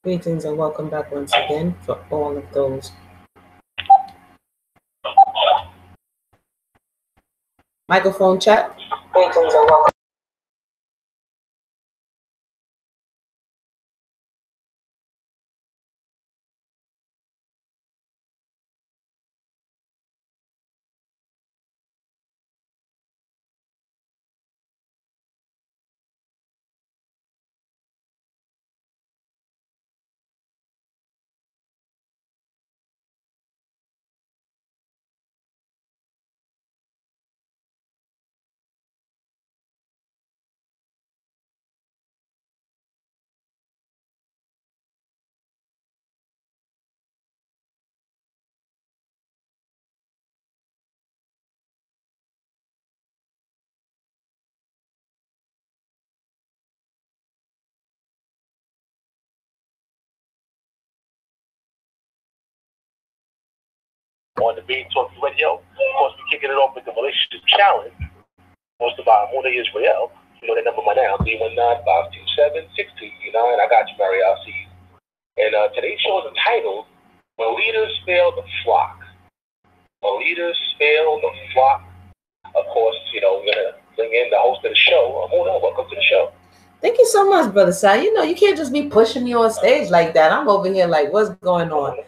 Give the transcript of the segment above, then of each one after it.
Greetings and welcome back once again for all of those. Microphone check. Greetings and welcome. On Debate Talk Radio. Of course, we're kicking it off with the relationship challenge, hosted by Muna Israel. You know that number by now, 319-527-6239. I got you, Mary. I'll see you. And today's show is entitled, When Leaders Fail the Flock. When Leaders Fail the Flock. Of course, you know, we're going to bring in the host of the show. Muna, welcome to the show. Thank you so much, Brother Sai. You know, you can't just be pushing me on stage like that. I'm over here like, what's going on?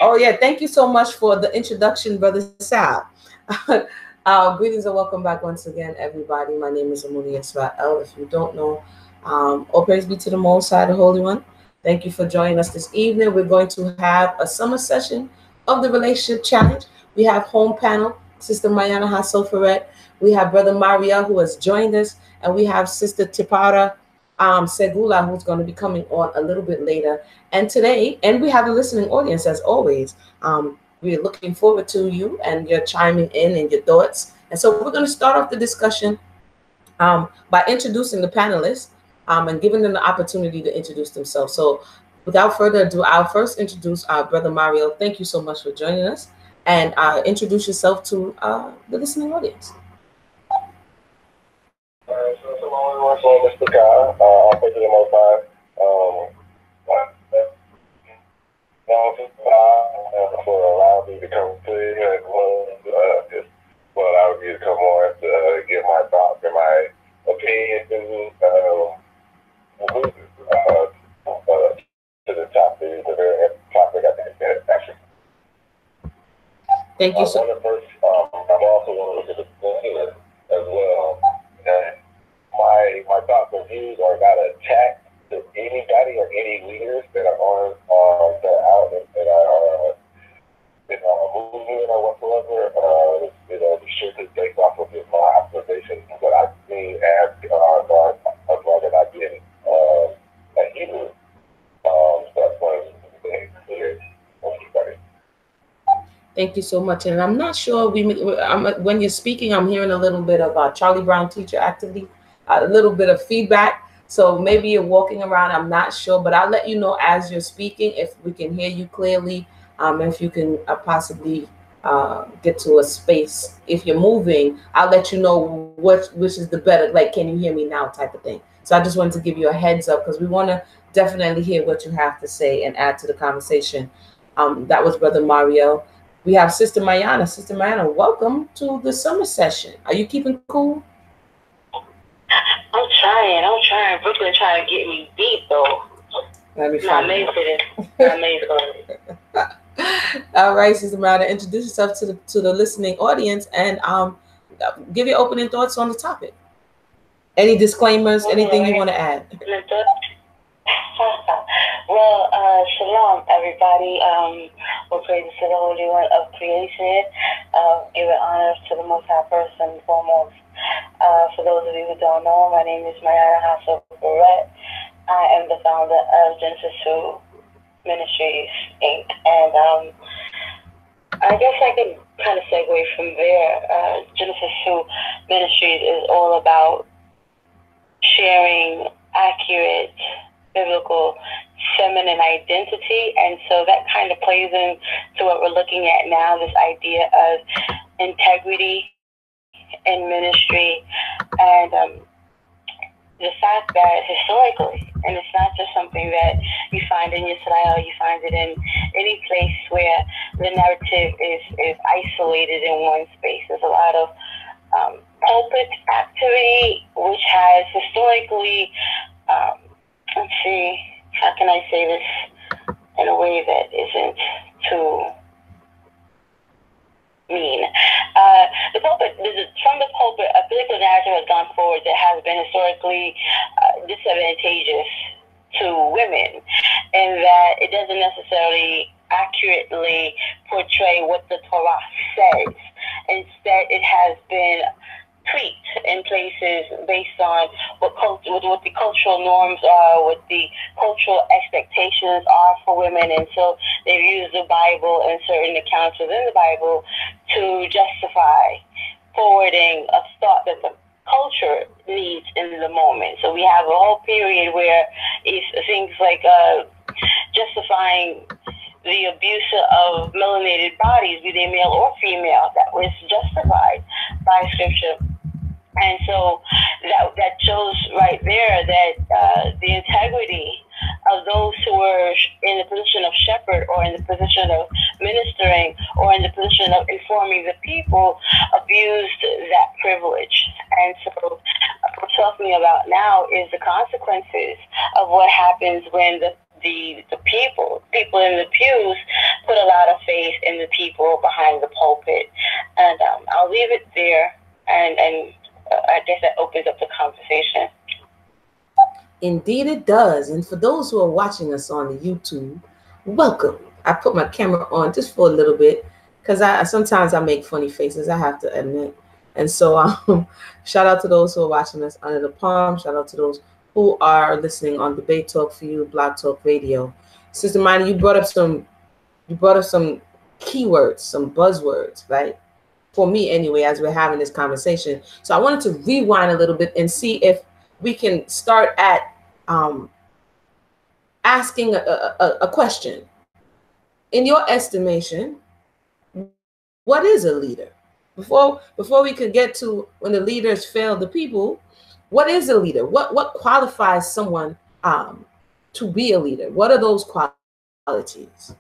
Oh, yeah. Thank you so much for the introduction, Brother Sal. Greetings and welcome back once again, everybody. My name is Amuni Israel. If you don't know, all praise be to the Most High, the Holy One. Thank you for joining us this evening. We're going to have a summer session of the Relationship Challenge. We have home panel, Sister Mayana Hasofaret. We have Brother Maria, who has joined us. And we have Sister Tipara Segula, who's going to be coming on a little bit later. And today, and we have a listening audience as always. We're looking forward to you and your chiming in and your thoughts. And so we're going to start off the discussion by introducing the panelists and giving them the opportunity to introduce themselves. So without further ado, I'll first introduce our Brother Mario. Thank you so much for joining us. And introduce yourself to the listening audience. Mr. God, I'll take the most high. For allowing me to come to you as well, just for allowing me to come on to give my thoughts and my opinions and to the topic, the very topic I think that actually. Thank you so much. First, I'm also want to look at the thing as well. And my thoughts and views are not an attack to anybody or any leaders that are on that are out that are movement or whatsoever. You know, the shit is based off of my observation, what I've seen as long as I've been a Hebrew. So that's one of the things clear for everybody. Thank you so much. And I'm not sure when you're speaking, I'm hearing a little bit of Charlie Brown teacher activity, a little bit of feedback. So maybe you're walking around. I'm not sure, but I'll let you know as you're speaking if we can hear you clearly. If you can possibly get to a space. If you're moving, I'll let you know which is the better, like, can you hear me now type of thing. So I just wanted to give you a heads up because we want to definitely hear what you have to say and add to the conversation. That was Brother Mario. We have Sister Mayana. Sister Mayana, welcome to the summer session. Are you keeping cool? I'm trying. Brooklyn trying to get me beat though. Let me Not made for this. Not made for it. All right, Sister Mayana, introduce yourself to the listening audience and give your opening thoughts on the topic. Any disclaimers, anything you want to add? Well, shalom, everybody. We'll praise to the Holy One of creation. Giving honor to the Most High first and foremost. For those of you who don't know, my name is Mayana Hasso-Barrett. I am the founder of Genesis 2 Ministries, Inc. And I guess I can kind of segue from there. Genesis 2 Ministries is all about sharing accurate biblical feminine identity, and so that kind of plays into what we're looking at now, this idea of integrity in ministry. And the fact that historically, and it's not just something that you find in Israel, you find it in any place where the narrative is isolated in one space. There's a lot of pulpit activity, which has historically, let's see, how can I say this in a way that isn't too mean? The pulpit, from the pulpit, a political narrative has gone forward that has been historically disadvantageous to women, and that it doesn't necessarily accurately portray what the Torah says. Instead, it has been tweaked in places based on what the cultural norms are, what the cultural expectations are for women, and so they've used the Bible and certain accounts within the Bible to justify forwarding a thought that the culture needs in the moment. So we have a whole period where it's things like justifying the abuse of melanated bodies, be they male or female, that was justified by scripture. And so that shows right there that the integrity of those who were in the position of shepherd, or in the position of ministering, or in the position of informing the people, abused that privilege. And so what we're talking about now is the consequences of what happens when the people in the pews put a lot of faith in the people behind the pulpit. And I'll leave it there, and I guess that opens up the conversation. Indeed it does. And for those who are watching us on the YouTube, welcome. I put my camera on just for a little bit because sometimes I make funny faces, I have to admit. And so shout out to those who are watching us under the palm. Shout out to those who are listening on Debate Talk for You, Blog Talk Radio. Sister Minor, you brought up some keywords, some buzzwords, right? For me anyway, as we're having this conversation. So I wanted to rewind a little bit and see if we can start at asking a question. In your estimation, what is a leader? Before we could get to when the leaders fail the people, what is a leader? What qualifies someone to be a leader? What are those qualities?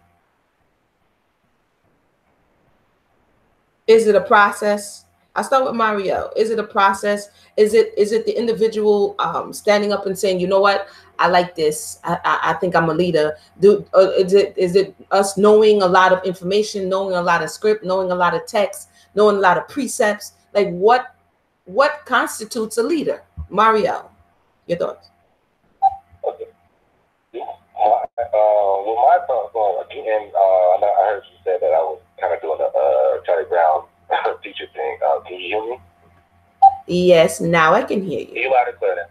Is it a process? I'll start with Mario. Is it a process? Is it the individual standing up and saying, you know what, I like this. I think I'm a leader. Is it us knowing a lot of information, knowing a lot of script, knowing a lot of text, knowing a lot of precepts? Like what constitutes a leader? Mario, your thoughts? Okay. Well, my thoughts on, again, I heard you say that I was kind of doing a Charlie Brown teacher thing. Can you hear me? Yes, now I can hear you. You loud and clear now.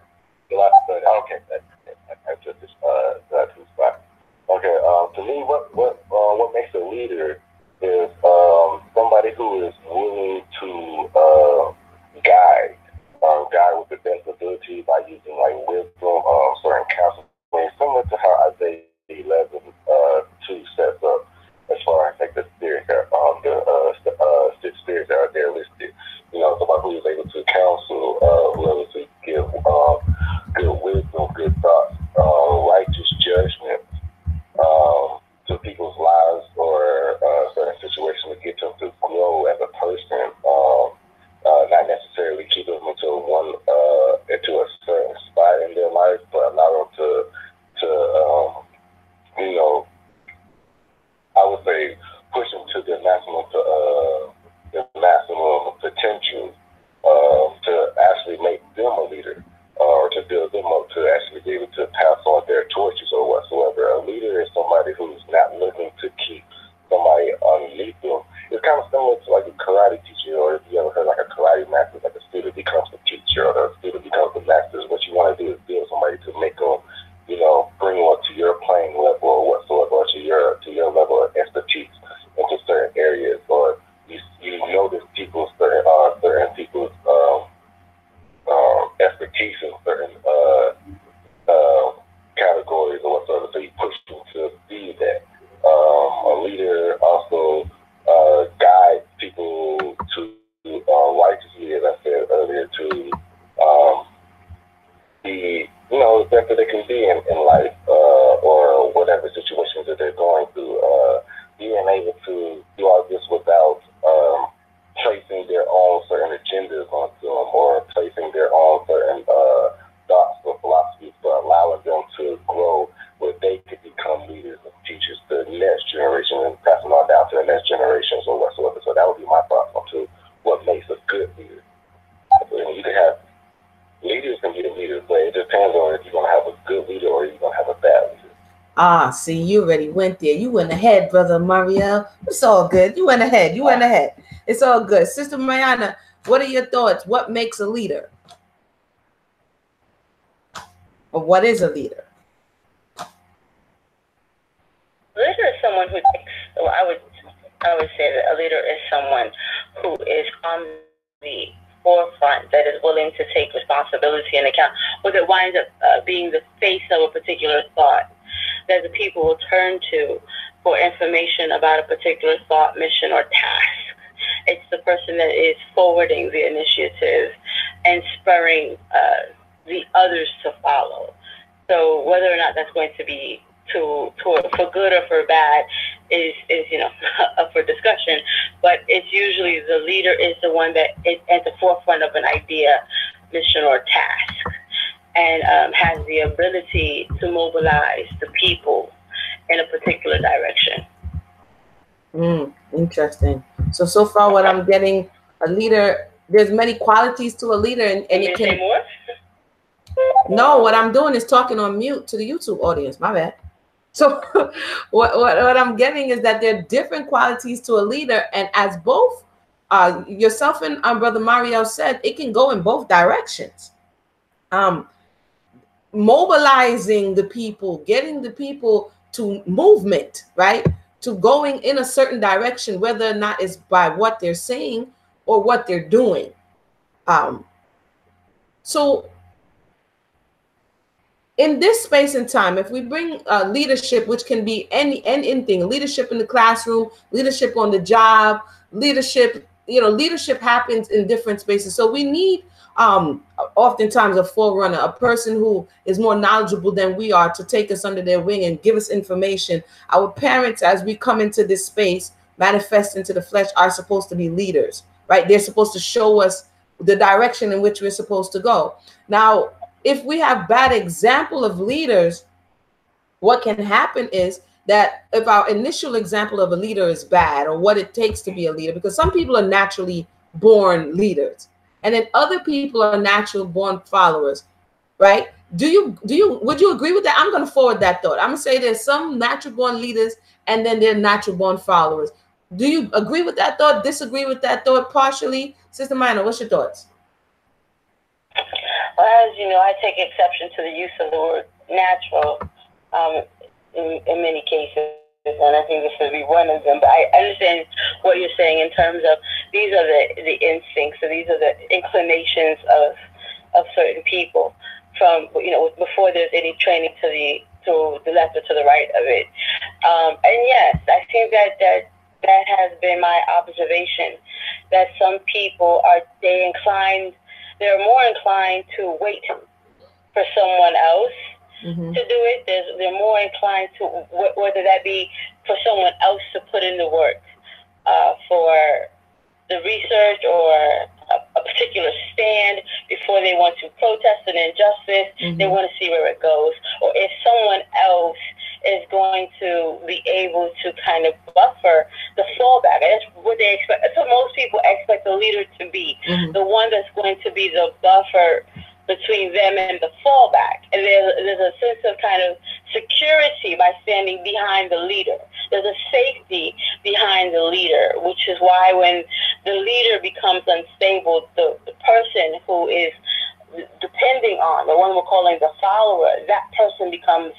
You loud and clear now. Okay, I took this spot. Okay, to me, what makes a leader is somebody who is willing to guide with the best ability by using like wisdom, certain counseling, similar to how Isaiah 11:2 sets up as far as like the spirits that the spirits that are there listed. You know, somebody who is able to counsel, who is able to give good wisdom, good thoughts, righteous judgment to people's lives or certain situations to get them to grow as a person. Not necessarily keep them into a certain spot in their life, but allow them to you know, I would say push them to the maximum potential to actually make them a leader, or to build them up to actually be able to pass on their torches or whatsoever. A leader is somebody who's not looking to keep somebody underneath them. It's kind of similar to like a karate teacher, or if you ever heard like a karate master, like a student becomes the teacher or the student becomes the master. What you want to do is build somebody to make them, you know, bring you up to your playing level or whatsoever, or to your level of expertise into certain areas, or you notice people's certain people's expertise in certain categories or whatsoever, so you push them to be that. A leader also guides people to Ah, see, you already went there. You went ahead, Brother Mariel. It's all good. You went ahead. You went ahead. It's all good. Sister Mariana, what are your thoughts? What makes a leader? Or what is a leader? A leader is someone who takes, well, I would say that a leader is someone who is on the forefront, that is willing to take responsibility and account, or that winds up being the face of a particular thought that the people will turn to for information about a particular thought, mission, or task. It's the person that is forwarding the initiative and spurring the others to follow. So whether or not that's going to be for good or for bad is up for discussion. But it's usually the leader is the one that is at the forefront of an idea, mission, or task, and has the ability to mobilize the people in a particular direction. Interesting. So far what I'm getting, a leader, there's many qualities to a leader, and it can. Say more? No, what I'm doing is talking on mute to the YouTube audience. My bad. So what I'm getting is that there are different qualities to a leader, and as both yourself and Brother Mariel said, it can go in both directions. Mobilizing the people, getting the people to movement, right? To going in a certain direction, whether or not it's by what they're saying or what they're doing. So in this space and time, if we bring leadership, which can be anything, leadership in the classroom, leadership on the job, leadership, leadership happens in different spaces. So we need oftentimes a forerunner, a person who is more knowledgeable than we are, to take us under their wing and give us information. Our parents, as we come into this space, manifest into the flesh, are supposed to be leaders, right? They're supposed to show us the direction in which we're supposed to go. Now, if we have bad example of leaders, what can happen is that if our initial example of a leader is bad, or what it takes to be a leader, because some people are naturally born leaders, and then other people are natural born followers, right? Would you agree with that? I'm going to forward that thought. I'm going to say there's some natural born leaders, and then there are natural born followers. Do you agree with that thought? Disagree with that thought partially? Sister Mina, what's your thoughts? Well, as you know, I take exception to the use of the word natural in many cases, and I think this would be one of them. But I understand what you're saying in terms of these are the instincts, so these are the inclinations of certain people from, before there's any training to the left or to the right of it. And yes, I think that has been my observation, that some people they're more inclined to wait for someone else to do it. They're more inclined to, whether that be for someone else to put in the work for the research or a particular stand before they want to protest an injustice. They want to see where it goes. Or if someone else is going to be able to kind of buffer the fallback. That's what they expect. That's what most people expect the leader to be, the one that's going to be the buffer between them and the fallback. And there's a sense of kind of security by standing behind the leader. There's a safety behind the leader, which is why when the leader becomes unstable, the person who is depending on, the one we're calling the follower, that person becomes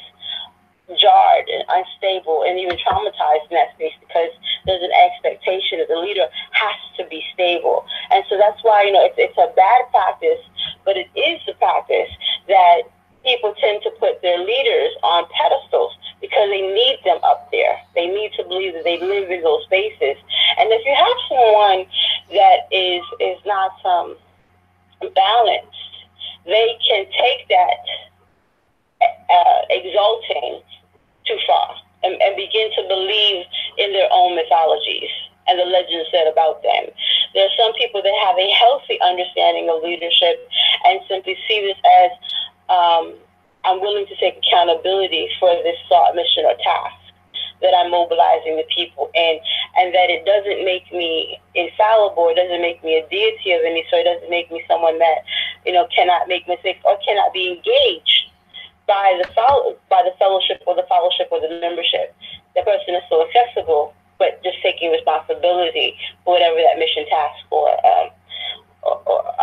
jarred and unstable and even traumatized in that space, because there's an expectation that the leader has to be stable. And so that's why, it's a bad practice, but it is the practice that people tend to put their leaders on pedestals because they need them up there. They need to believe that they live in those spaces. And if you have someone that is not balanced, they can take that exalting too far and begin to believe in their own mythologies and the legends said about them. There are some people that have a healthy understanding of leadership and simply see this as I'm willing to take accountability for this thought, mission, or task that I'm mobilizing the people in, and that it doesn't make me infallible, it doesn't make me a deity of any sort, it doesn't make me someone that, cannot make mistakes or cannot be engaged by the fellowship or the membership. The person is so accessible, but just taking responsibility for whatever that mission, task, or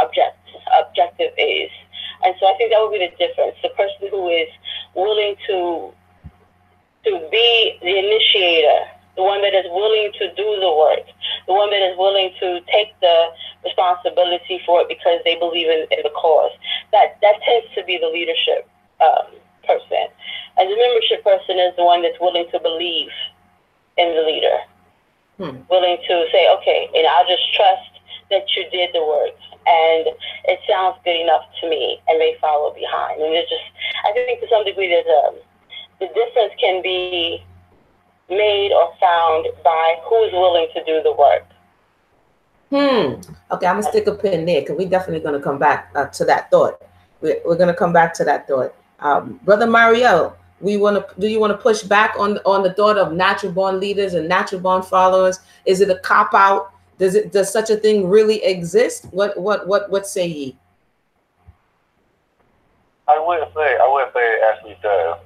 objective is. And so I think that would be the difference. The person who is willing to be the initiator, the one that is willing to do the work, the one that is willing to take the responsibility for it because they believe in the cause. That tends to be the leadership person. And the membership person is the one that's willing to believe in the leader, willing to say, okay, and I'll just trust that you did the work, and it sounds good enough to me, and they follow behind. And I think to some degree the difference can be made or found by who's willing to do the work. Okay, I'm gonna stick a pin there because we're definitely gonna come back to that thought. We're gonna come back to that thought. Brother Mariel, do you want to push back on the thought of natural born leaders and natural born followers? Is it a cop out? Does such a thing really exist? What say ye? I would say it actually does.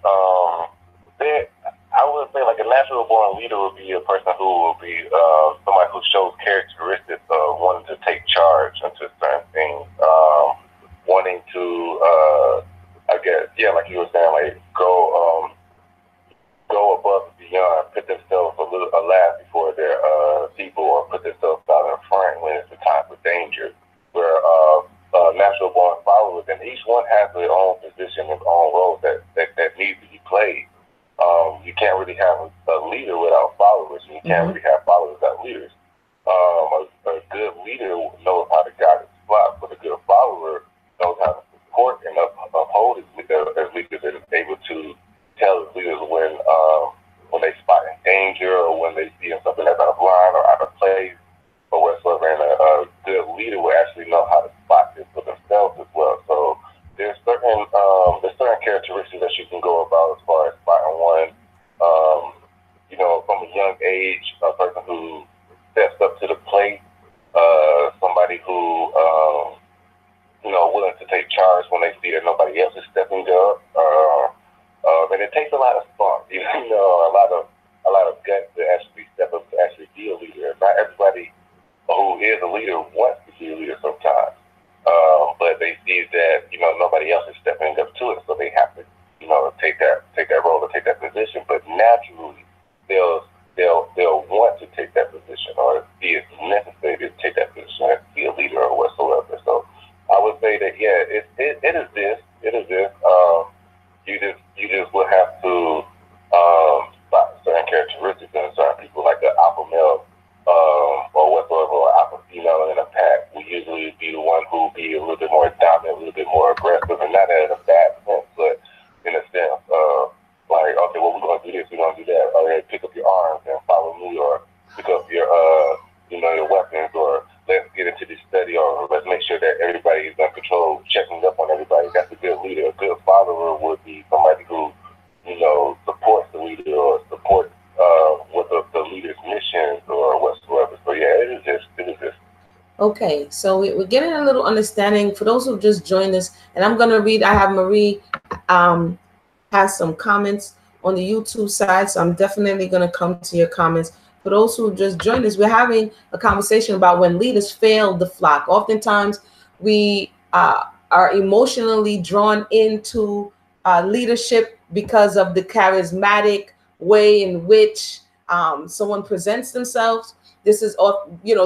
I would say like a natural born leader would be a person who will be somebody who shows characteristics of wanting to take charge into certain things, wanting to I guess, yeah, like you were saying, like go above and beyond, put themselves a last before their people, or put themselves out in front when it's a time for danger. Where natural born followers, and each one has their own position, their own role that needs to be played. You can't really have a leader without followers, and you can't really have followers without leaders. A good leader knows how to guide his flock, but a good follower knows how to support and uphold his leaders, and is able to tell his leaders when they spot in danger, or when they see something that's out of line or out of place, or whatsoever. And a good leader will actually know how to spot this for themselves as well. So there's certain characteristics that you can go about as far as spotting one. From a young age, a person who steps up to the plate, somebody who willing to take charge when they see that nobody else is stepping up. And it takes a lot of spunk, a lot of guts to actually step up to actually be a leader. Not everybody who is a leader wants to be a leader sometimes, but they see that nobody else is stepping up to it, so they have to take that role or take that position. But naturally, they'll want to take that position, or see it's necessary to take that position and be a leader or whatsoever. So I would say that it is this. You just will have to spot certain characteristics in certain people, like the alpha male or whatsoever, or alpha female in a pack. We usually be the one who be a little bit more dominant, a little bit more aggressive, and not in a bad sense, but in a sense of like, okay, well, we're gonna do this, we're gonna do that. Or pick up your arms and follow me, or pick up your your weapons, or let's get into this study, or let's make sure that everybody is in control, checking up on everybody. That's a good leader. A good follower would be somebody who, supports the leader, or supports what the leader's missions or whatsoever. So yeah, it is just. Okay, so we're getting a little understanding for those who just joined us, and I'm gonna read. I have Marie has some comments on the YouTube side, so I'm definitely gonna come to your comments. For those who just joined us, we're having a conversation about when leaders fail the flock. Oftentimes, we are emotionally drawn into leadership because of the charismatic way in which someone presents themselves. This is,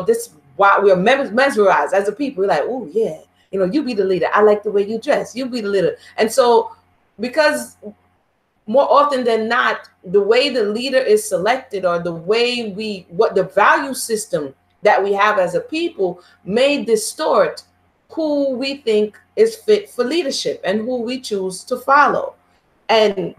this why we're mesmerized as a people. We're like, oh yeah, you be the leader. I like the way you dress. You be the leader. And so, because more often than not, the way the leader is selected, or the way what the value system that we have as a people may distort who we think is fit for leadership and who we choose to follow. And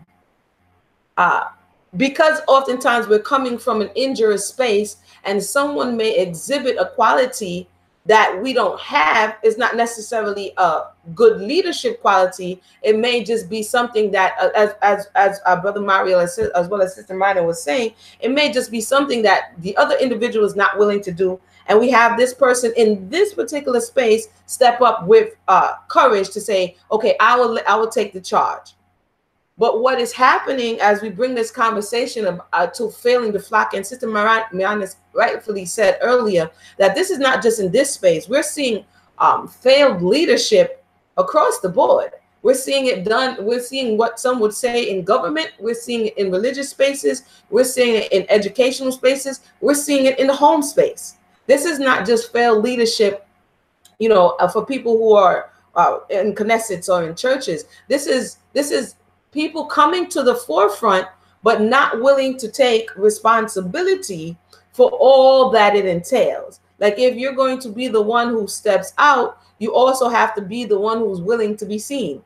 because oftentimes we're coming from an injurious space, and someone may exhibit a quality that we don't have, is not necessarily a good leadership quality. It may just be something that, as our brother Mario, as well as Sister Martin was saying, it may just be something that the other individual is not willing to do. And we have this person in this particular space step up with courage to say, okay, I will take the charge. But what is happening as we bring this conversation to failing the flock, and Sister Marianis rightfully said earlier that this is not just in this space. We're seeing failed leadership across the board. We're seeing it done. We're seeing what some would say in government. We're seeing it in religious spaces. We're seeing it in educational spaces. We're seeing it in the home space. This is not just failed leadership, you know, for people who are in Knessets or in churches. This is people coming to the forefront, but not willing to take responsibility for all that it entails. Like, if you're going to be the one who steps out, you also have to be the one who's willing to be seen,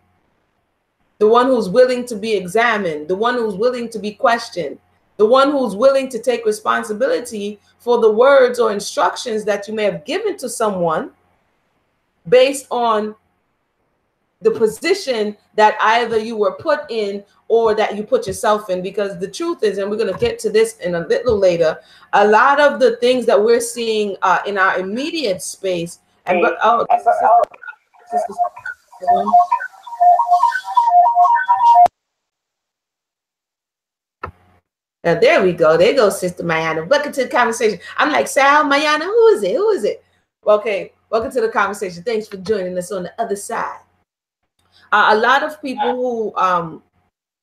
the one who's willing to be examined, the one who's willing to be questioned, the one who's willing to take responsibility for the words or instructions that you may have given to someone based on the position that either you were put in or that you put yourself in. Because the truth is, and we're going to get to this in a little later, a lot of the things that we're seeing in our immediate space, and there we go. There goes Sister Mayana. Welcome to the conversation. I'm like, Sal, Mayana, who is it? Who is it? Okay, welcome to the conversation. Thanks for joining us on the other side. A lot of people who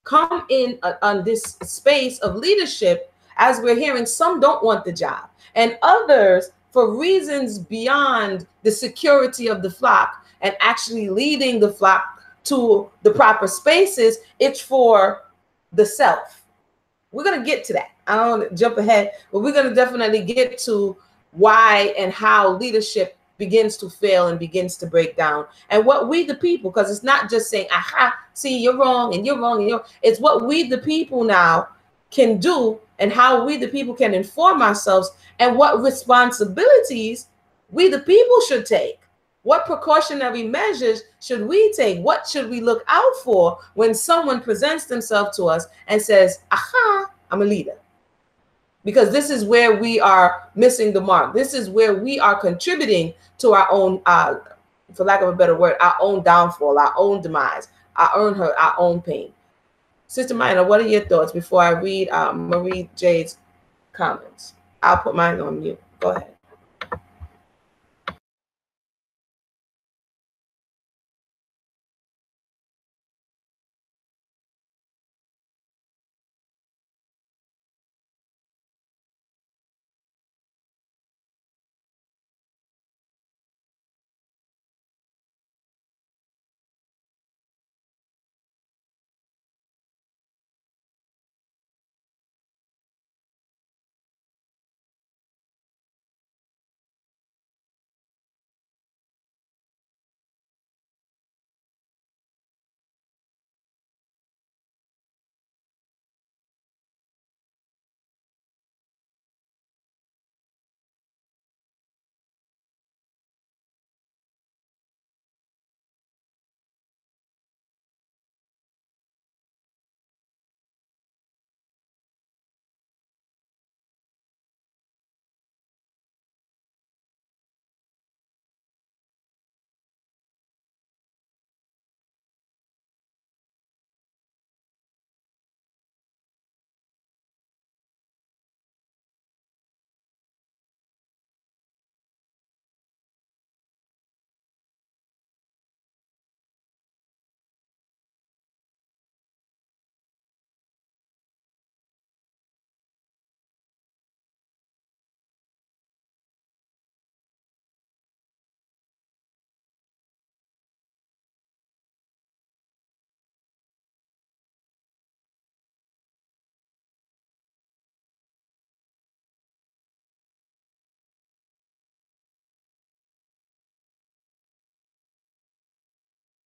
come in on this space of leadership, as we're hearing, some don't want the job, and others, for reasons beyond the security of the flock and actually leading the flock to the proper spaces, it's for the self. We're going to get to that. I don't want to jump ahead, but we're going to definitely get to why and how leadership begins to fail and begins to break down, and what we the people, because it's not just saying, aha, see, you're wrong and you're wrong and you're, it's what we the people now can do, and how we the people can inform ourselves, and what responsibilities we the people should take. What precautionary measures should we take? What should we look out for when someone presents themselves to us and says, aha, I'm a leader? Because this is where we are missing the mark. This is where we are contributing to our own, for lack of a better word, our own downfall, our own demise, our own pain. Sister Mina, what are your thoughts before I read Marie Jade's comments? I'll put mine on mute. Go ahead.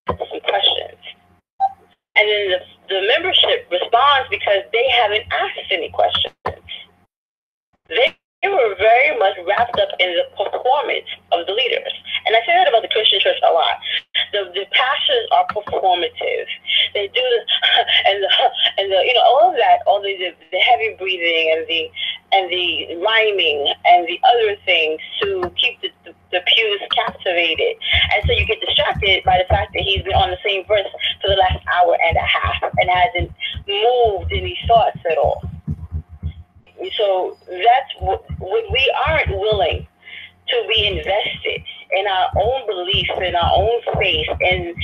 Some questions, and then the membership responds because they haven't asked any questions. They were very much wrapped up in the performance of the leaders, and I say that about the Christian church a lot. The pastors are performative. They do and the you know, all of that, all the heavy breathing and the rhyming and the other things to keep the pews captivated. And so you get distracted by the fact that he's been on the same verse for the last hour and a half and hasn't moved in these thoughts at all. So that's what we aren't willing to be invested in our own beliefs, in our own faith, and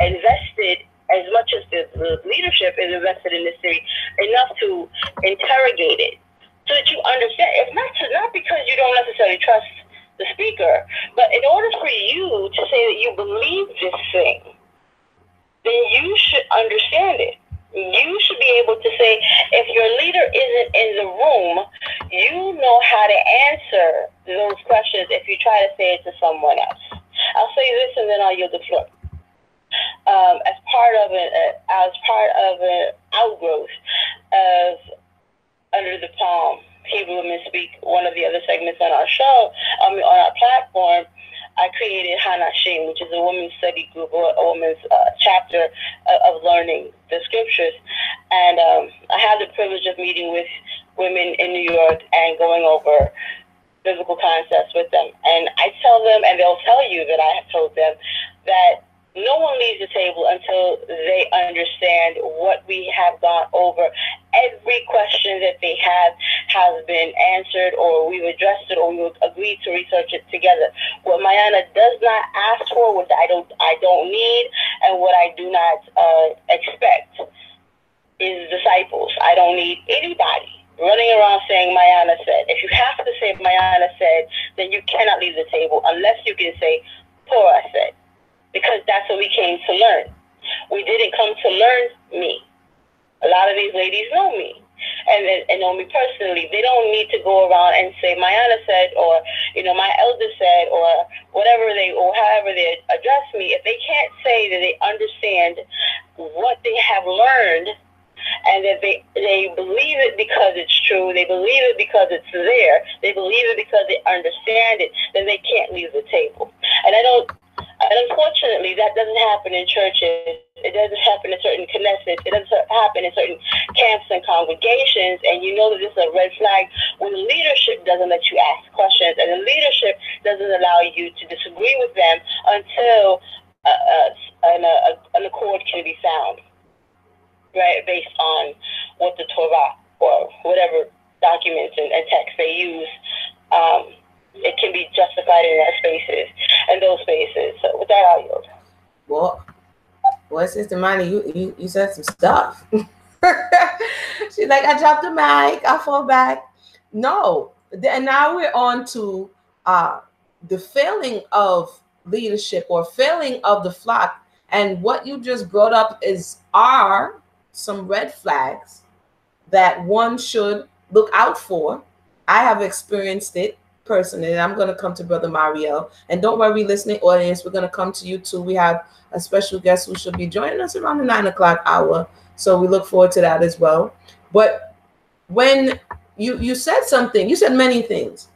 invested as much as the leadership is invested in this theory, enough to interrogate it so that you understand. It's not because you don't necessarily trust the speaker, but in order for you to say that you believe this thing, then you should understand it. You should be able to say, if your leader isn't in the room, you know how to answer those questions if you try to say it to someone else. I'll say this and then I'll yield the floor. As part of an outgrowth of Under the Palm, Hebrew Women Speak, one of the other segments on our show, on our platform, I created Hanashim, which is a women's study group, or a women's chapter of learning the scriptures. And I had the privilege of meeting with women in New York and going over biblical concepts with them. And I tell them, and they'll tell you that I have told them, that no one leaves the table until they understand what we have gone over. Every question that they have has been answered, or we've addressed it, or we've agreed to research it together. What Mayana does not ask for, what I don't need, and what I do not expect is disciples. I don't need anybody running around saying Mayana said. If you have to say Mayana said, then you cannot leave the table unless you can say Torah said. Because that's what we came to learn. We didn't come to learn me. A lot of these ladies know me and know me personally. They don't need to go around and say Mayana said, or my elder said, or whatever or however they address me. If they can't say that they understand what they have learned, and that they believe it because it's true, they believe it because it's there, they believe it because they understand it, then they can't leave the table. And unfortunately, that doesn't happen in churches. It doesn't happen in certain Knesset. It doesn't happen in certain camps and congregations. And you know that this is a red flag when the leadership doesn't let you ask questions, and the leadership doesn't allow you to disagree with them until an accord can be found, right, based on what the Torah or whatever documents and texts they use. It can be justified in those spaces. So with that, I'll yield. Well, Sister Money, you said some stuff. She's like, I dropped the mic, I fall back. No, and now we're on to the failing of leadership or failing of the flock. And what you just brought up are some red flags that one should look out for. I have experienced it personally, and I'm going to come to Brother Mariel. And don't worry, listening audience, we're going to come to you too. We have a special guest who should be joining us around the 9 o'clock hour. So we look forward to that as well. But when you said something, you said many things.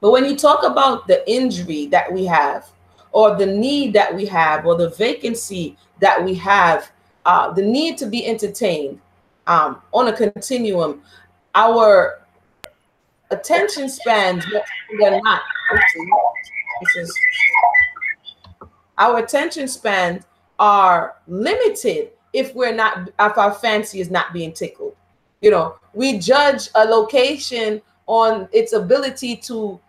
But when you talk about the injury that we have, or the need that we have, or the vacancy that we have, the need to be entertained on a continuum, our attention spans, they're not. Our attention spans are limited if our fancy is not being tickled. We judge a location on its ability to,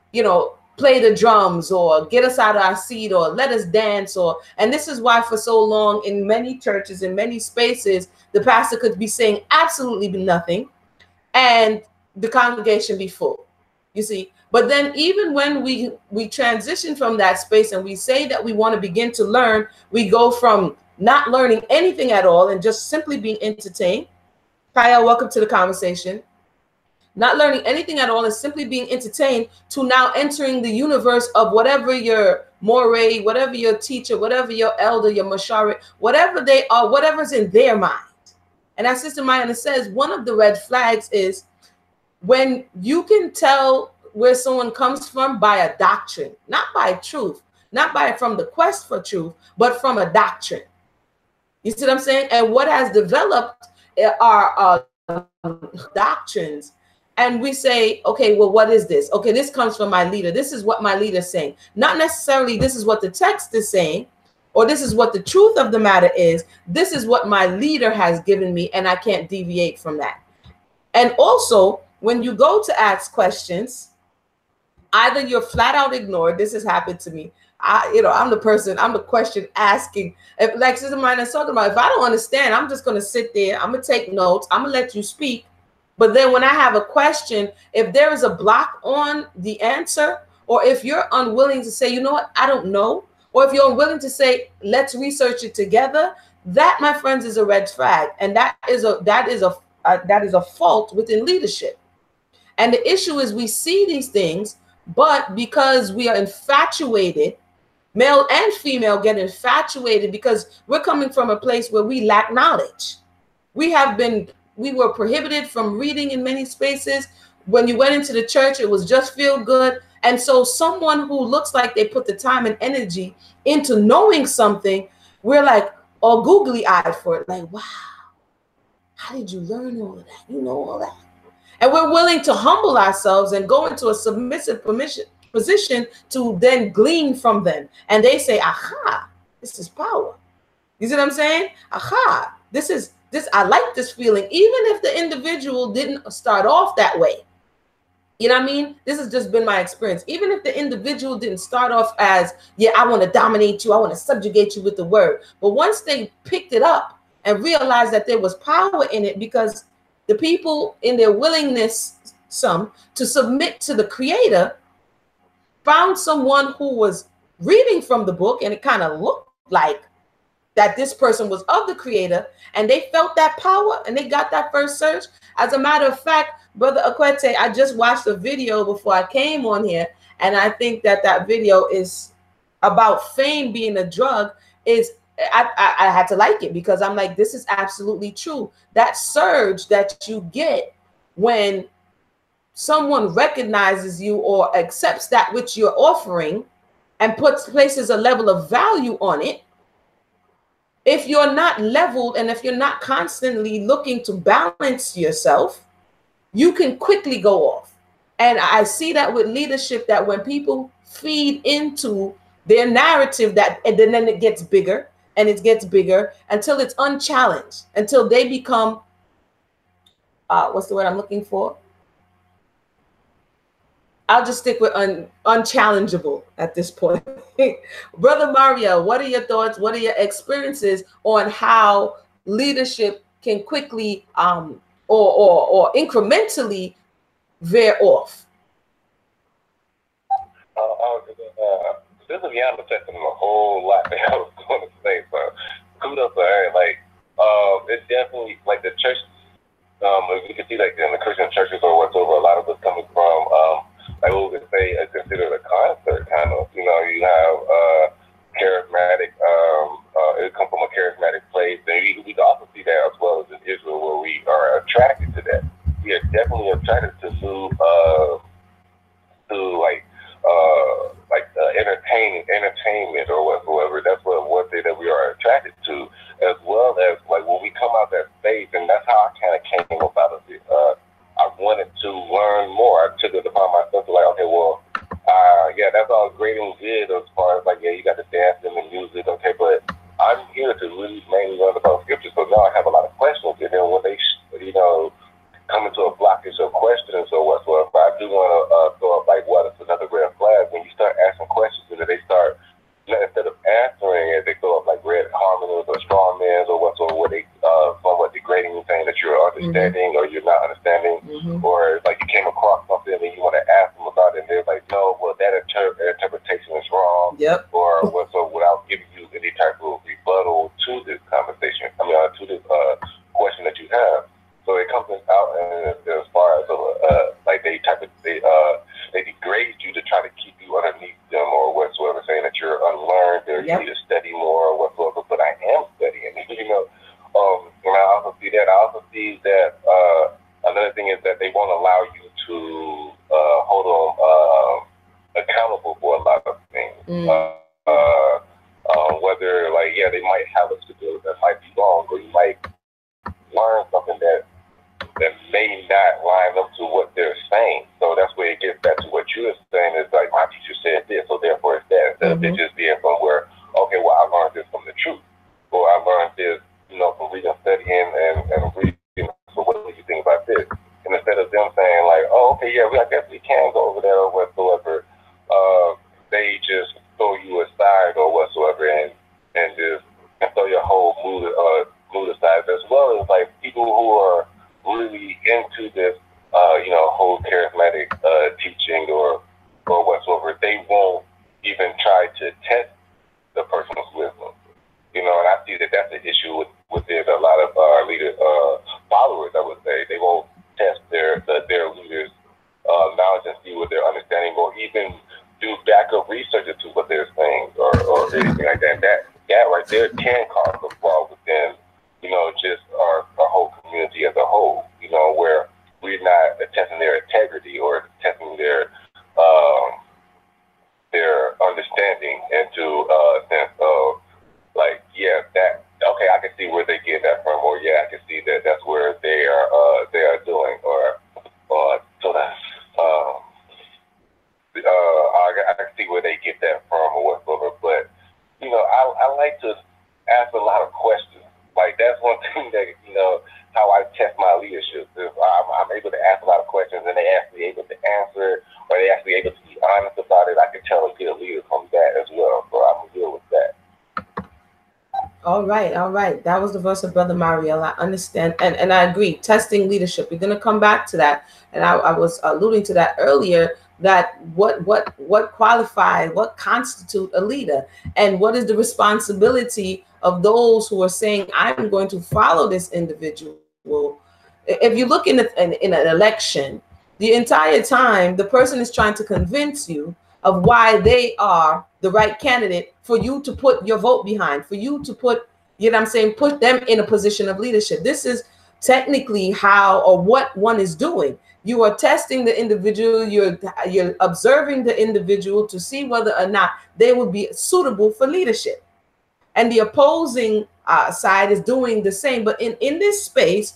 play the drums or get us out of our seat or let us dance, and this is why for so long in many churches, in many spaces, the pastor could be saying absolutely nothing and the congregation be full, you see. But then even when we transition from that space and we say that we want to begin to learn, we go from not learning anything at all and just simply being entertained. Kaya, welcome to the conversation. Not learning anything at all and simply being entertained, to now entering the universe of whatever your moray, whatever your teacher, whatever your elder, your masharit, whatever they are, whatever's in their mind. And as Sister Mayana says, one of the red flags is when you can tell where someone comes from by a doctrine, not by truth, not from the quest for truth, but from a doctrine. You see what I'm saying? And what has developed are doctrines. And we say, okay, well, what is this? Okay, this comes from my leader. This is what my leader is saying. Not necessarily this is what the text is saying, or this is what the truth of the matter is. This is what my leader has given me, and I can't deviate from that. And also, when you go to ask questions, either you're flat out ignored. This has happened to me. I'm the question asking. If, like Sister Marina is talking about, if I don't understand, I'm just going to sit there. I'm going to take notes. I'm going to let you speak. But then when I have a question, if there is a block on the answer, or if you're unwilling to say, you know what, I don't know, or if you're unwilling to say, let's research it together, that, my friends, is a red flag. And that is a fault within leadership. And the issue is we see these things, but because we are infatuated, male and female get infatuated because we're coming from a place where we lack knowledge. We were prohibited from reading in many spaces. When you went into the church, it was just feel good. And so someone who looks like they put the time and energy into knowing something, we're like all googly eyed for it. Like, wow, how did you learn all of that? You know all that. And we're willing to humble ourselves and go into a submissive position to then glean from them. And they say, aha, this is power. You see what I'm saying? Aha, I like this feeling, even if the individual didn't start off that way. You know what I mean? This has just been my experience. Even if the individual didn't start off as, yeah, I want to dominate you, I want to subjugate you with the word. But once they picked it up and realized that there was power in it, because the people in their willingness, some, to submit to the creator, found someone who was reading from the book, and it kind of looked like that this person was of the creator, and they felt that power and they got that first search. As a matter of fact, Brother Akwete, I just watched a video before I came on here, and I think that video is about fame being a drug. I had to like it because I'm like, this is absolutely true. That surge that you get when someone recognizes you or accepts that which you're offering and places a level of value on it. If you're not leveled and if you're not constantly looking to balance yourself, you can quickly go off. And I see that with leadership, that when people feed into their narrative, and then it gets bigger and it gets bigger until it's unchallenged, until they become, what's the word I'm looking for? I'll just stick with unchallengeable at this point. Brother Mario, what are your thoughts? What are your experiences on how leadership can quickly or incrementally veer off? This is beyond touching a whole lot that I was going to say. So kudos to her. Like, it's definitely like the church. We can see like in the Christian churches or whatsoever, a lot of us coming from. Like what we would say is considered a concert kind of. You know, you have charismatic. It come from a charismatic place, and we can also see that as well as in Israel, where we are attracted to that. We are definitely attracted to move to entertainment or whatsoever. That's what that we are attracted to, as well as like when we come out that space, and that's how I kind of came up out of it. I wanted to learn more. I took it upon myself to like, okay, well, yeah, that's all great and good as far as like, yeah, you got the dancing and music, okay, but I'm here to really mainly learn about scripture. So now I have a lot of questions, and then when they, come into a blockage of questions or whatsoever, I do want to throw up like what is another red flag when you start asking questions and then they start, instead of answering it, they throw up like red harmonies or strong mans or whatsoever, where they somewhat degrading you, saying that you're understanding or you're not understanding, or like you came across something and you want to ask them about it, and they're like, no, well that interpretation is wrong, or whatsoever, without giving you any type of rebuttal to this conversation, to this question that you have. So it comes out as far as like they degrade you to try to keep you underneath them or whatsoever, saying that you're unlearned or you need to study more or whatsoever. But I am studying, and I also see that. I also see that another thing is that they won't allow you to hold on accountable for a lot of things. Whether like, yeah, they might have a skill that might be wrong, or you might learn something that may not line up to what they're saying. So that's where it gets back to what you were saying, is like, my teacher said this, so therefore it's that. Instead of it just being from where, okay, well, I learned this test the person's wisdom. You know, and I see that that's an issue within a lot of leader followers. I would say they won't test their leaders' knowledge and see what their understanding, or even do backup research into what they're saying, or anything like that. That right there can cause a flaw within, you know, just our whole community as a whole. You know, where we're not testing their integrity or testing their understanding into a sense of, like, yeah, that, okay, I can see where they get that from, or yeah, I can see that that's where they are doing, or so that's I can see where they get that from or whatsoever. But you know, I like to ask a lot of questions. Like, that's one thing that, you know, how I test my leadership. If I'm able to ask a lot of questions and they actually able to answer, or they actually able to be honest about it, I can tell and get a leader from that as well. So I'm gonna deal with that. All right. That was the verse of Brother Mariel. I understand, and I agree. Testing leadership. We're gonna come back to that, and I was alluding to that earlier. That what qualifies, what constitute a leader, and what is the responsibility of those who are saying, I'm going to follow this individual. If you look in an election, the entire time the person is trying to convince you of why they are the right candidate for you to put your vote behind, for you to put, you know what I'm saying, put them in a position of leadership. This is technically how, or what one is doing. You are testing the individual, you're observing the individual to see whether or not they will be suitable for leadership. And the opposing side is doing the same. But in this space,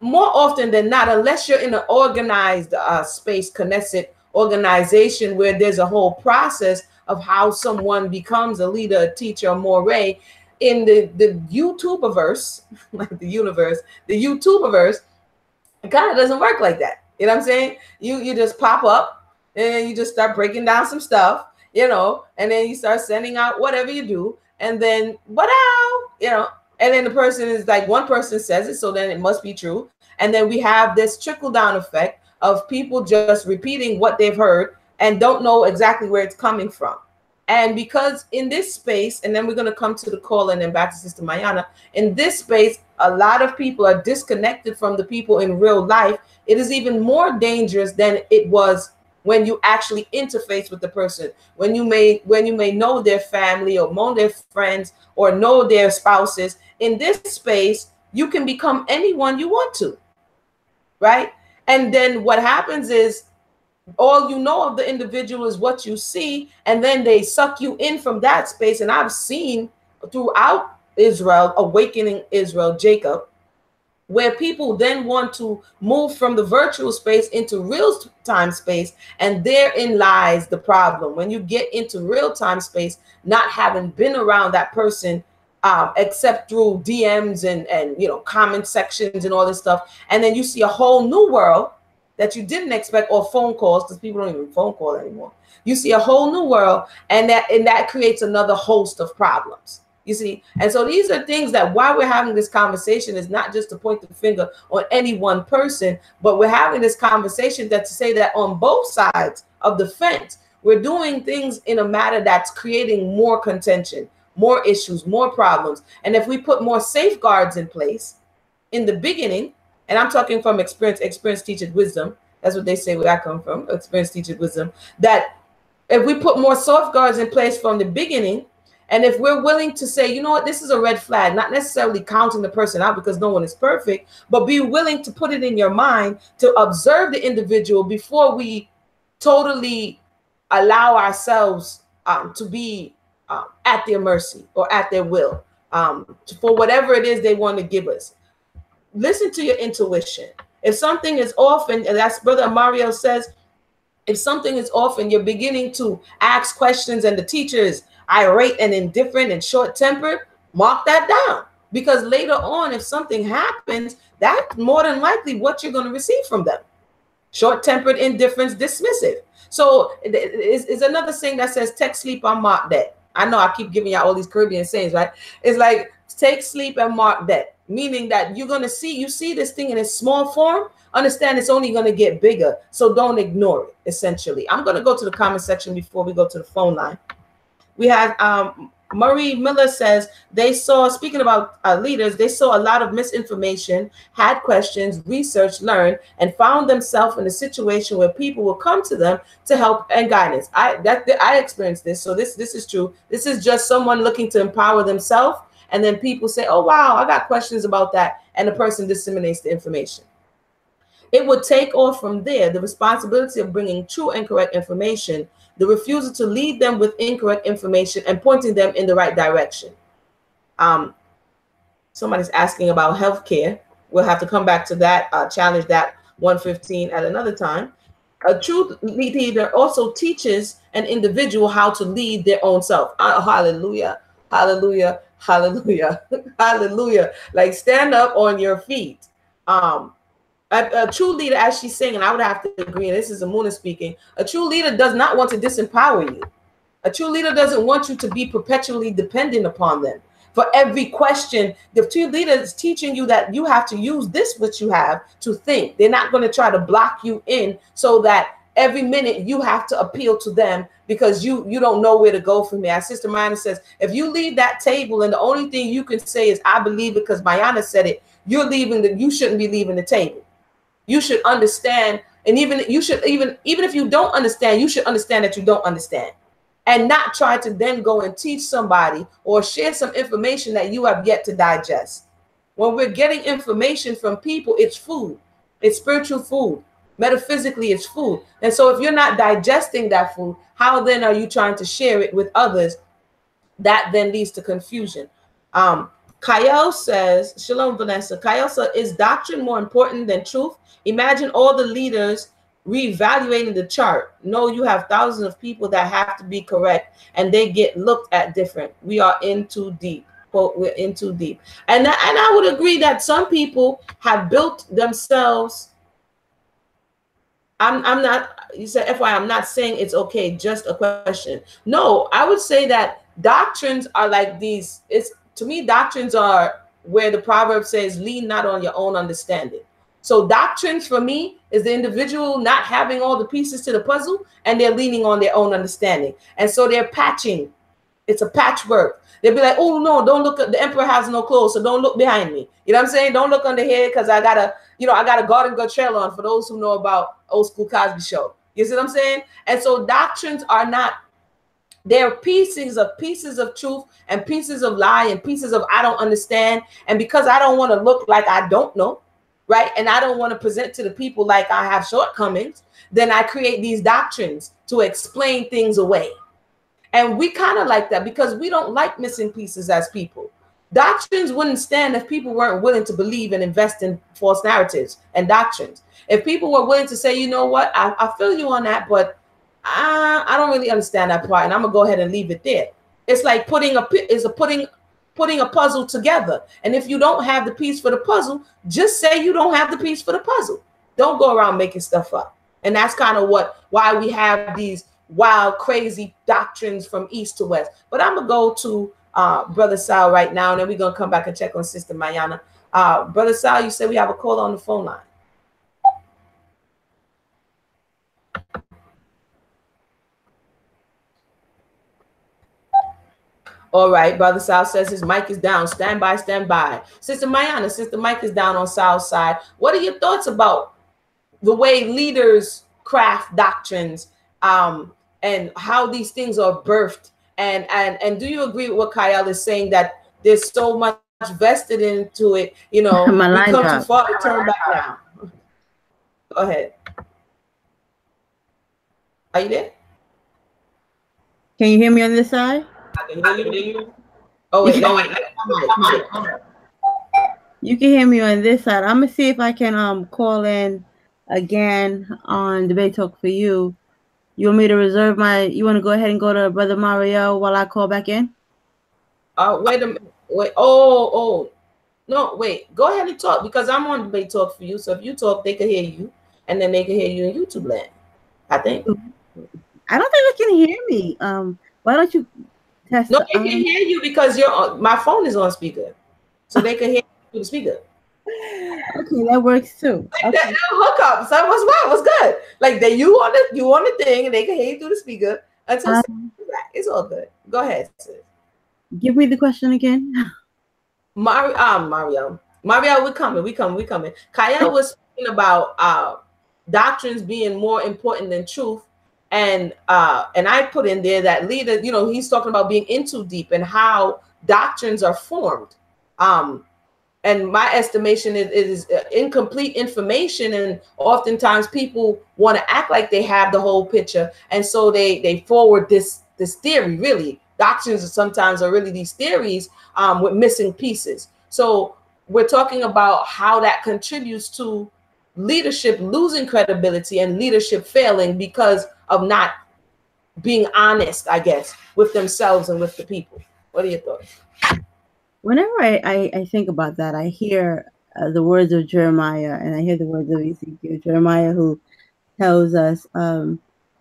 more often than not, unless you're in an organized space, Knesset organization, where there's a whole process of how someone becomes a leader, a teacher, a moray, in the YouTuberverse, like the YouTuberverse, it kind of doesn't work like that. You know what I'm saying? You just pop up and you just start breaking down some stuff, you know, and then you start sending out whatever you do, and then you know, and then the person is like, one person says it, so then it must be true. And then we have this trickle down effect of people just repeating what they've heard and don't know exactly where it's coming from. And because in this space, and then we're going to come to the call and then back to Sister Mayana, in this space, a lot of people are disconnected from the people in real life. It is even more dangerous than it was when you actually interface with the person, when you may know their family or know their friends or know their spouses. In this space, you can become anyone you want to, right? And then what happens is, all you know of the individual is what you see, and then they suck you in from that space. And I've seen throughout Israel, awakening Israel, Jacob, where people then want to move from the virtual space into real-time space, and therein lies the problem. When you get into real-time space, not having been around that person except through DMs and you know, comment sections and all this stuff, and then you see a whole new world that you didn't expect, or phone calls, because people don't even phone call anymore. You see a whole new world, and that creates another host of problems. You see, and so these are things that why we're having this conversation is not just to point the finger on any one person, but we're having this conversation that to say that on both sides of the fence, we're doing things in a matter that's creating more contention, more issues, more problems. And if we put more safeguards in place in the beginning, and I'm talking from experience teaches wisdom. That's what they say where I come from, experience teaches wisdom. That if we put more safeguards in place from the beginning, and if we're willing to say, you know what, this is a red flag, not necessarily counting the person out because no one is perfect, but be willing to put it in your mind to observe the individual before we totally allow ourselves to be at their mercy or at their will for whatever it is they want to give us. Listen to your intuition. If something is off, and that's Brother Mario says, if something is off and you're beginning to ask questions and the teacher is irate and indifferent and short-tempered, mark that down. Because later on, if something happens, that's more than likely what you're going to receive from them. Short-tempered, indifference, dismissive. So it's another saying that says, take sleep and mark that. I know I keep giving you all these Caribbean sayings, right? It's like, take sleep and mark that. meaning that you're going to see, you see this thing in its small form, understand it's only going to get bigger. So don't ignore it, essentially. I'm going to go to the comment section before we go to the phone line. We have Marie Miller says they saw, speaking about leaders, they saw a lot of misinformation, had questions, researched, learned, and found themselves in a situation where people will come to them to help and guidance. I experienced this, so this is true. This is just someone looking to empower themselves, and then people say, oh, wow, I got questions about that, and the person disseminates the information. It would take off from there the responsibility of bringing true and correct information, the refusal to lead them with incorrect information, and pointing them in the right direction. Somebody's asking about healthcare. We'll have to come back to that, challenge that 115 at another time. A true leader also teaches an individual how to lead their own self. Hallelujah, hallelujah, hallelujah, hallelujah. Like stand up on your feet. A true leader, as she's saying, and I would have to agree, and this is Amuna speaking, a true leader does not want to disempower you. A true leader doesn't want you to be perpetually dependent upon them. For every question, the true leader is teaching you that you have to use this, which you have, to think. They're not going to try to block you in so that every minute you have to appeal to them because you don't know where to go from there. As Sister Mayana says, if you leave that table and the only thing you can say is, I believe it because Mayana said it, you're leaving you shouldn't be leaving the table. You should understand, and even if you don't understand, you should understand that you don't understand, and not try to then go and teach somebody or share some information that you have yet to digest. When we're getting information from people, it's food, it's spiritual food. Metaphysically, it's food. And so if you're not digesting that food, how then are you trying to share it with others? That then leads to confusion. Kyle says, Shalom, Vanessa. Kyle says, is doctrine more important than truth? Imagine all the leaders reevaluating the chart. No, you have thousands of people that have to be correct, and they get looked at different. We are in too deep. Quote, we're in too deep. And I would agree that some people have built themselves. I'm not, you said FYI, I'm not saying it's okay, just a question. No, I would say that doctrines are like these. To me, doctrines are where the proverb says, lean not on your own understanding. So doctrines for me is the individual not having all the pieces to the puzzle, and they're leaning on their own understanding. And so they're patching. It's a patchwork. They'll be like, oh, no, don't look at the emperor has no clothes, so don't look behind me. You know what I'm saying? Don't look under here because I got a garden gut trail on, for those who know about old school Cosby Show. You see what I'm saying? And so doctrines are not, they're pieces of truth and pieces of lie and pieces of I don't understand. And because I don't want to look like I don't know, right? And I don't want to present to the people like I have shortcomings, then I create these doctrines to explain things away. And we kind of like that because we don't like missing pieces as people. Doctrines wouldn't stand if people weren't willing to believe and invest in false narratives and doctrines. If people were willing to say, you know what, I feel you on that, but I don't really understand that part, and I'm gonna go ahead and leave it there. It's like putting a puzzle together. And if you don't have the piece for the puzzle, just say you don't have the piece for the puzzle. Don't go around making stuff up. And that's kind of why we have these wild, crazy doctrines from east to west. But I'm gonna go to Brother Sal right now, and then we're gonna come back and check on Sister Mayana. Brother Sal, you said we have a call on the phone line. All right, Brother Sal says his mic is down. Stand by, stand by. Sister Mayana, Sister Mike is down on Sal's side. What are your thoughts about the way leaders craft doctrines and how these things are birthed? And do you agree with what Kyle is saying, that there's so much vested into it? You know, we come too far to turn back now. Go ahead. Are you there? Can you hear me on this side? I can hear you. Oh, wait. You can hear me on this side. I'm gonna see if I can call in again on Debate Talk for you. You want me to reserve you want to go ahead and go to Brother Mario while I call back in? Wait a minute. Wait. Oh. No, wait. Go ahead and talk, because I'm on Debate Talk for you. So if you talk, they can hear you, and then they can hear you in YouTube land, I think. I don't think they can hear me. Why don't you test? No, they can hear you because my phone is on speaker, so they can hear. through the speaker. Okay, that works too. Okay. Hook up. So what's good? Like you on the thing, and they can hear you through the speaker until it's all good. Go ahead, sis. Give me the question again. Mario, we're coming. Kyle was speaking about doctrines being more important than truth, and I put in there that leader. He's talking about being in too deep and how doctrines are formed. And my estimation is incomplete information, and oftentimes people want to act like they have the whole picture, and so they forward this theory. Really, doctrines sometimes are really these theories with missing pieces. So we're talking about how that contributes to leadership losing credibility and leadership failing because of not being honest, I guess, with themselves and with the people. What are your thoughts? Whenever I think about that, I hear the words of Jeremiah, and I hear the words of Ezekiel. Jeremiah, who tells us that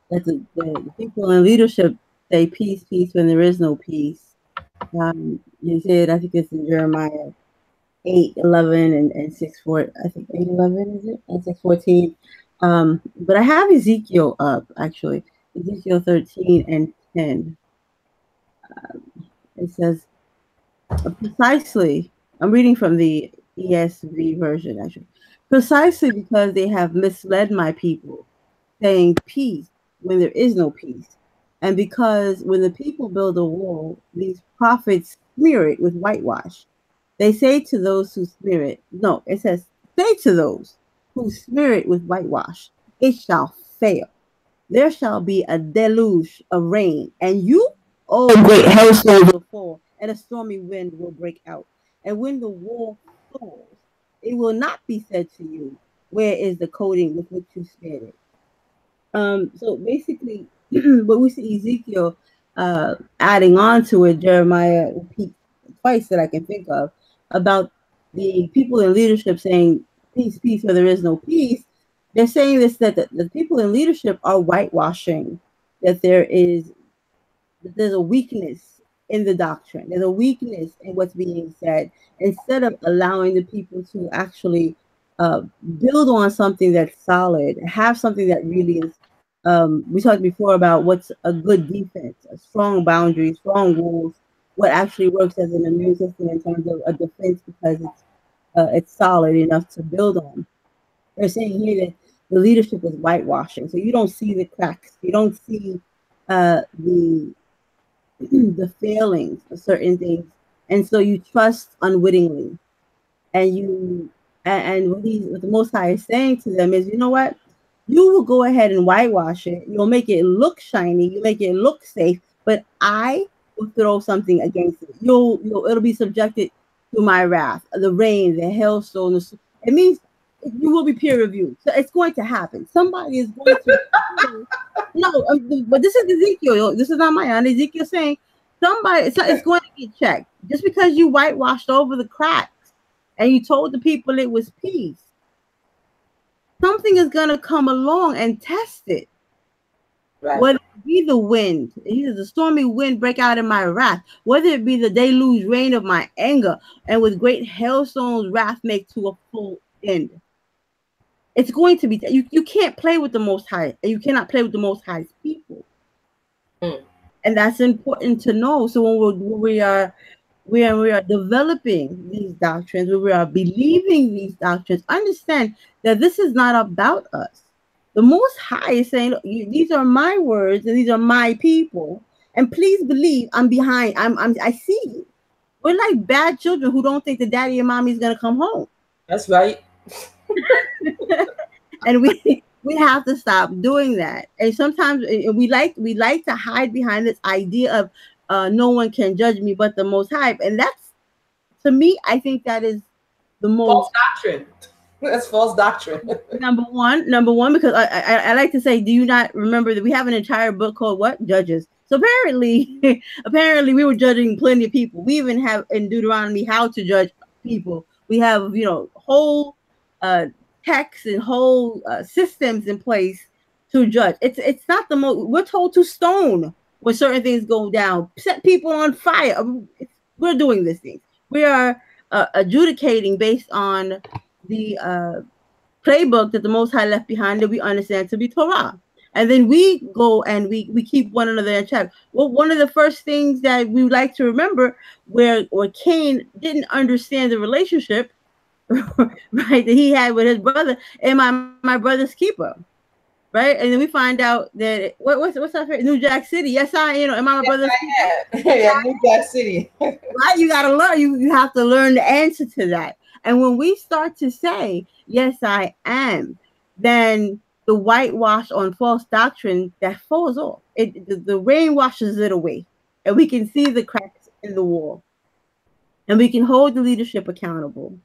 the people in leadership say peace, peace when there is no peace. You said, I think it's in Jeremiah 8:11 and 6:4. I think 8:11 is it, and 6:14. But I have Ezekiel up actually. Ezekiel 13 and 10. It says, precisely, I'm reading from the ESV version actually. Precisely because they have misled my people, saying peace when there is no peace. And because when the people build a wall, these prophets smear it with whitewash. They say to those who smear it, no, it says, say to those who smear it with whitewash, it shall fail. There shall be a deluge of rain, and you, oh, great hailstones will fall, and a stormy wind will break out. And when the wall falls, it will not be said to you, where is the coating with which you smeared it? So basically, what we see Ezekiel adding on to it, Jeremiah repeats twice that I can think of, about the people in leadership saying peace, peace, where there is no peace. They're saying this, that the people in leadership are whitewashing that there's a weakness in the doctrine. There's a weakness in what's being said, instead of allowing the people to actually build on something that's solid, have something that really is. We talked before about what's a good defense, a strong boundary, strong walls, what actually works as an immune system in terms of a defense, because it's solid enough to build on. They're saying here that the leadership is whitewashing, so you don't see the cracks, you don't see the failings of certain things, and so you trust unwittingly. And what the Most High is saying to them is, you know what? You will go ahead and whitewash it. You'll make it look shiny. You make it look safe, but I will throw something against it. It'll be subjected to my wrath, the rain, the hailstone. It means you will be peer reviewed. So it's going to happen. Somebody is going to. No, but this is Ezekiel. This is not my own. Ezekiel saying it's going to get checked. Just because you whitewashed over the cracks and you told the people it was peace, something is going to come along and test it. Right. Whether it be the wind, either the stormy wind break out in my wrath, whether it be the deluge rain of my anger, and with great hailstones wrath make to a full end. It's going to be, you can't play with the Most High, and you cannot play with the Most High's people. And that's important to know. So when we are developing these doctrines, when we are believing these doctrines, understand that this is not about us. The Most High is saying, these are my words and these are my people, and please believe I'm behind. I see you. We're like bad children who don't think the daddy and mommy is gonna come home. That's right. And we have to stop doing that. And sometimes we like to hide behind this idea of no one can judge me but the Most High. And that's, to me, I think that is the most false doctrine. That's false doctrine. Number one, because I like to say, do you not remember that we have an entire book called what? Judges. So apparently we were judging plenty of people. We even have in Deuteronomy how to judge people. We have, whole texts and whole systems in place to judge. It's not the most. We're told to stone when certain things go down, set people on fire. We're doing these things. We are adjudicating based on the playbook that the Most High left behind that we understand to be Torah. And then we go and we keep one another in check. Well, one of the first things that we like to remember where Cain didn't understand the relationship, right, that he had with his brother, am my brother's keeper? Right? And then we find out that what's our favorite? New Jack City. Yes, am I my brother's keeper? Yeah, New Jack City. Right? You gotta learn, you have to learn the answer to that. And when we start to say, yes, I am, then the whitewash on false doctrine that falls off. The rain washes it away. And we can see the cracks in the wall. And we can hold the leadership accountable.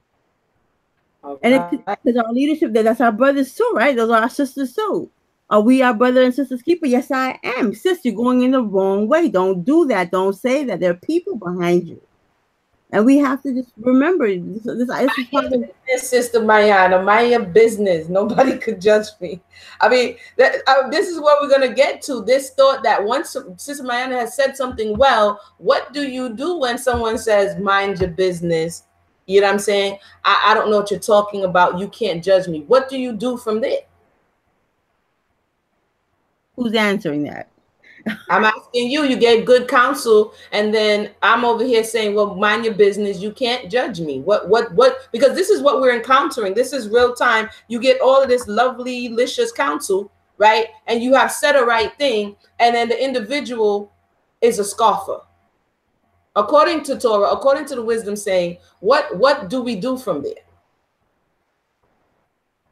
Okay. And because our leadership, that's our brothers too, right? Those are our sisters too. Are we our brother and sisters keeper? Yes, I am. Sis, you're going in the wrong way. Don't do that. Don't say that. There are people behind you. And we have to just remember this is part of Sister Mayana, mind your business. Nobody could judge me. I mean, this is what we're going to get to. This thought that once Sister Mayana has said something well, what do you do when someone says, mind your business? You know what I'm saying? I don't know what you're talking about. You can't judge me. What do you do from there? Who's answering that? I'm asking you. You gave good counsel, and then I'm over here saying, well, mind your business. You can't judge me. What? Because this is what we're encountering. This is real time. You get all of this lovely, delicious counsel, right? And you have said a right thing, and then the individual is a scoffer. According to Torah, according to the wisdom saying, what do we do from there?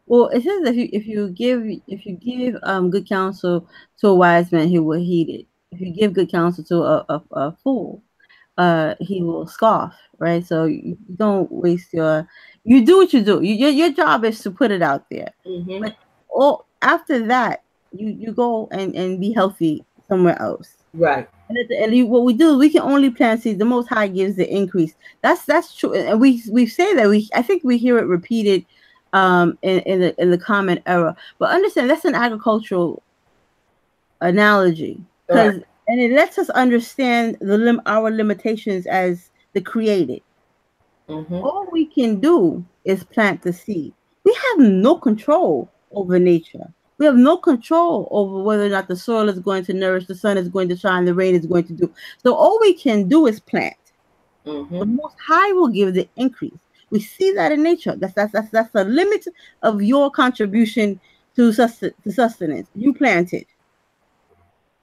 Well, it says if you give good counsel to a wise man, he will heed it. If you give good counsel to a fool, he will scoff, right? So you don't waste you do what you do. Your job is to put it out there. Mm-hmm. But after that, you go and be healthy somewhere else. Right. And what we do is we can only plant seeds. The Most High gives the increase. That's true. And we say that I think we hear it repeated in the common era. But understand that's an agricultural analogy. Right. And it lets us understand our limitations as the created. Mm-hmm. All we can do is plant the seed. We have no control over nature. We have no control over whether or not the soil is going to nourish, the sun is going to shine, the rain is going to do. So all we can do is plant. Mm-hmm. The Most High will give the increase. We see that in nature. That's the limit of your contribution to sustenance. You planted.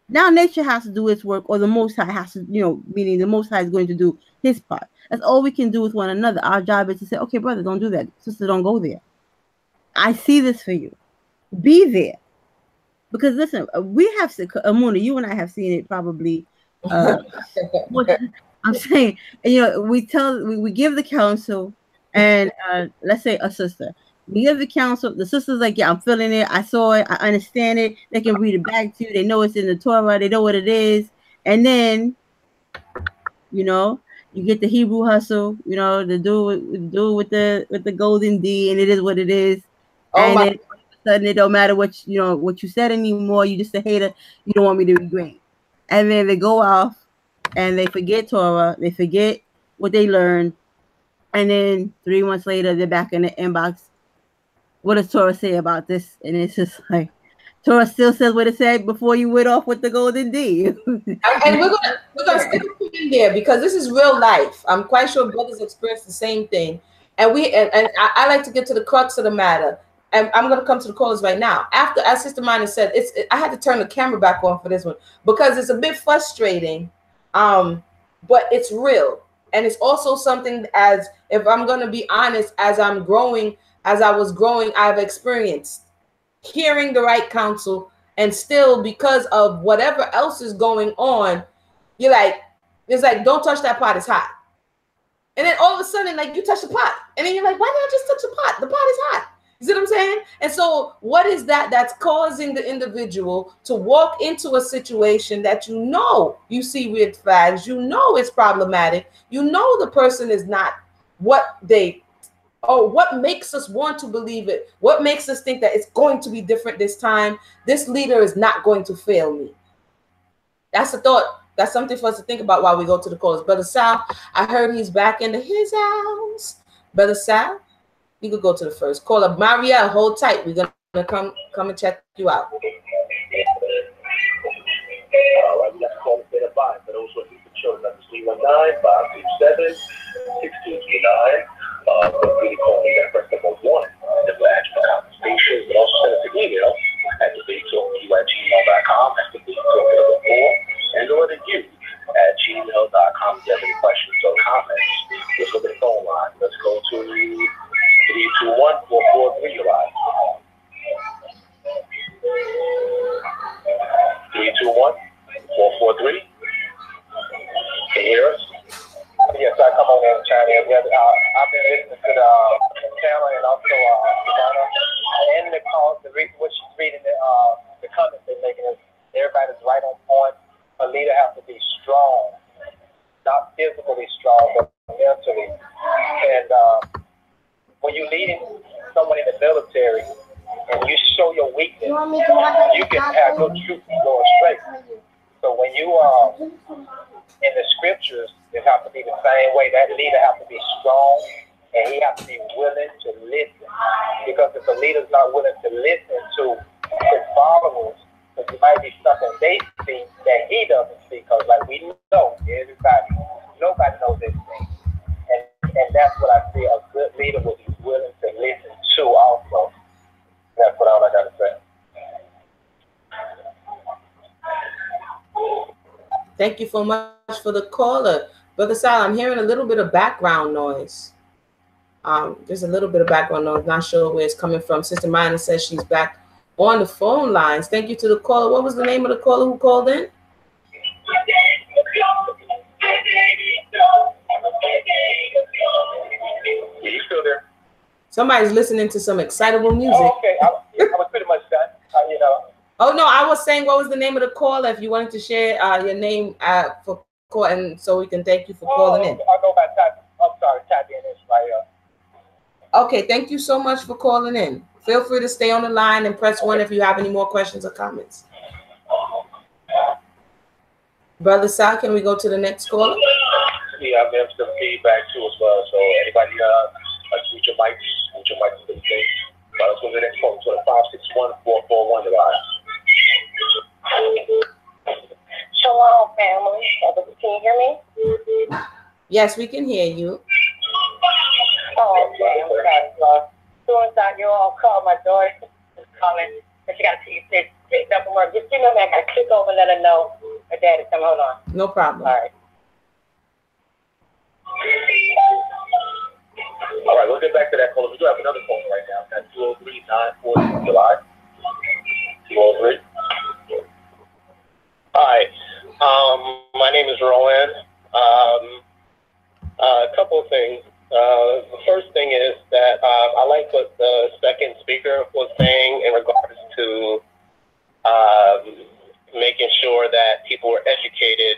Now nature has to do its work, or the Most High has to, meaning the Most High is going to do his part. That's all we can do with one another. Our job is to say, okay, brother, don't do that. Sister, don't go there. I see this for you. Be there. Because listen, we have, Amuna, you and I have seen it probably. I'm saying, we give the counsel, and let's say a sister. We give the counsel, the sister's like, yeah, I'm feeling it. I saw it. I understand it. They can read it back to you. They know it's in the Torah. They know what it is. And then, you get the Hebrew hustle, to do with the golden D, and it is what it is. Oh, and then all of a sudden, it don't matter what you said anymore. You just a hater. You don't want me to be great. And then they go off and they forget Torah. They forget what they learned. And then 3 months later, they're back in the inbox. What does Torah say about this? And it's just like, Torah still says what it said before you went off with the golden D. And we're gonna stick in there because this is real life. I'm quite sure brothers experience the same thing. And I like to get to the crux of the matter. And I'm gonna come to the callers right now. After, as Sister Mina said, I had to turn the camera back on for this one because it's a bit frustrating, but it's real. And it's also something, as if I'm gonna be honest, as I was growing, I've experienced hearing the right counsel, and still, because of whatever else is going on, it's like, don't touch that pot, it's hot. And then all of a sudden, like, you touch the pot, and then you're like, why did I just touch the pot? The pot is hot. You see what I'm saying? And so what is that's causing the individual to walk into a situation that you see red flags, it's problematic, the person is not what makes us want to believe it? What makes us think that it's going to be different this time? This leader is not going to fail me. That's the thought That's something for us to think about while we go to the callers. Brother Sal, I heard he's back into his house. Brother Sal, you could go to the first caller. Maria, hold tight. We're gonna come and check you out. All right, let's call it a buy for those who are the show. That's 319-527-6239. Feel free to call me that first number one. The badge for compensation. You can also send us an email at debatetalku@gmail.com. That's debatetalk4. And go to you at gmail.com. If you have any questions or comments, let's go to the phone line. Let's go to 321-443 live. 321-443. Can you hear us? Yes, I come on in and chime in. I've been listening to the channel and also in the call, what she's reading, the comments they're making is everybody's right on point. A leader has to be strong, not physically strong, but mentally. And when you're leading someone in the military and you show your weakness, you can have your troops going straight. So when you in the scriptures, it has to be the same way. That leader has to be strong, and he has to be willing to listen. Because if the leader's not willing to listen to his followers, because he might be stuck on they see that he doesn't see. Because like we know, nobody knows everything. And that's what I see. A good leader will be willing to listen to also. That's what all I got to say. Thank you so much for the caller. Brother Sal, I'm hearing a little bit of background noise. There's a little bit of background noise. Not sure where it's coming from. Sister Mina says she's back on the phone lines. Thank you to the caller. What was the name of the caller who called in? You still there? Somebody's listening to some excitable music. Oh, okay. I was pretty much done. Oh, no, I was saying what was the name of the caller if you wanted to share your name for call, and so we can thank you for calling in. I'll go back. I'm sorry, tap in this right here. Okay, thank you so much for calling in. Feel free to stay on the line and press 1 if you have any more questions or comments. Brother Sal, can we go to the next caller? Yeah, I've got some feedback too as well. So anybody mute your mics to the thing. Let's go to the next phone. So 561-441 live. Shalom, family. Can you hear me? Yes, we can hear you. Oh, okay. I'm sorry. As soon as you all call, my daughter is calling, and she got to pick up from work. Just give me a minute. I click over and let her know her daddy's coming. Hold on. No problem. All right. All right, we'll get back to that caller. We do have another phone right now. That's 203-940 July. 203. Hi, my name is Rowan. A couple of things. The first thing is that I like what the second speaker was saying in regards to making sure that people were educated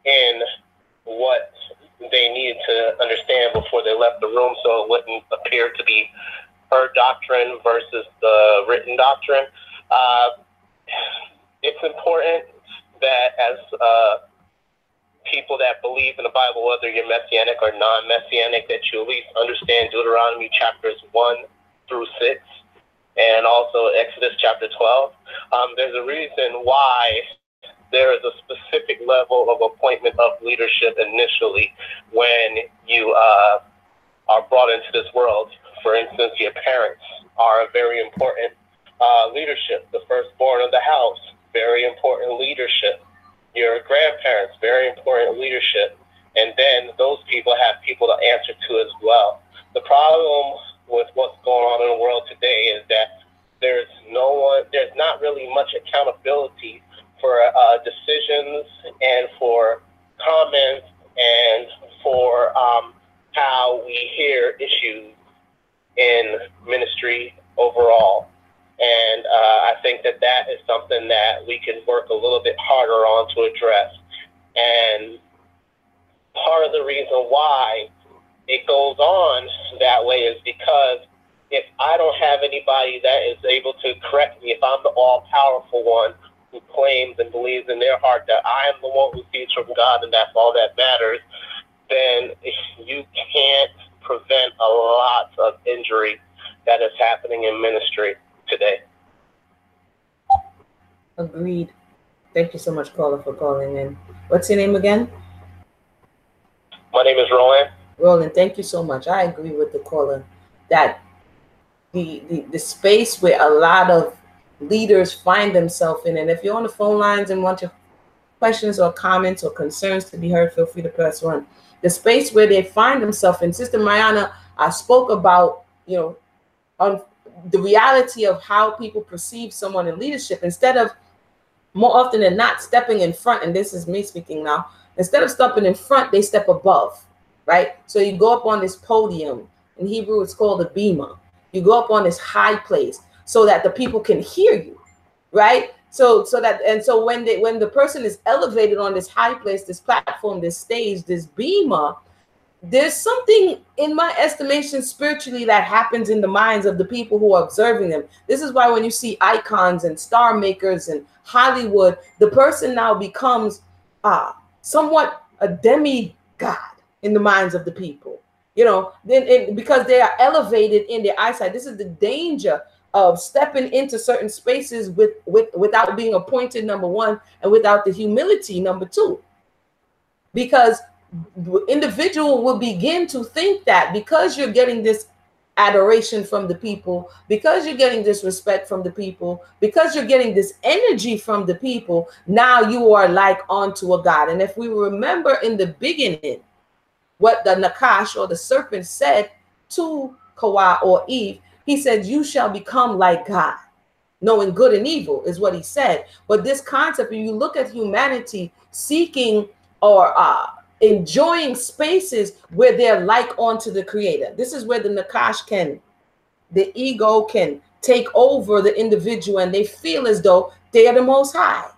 in what they needed to understand before they left the room, so it wouldn't appear to be her doctrine versus the written doctrine. It's important that as people that believe in the Bible, whether you're Messianic or non-Messianic, that you at least understand Deuteronomy chapters 1 through 6 and also Exodus chapter 12. There's a reason why there is a specific level of appointment of leadership initially when you are brought into this world. For instance, your parents are a very important leadership. The firstborn of the house, very important leadership. Your grandparents, very important leadership. And then those people have people to answer to as well. The problem with what's going on in the world today is that there's not really much accountability for decisions and for comments and for how we hear issues in ministry overall. And I think that is something that we can work a little bit harder on to address. And part of the reason why it goes on that way is because if I don't have anybody that is able to correct me, if I'm the all-powerful one, who claims and believes in their heart that I am the one who sees from God and that's all that matters, then you can't prevent a lot of injury that is happening in ministry today. Agreed. Thank you so much, caller, for calling in. What's your name again? My name is Roland. Roland, thank you so much. I agree with the caller that the space where a lot of leaders find themselves in, and if you're on the phone lines and want your questions or comments or concerns to be heard, feel free to press 1. The space where they find themselves in, Sister Mariana, I spoke about, on the reality of how people perceive someone in leadership. Instead of, more often than not, stepping in front, and this is me speaking now, instead of stepping in front, they step above, right? So you go up on this podium. In Hebrew, it's called a bema. You go up on this high place so that the people can hear you, right? So when the person is elevated on this high place, this platform, this stage, this bema, there's something, in my estimation, spiritually that happens in the minds of the people who are observing them. This is why when you see icons and star makers and Hollywood, the person now becomes somewhat a demigod in the minds of the people, because they are elevated in their eyesight. This is the danger of stepping into certain spaces without being appointed, number 1, and without the humility, number 2, because individual will begin to think that because you're getting this adoration from the people, because you're getting this respect from the people, because you're getting this energy from the people, now you are like unto a god. And if we remember in the beginning what the Nakash or the serpent said to Kawa or Eve, he said, you shall become like God, knowing good and evil, is what he said. But this concept, when you look at humanity seeking or enjoying spaces where they're like unto the creator. This is where the Nakash the ego can take over the individual, and they feel as though they are the most high.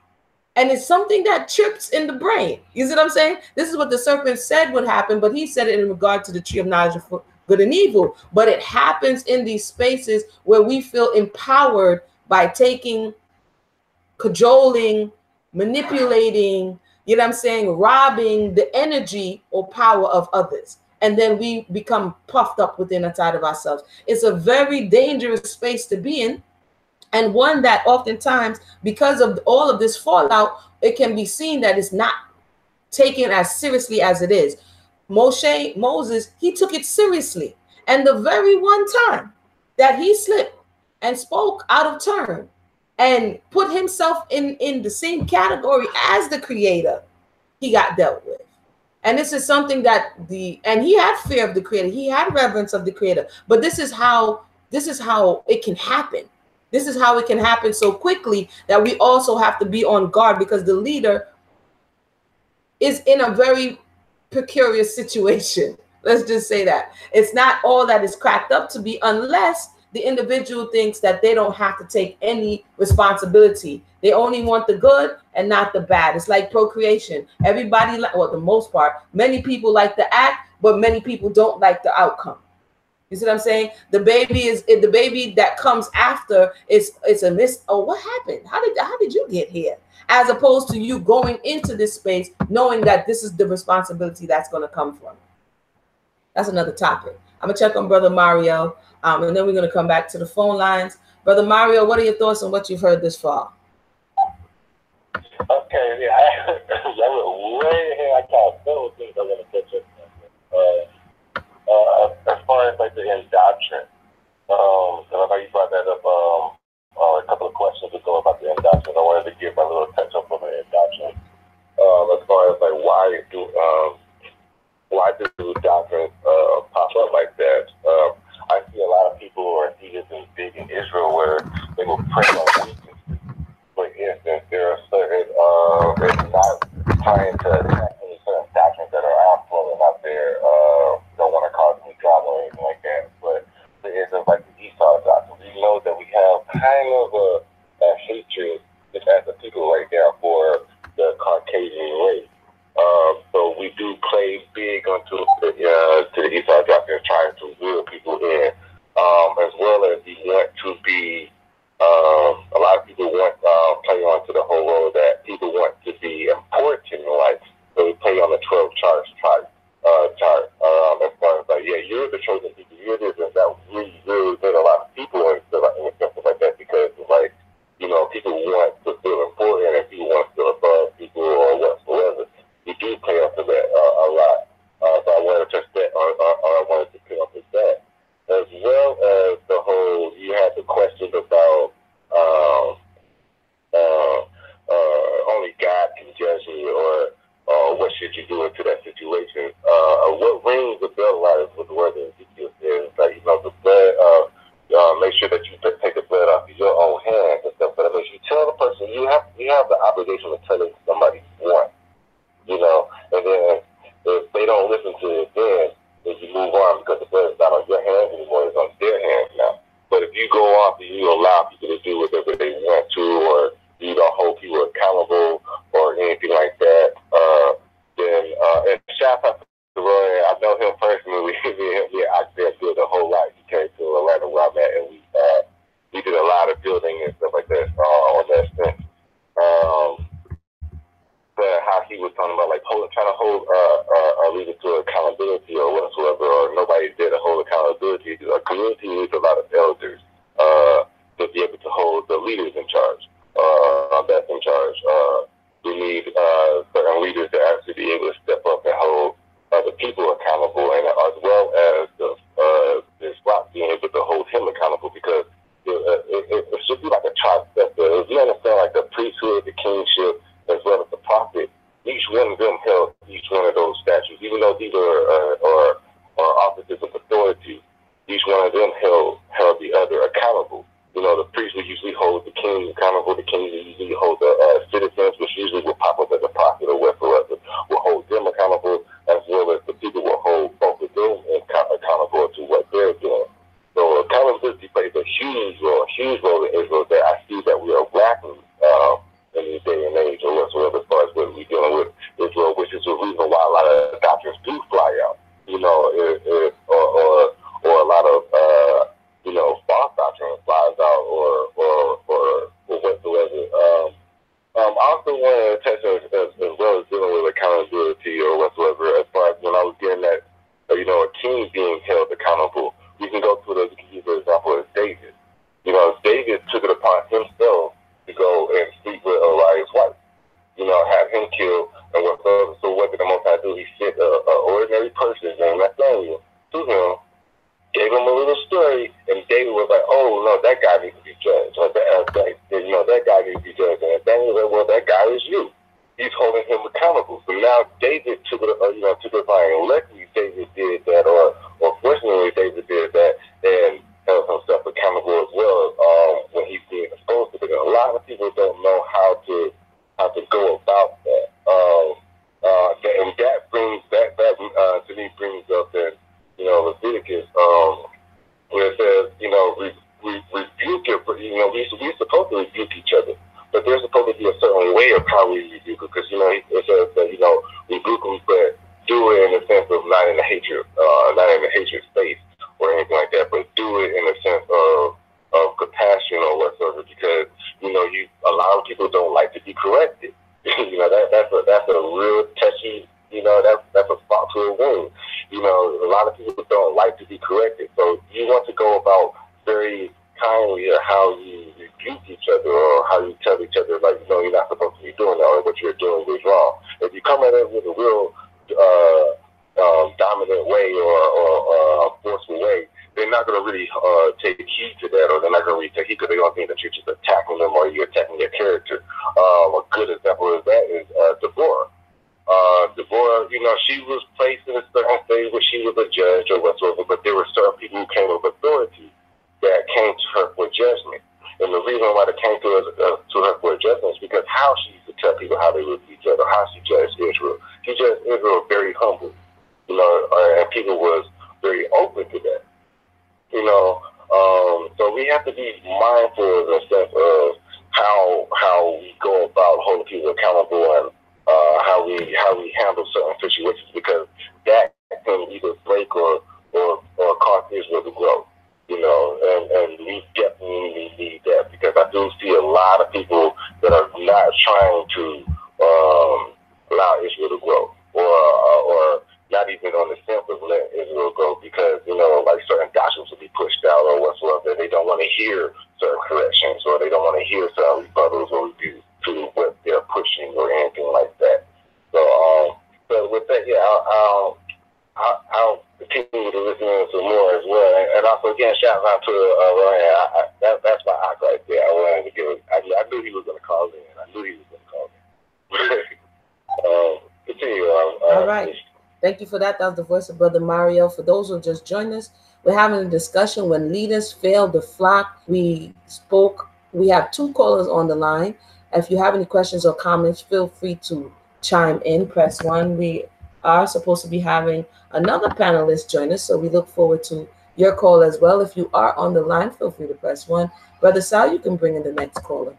And it's something that trips in the brain. You see what I'm saying? This is what the serpent said would happen, but he said it in regard to the tree of knowledge of good and evil. But it happens in these spaces where we feel empowered by taking, cajoling, manipulating, robbing the energy or power of others. And then we become puffed up within inside of ourselves. It's a very dangerous space to be in. And one that oftentimes, because of all of this fallout, it can be seen that it's not taken as seriously as it is. Moses, he took it seriously. And the very one time that he slipped and spoke out of turn and put himself in the same category as the creator, he got dealt with. And this is something that and he had fear of the creator. He had reverence of the creator. But this is how it can happen. This is how it can happen so quickly that we also have to be on guard, because the leader is in a very precarious situation. Let's just say that. It's not all that is cracked up to be, unless the individual thinks that they don't have to take any responsibility. They only want the good and not the bad. It's like procreation. Everybody, well, the most part, many people like the act, but many people don't like the outcome. You see what I'm saying? The baby that comes after it's a miss. Oh, what happened? How did you get here? As opposed to you going into this space knowing that this is the responsibility that's going to come from it. That's another topic. I'm gonna check on Brother Mario, and then we're gonna come back to the phone lines. Brother Mario, what are your thoughts on what you've heard this far? Okay, yeah, I went way ahead. I got several things I want to touch up. As far as like the indoctrine, and I know you brought that up a couple of questions ago about the indoctrine. I wanted to give my little touch up on the indoctrine. As far as like why do doctrines pop up like that? I see a lot of people who are big in Israel where they will prey on weakness. For instance, there are certain they're not trying to attack any certain doctrines that are outflowing out there. Don't want to cause any drama or anything like that. But for instance, like the Esau doctrine, we know that we have kind of a hatred just as a people right now for the Caucasian race. So we do play big onto to the Esau doctrine, trying to reel people in, as well as we want to be. A lot of people want play on to the whole after that a lot. So I wanted to touch that, or I wanted to pick up with that, as well as the whole. You had the questions about only God can judge you, or what should you do into that situation? What rings the bell lies with the word that Ezekiel says, like, you know, the blood. Make sure that you take the blood off of your own hands and stuff. But I mean, you tell the person, you have the obligation to tell somebody once, you know, and then if they don't listen to it, then you move on, because the blood is not on your hands anymore; it's on their hands now. But if you go off and you allow people to do whatever they want to, or you don't hold people accountable or anything like that, then and shout out to Roy. I know him personally. I did a whole lot. He came to Atlanta where I'm at, and we did a lot of building and stuff like that on that sense. But how he was talking about, like, trying to hold a leader to accountability or whatsoever, or nobody did a whole accountability. A community needs a lot of elders to be able to hold the leaders in charge. That's in charge. We need certain leaders to actually be able to step up and hold other people accountable, and as well as the spot being able to hold him accountable, because it should be like a trifecta. If you understand, like, the priesthood, the kingship, as well as the prophet, each one of them held each one of those statues, even though these are offices of authority. Each one of them held the other accountable. You know, the priest would usually hold the king accountable. The king would usually hold the citizens, which usually will pop up as a prophet or whatsoever, will hold them accountable, as well as the people will hold both of them accountable to what they're doing. So accountability plays a huge role in Israel that I see that we are lacking in this day and age, or whatsoever, as far as what we're dealing with Israel, which is the reason why a lot of doctrines do fly out. You know, or a lot of you know, false doctrine flies out, or whatsoever. I also want to touch as well as dealing with accountability or whatsoever, as far as when I was getting at, you know, a king being held accountable. We can go to the example of David. You know, David took it upon himself to go and sleep with Uriah's wife. You know, have him killed and whatsoever. So what did the Most High do? He sent an ordinary person named Nathaniel to him, gave him a little story, and David was like, "Oh no, that guy needs to be judged." Or you know, that guy needs to be judged. And Nathaniel was like, "Well, that guy is you." He's holding him accountable. So now David took it upon, and luckily David did that, or fortunately David did that, and held himself accountable as well when he's being exposed to it. And a lot of people don't know how to go about that. And that brings that to me brings up that, you know, Leviticus, where it says, you know, we rebuke it, you know, we're supposed to rebuke each other, but there's supposed to be a certain way of how we rebuke it, because, you know, it says that, you know, rebuke them, but do it in the sense of not in the hatred space or anything like that, but do it in the sense of compassion or whatsoever, because, you know, a lot of people don't like to be corrected. You know, that's a real touchy, you know, that's a spot to a wound. You know, a lot of people don't like to be corrected. So you want to go about very kindly of how you rebuke each other, or how you tell each other, like, you know, you're not supposed to be doing that, or what you're doing is wrong. If you come at it with a real dominant way or forceful way, they're not going to really take heed to that, or they're not going to really take heed, because they don't think that you're just attacking them or you're attacking their character. A good example of that is Deborah. Deborah, you know, she was placed in a certain stage where she was a judge or whatsoever, but there were certain people who came with authority that came to her for judgment. And the reason why they came to her for judgment is because how she used to tell people how they would be judged, or how she judged Israel. She judged Israel very humble, you know, and people was very open to that. You know, so we have to be mindful of the sense of how we go about holding people accountable, and how we handle certain situations, because that can either break or cause Israel to grow. You know, and we definitely need that, because I do see a lot of people that are not trying to allow Israel to grow, or not even on the sense of letting Israel go, because, you know, like, certain doctrines will be pushed out or whatsoever. They don't want to hear certain corrections, or they don't want to hear certain rebuttals or reviews to what they're pushing or anything like that. So with I'll continue to listen to more as well. And also, again, shout out to Ryan. That's my eye right there. I wanted to give it. I knew he was going to call in. Continue. All right. Thank you for that. That was the voice of Brother Mario. For those who just joined us, we're having a discussion when leaders fail the flock. We have 2 callers on the line. If you have any questions or comments, feel free to chime in. Press 1. We are supposed to be having another panelist join us, so we look forward to your call as well. If you are on the line, feel free to press 1. Brother Sal, you can bring in the next caller.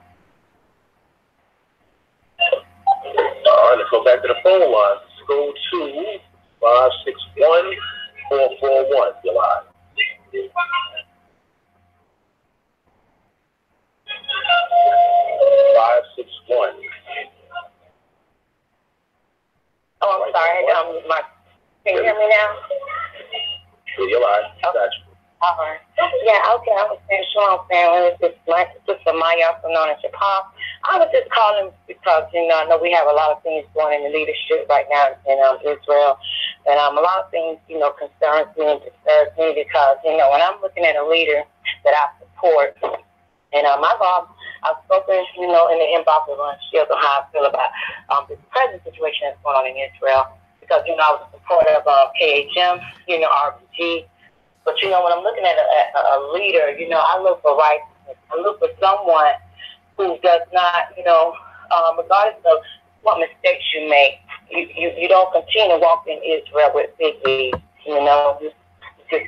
All right, let's go back to the phone line. Let's go to 561-441. You're live. 561. Oh, I'm sorry. Can you hear me now? You're live. Okay. Got you. All right. Yeah, okay. I was saying, Shalom family. This is my sister Maya, also known as Japan. I was just calling because, I know we have a lot of things going in the leadership right now in Israel. And a lot of things, concerns me and disturbs me because, when I'm looking at a leader that I support, and I've spoken, in the inbox with Shields on how I feel about this present situation that's going on in Israel. Because, I was a supporter of KHM, RBG. But, when I'm looking at a leader, I look for righteousness. I look for someone who does not, regardless of what mistakes you make, you don't continue to walk in Israel with big leads. The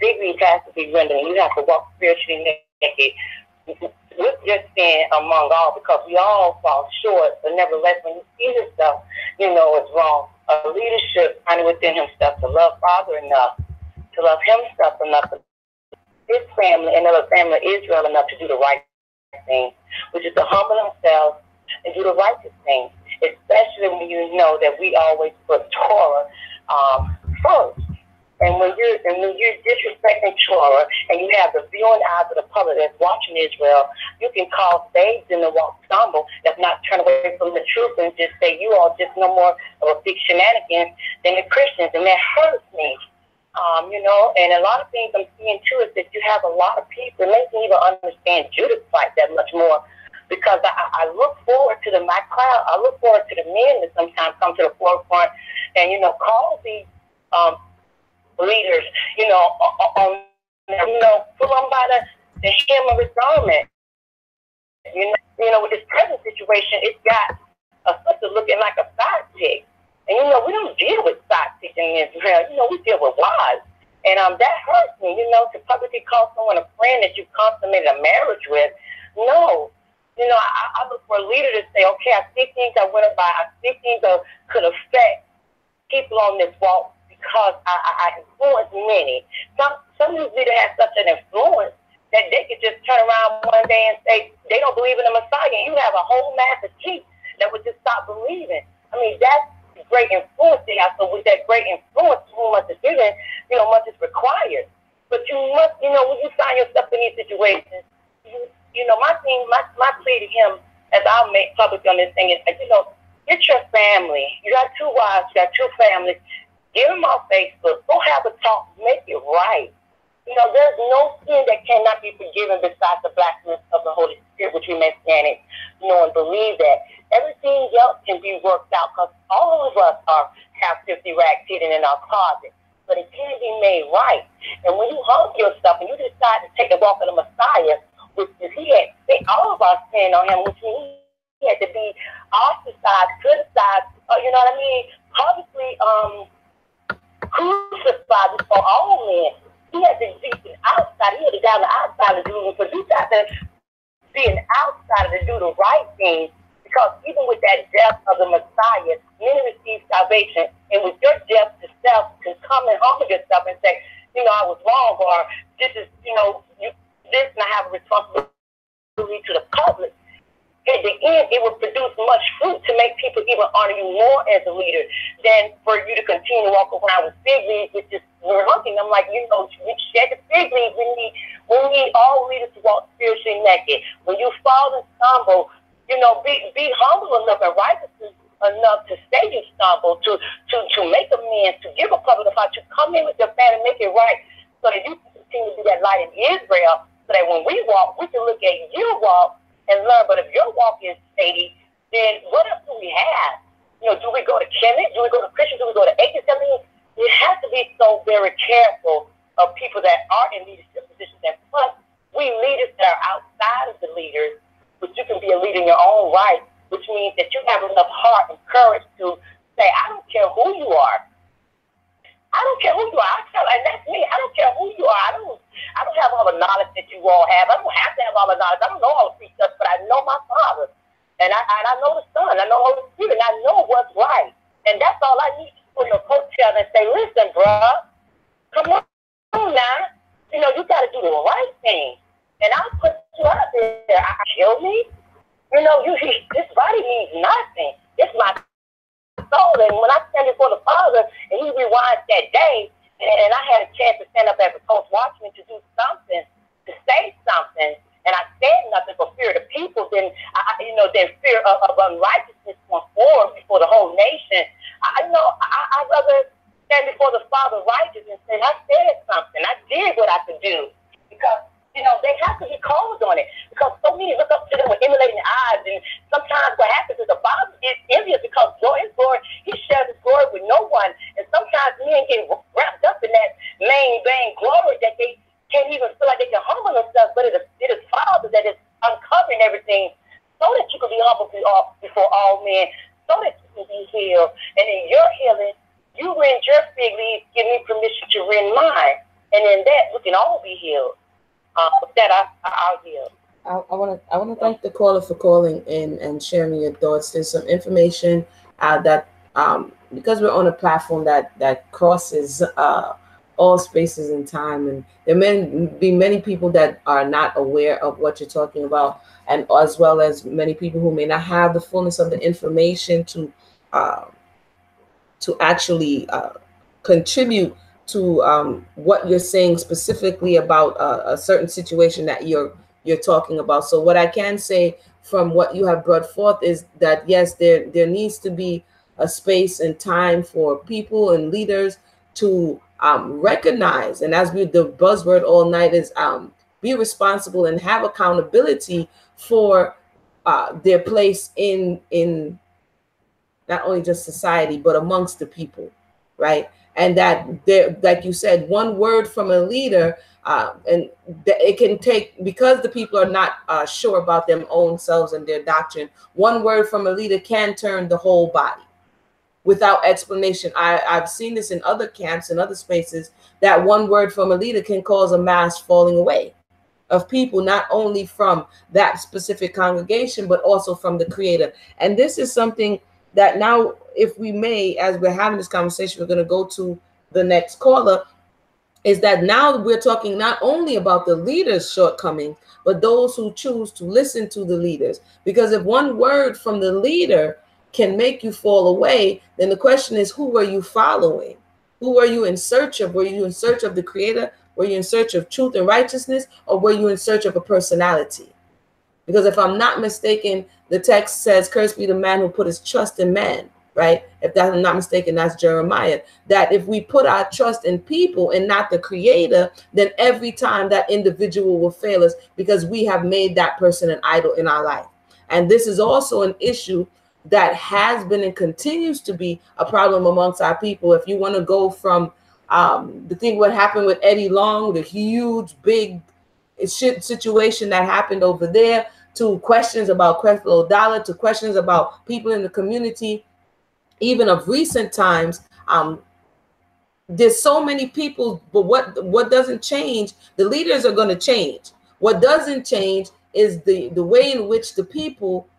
big leads has to be rendered, and you have to walk spiritually naked with your sin among all, because we all fall short. But nevertheless, when you see this stuff, it's wrong. A leadership finding within himself to love Father enough, to love himself enough, his family and other family of Israel enough to do the right thing, which is to humble themselves and do the righteous thing, especially when you know that we always put Torah first. And when you're disrespecting Torah and you have the viewing eyes of the public that's watching Israel, you can cause babes in the walk stumble that's not turn away from the truth and just say you are just no more of a big shenanigans than the Christians, and that hurts me. And a lot of things I'm seeing too is that you have a lot of people, it makes me even understand Judah's fight that much more, because I look forward to my crowd. I look forward to the men that sometimes come to the forefront and, call these leaders, pull them by the hem of his garment. With this present situation, it's got a sister looking like a side chick. And, we don't deal with side chicks in Israel. We deal with wives. And that hurts me, to publicly call someone a friend that you consummated a marriage with. No. I look for a leader to say, okay, I see things I went by. I see things that could affect people on this walk because I influence many. Some of these leaders have such an influence that they could just turn around one day and say they don't believe in the Messiah. And you have a whole mass of sheep that would just stop believing. I mean, that's great influence there. So with that great influence, too much is given, much is required. But you must, when you find yourself in these situations, my plea to him, as I'll make public on this thing, is, get your family. You got 2 wives, you got 2 families. Get them off Facebook. Go have a talk. Make it right. There's no sin that cannot be forgiven besides the blasphemy of the Holy Spirit, which we Messianics know and believe that. Everything else can be worked out because all of us have 50 rags hidden in our closet. But it can be made right. And when you humble yourself and you decide to take the walk of the Messiah, which is all of us sin on him, which means he had to be ostracized, criticized, publicly crucified before all men. He had to be outside. He had to down the outside of Jerusalem. But you got to be an outsider to do the right thing. Because even with that death of the Messiah, many receive salvation. And with your death to self, to come and humble yourself and say, I was wrong, or this is, this, and I have a responsibility to the public. At the end, it will produce much fruit to make people even honor you more as a leader than for you to continue to walk around with fig leaves, which is we're hunting. I'm like, we shed the fig leaves. We need all leaders to walk spiritually naked. When you fall and stumble, be humble enough and righteous enough to say you stumbled, to make amends, to give a public apology, to come in with your family and make it right, so that you can continue to be that light in Israel, so that when we walk, we can look at your walk and learn. But if your walk is shady, then what else do we have? You know, do we go to Kemet? Do we go to Christian? Do we go to atheists? I mean, you have to be so very careful of people that are in leadership positions. And plus, we leaders that are outside of the leaders, but you can be a leader in your own right, which means that you have enough heart and courage to say, I don't care who you are. I don't care who you are. And that's me. I don't care who you are. I don't have all the knowledge that you all have. I don't have to have all the knowledge. I don't know all the precepts, but I know my Father. And I know the Son. I know the Holy Spirit. And I know what's right. And that's all I need to put in a coattail and say, listen, bruh, come on now. You know, you got to do the right thing. And I'll put you out there. Kill me? You know, this body means nothing. It's my soul. And when I stand before the Father and he rewinds that day, and I had a chance to stand up as a coach watchman to do something, to say something, and I said nothing for fear of the people, then fear of unrighteousness going forward before the whole nation. I'd rather stand before the Father righteous and say, I said something. I did what I could do. Because, you know, they have to be called on it. Because so many look up to them with emulating eyes. And sometimes what happens is the Father is envious because his glory, he shares his glory with no one. And sometimes men get wrapped up in that main vain glory that they can't even feel like they can humble themselves. But it is Father that is uncovering everything so that you can be humble before all men, so that you can be healed. And in your healing, you rend your fig leaves, give me permission to rend mine. And in that, we can all be healed. With that, I'll yield. I want to thank the caller for calling in and sharing your thoughts. There's some information that because we're on a platform that crosses all spaces and time, and there may be many people that are not aware of what you're talking about, and as well as many people who may not have the fullness of the information to actually contribute to what you're saying specifically about a certain situation that you're talking about. So what I can say from what you have brought forth is that yes, there needs to be a space and time for people and leaders to recognize, and as the buzzword all night is be responsible and have accountability for their place in not only just society but amongst the people, right? And that there, like you said, one word from a leader, and it can take, because the people are not sure about their own selves and their doctrine, one word from a leader can turn the whole body without explanation. I've seen this in other camps and other spaces, that one word from a leader can cause a mass falling away of people, not only from that specific congregation, but also from the Creator. And this is something that now, if we may, as we're having this conversation, we're going to go to the next caller, is that now we're talking not only about the leaders' shortcomings, but those who choose to listen to the leaders. Because if one word from the leader can make you fall away, then the question is, who are you following? Who are you in search of? Were you in search of the Creator? Were you in search of truth and righteousness? Or were you in search of a personality? Because if I'm not mistaken, the text says, cursed be the man who put his trust in man, right? If I'm not mistaken, that's Jeremiah. That if we put our trust in people and not the Creator, then every time that individual will fail us because we have made that person an idol in our life. And this is also an issue that has been and continues to be a problem amongst our people. If you want to go from the thing what happened with Eddie Long, the huge, big situation that happened over there, to questions about Creflo Dollar, to questions about people in the community, even of recent times. There's so many people, but what doesn't change? The leaders are going to change. What doesn't change is the way in which the people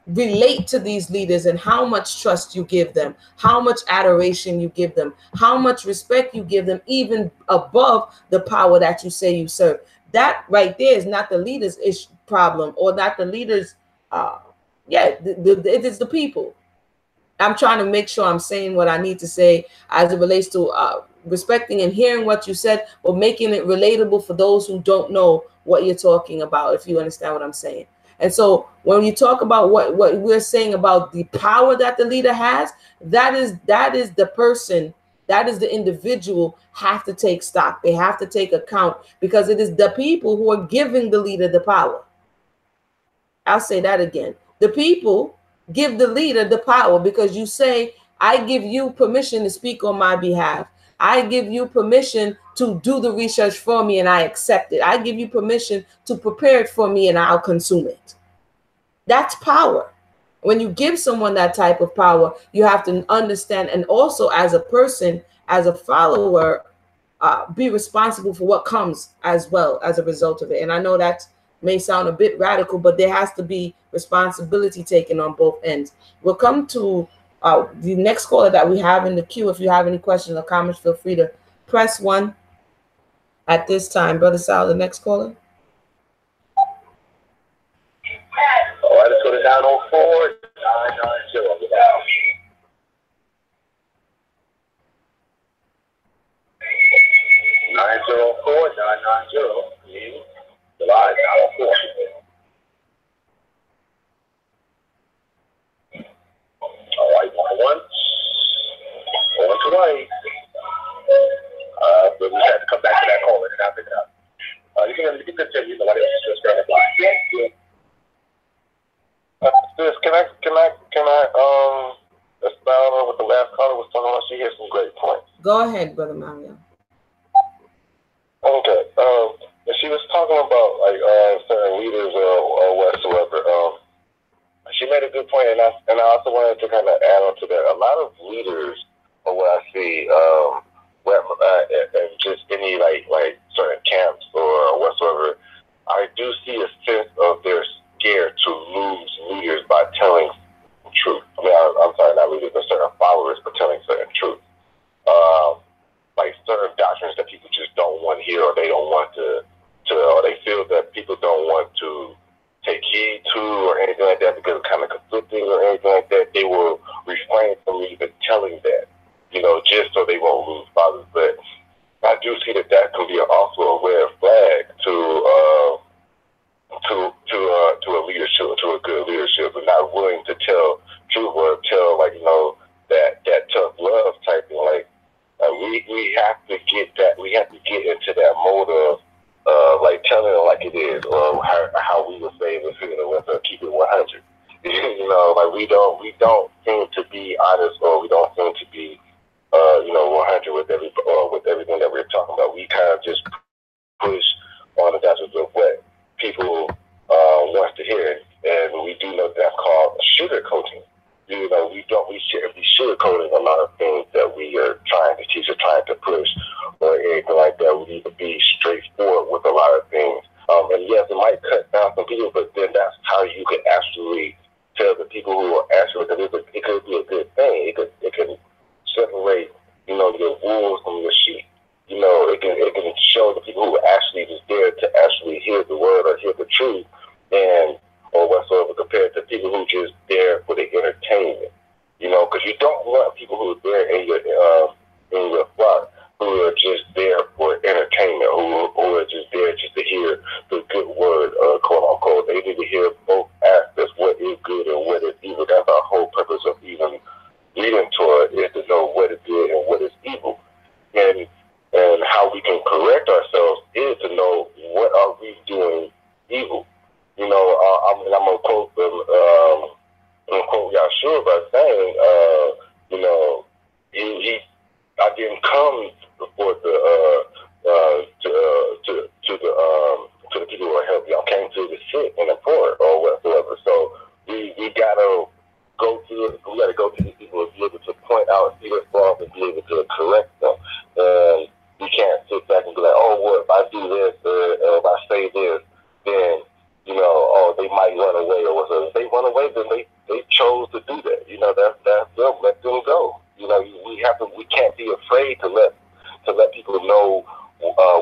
relate to these leaders, and how much trust you give them, how much adoration you give them, how much respect you give them, even above the power that you say you serve. That right there is not the leaders' problem, or not the leaders. It is the people. I'm trying to make sure I'm saying what I need to say as it relates to respecting and hearing what you said, but making it relatable for those who don't know what you're talking about, if you understand what I'm saying. And so when you talk about what we're saying about the power that the leader has, that is the person, that is the individual have to take stock. They have to take account, because it is the people who are giving the leader the power. I'll say that again. The people give the leader the power, because you say, I give you permission to speak on my behalf. I give you permission to do the research for me, and I accept it. I give you permission to prepare it for me, and I'll consume it. That's power. When you give someone that type of power, you have to understand, and also as a person, as a follower, be responsible for what comes as well as a result of it. And I know that may sound a bit radical, but there has to be responsibility taken on both ends. We'll come to the next caller that we have in the queue. If you have any questions or comments, feel free to press 1 at this time. Brother Sal, the next caller. All right, let's go to 904 990. 904 990. July 904. All right, one twice. But we have to come back to that call and not pick it up. You can continue. Nobody else is just going to line. Sis, can I expound on what the last caller was talking about? She had some great points. Go ahead, Brother Mario. Okay. She was talking about like certain leaders or whatsoever. She made a good point, and I also wanted to kind of add on to that. A lot of leaders, or what I see, and just any like certain camps or whatsoever, I do see a sense of they're scared to lose leaders by telling the truth. I mean, I'm sorry, not leaders, but certain followers for telling certain truth. Like certain doctrines that people just don't want to hear, or they don't want to or they feel that people don't want to take heed to, or anything like that, because it's kind of conflicting or anything like that. They will refrain from even telling that, just so they won't lose followers. But I do see that can be also a red flag to a leadership, to a good leadership, and not willing to tell truth or tell that tough love type thing. Like we have to get that. We have to get into that mode of like telling it like it is, or how we would say let's keep it 100. Like we don't seem to be honest, or we don't seem to be 100 with everything that we're talking about. We kind of just push on the basis of what people want to hear, and we do know that's called sugarcoating. We shouldn't be sugarcoating a lot of things that we are trying to teach or trying to push or anything like that. We need to be straightforward with a lot of things. And yes, it might cut down some people, but then that's how you can actually tell the people who are actually, because it could be a good thing. It can separate, your wolves from your sheep. It can show the people who are actually just there to actually hear the word or hear the truth, or whatsoever, compared to people who just there for the entertainment. Because you don't want people who are there in your flock who are just there for entertainment, who are just there just to hear the good word, quote unquote. They need to hear both aspects, what is good and what is evil. That's our whole purpose of even reading Torah, is to know what is good and what is evil. And how we can correct ourselves is to know what are we doing evil. I'm gonna quote Yahshua by saying, I didn't come before to the people who are healthy. I came to the sick and the poor, or whatsoever. So we gotta go to these people and be able to point out and see what's wrong and be able to correct them. And we can't sit back and be like, oh, well, if I do this, or if I say this, then they might run away or whatever. If they run away, then they chose to do that. That's them. Let them go. We can't be afraid to let people know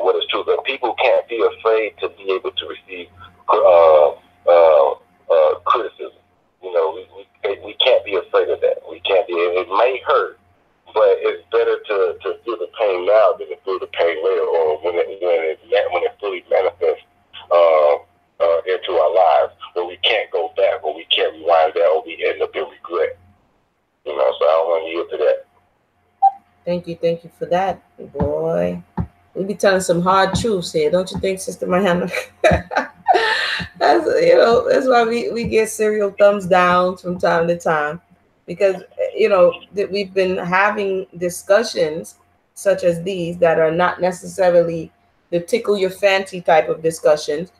what is true. But people can't be afraid to be able to receive criticism. We can't be afraid of that. We can't be. It may hurt, but it's better to feel the pain now than to feel the pain later, or when it fully manifests into our lives, where we can't Thank you for that, boy. We be telling some hard truths here, don't you think, Sister Mahana? That's why we get serial thumbs down from time to time, because that we've been having discussions such as these that are not necessarily the tickle your fancy type of discussions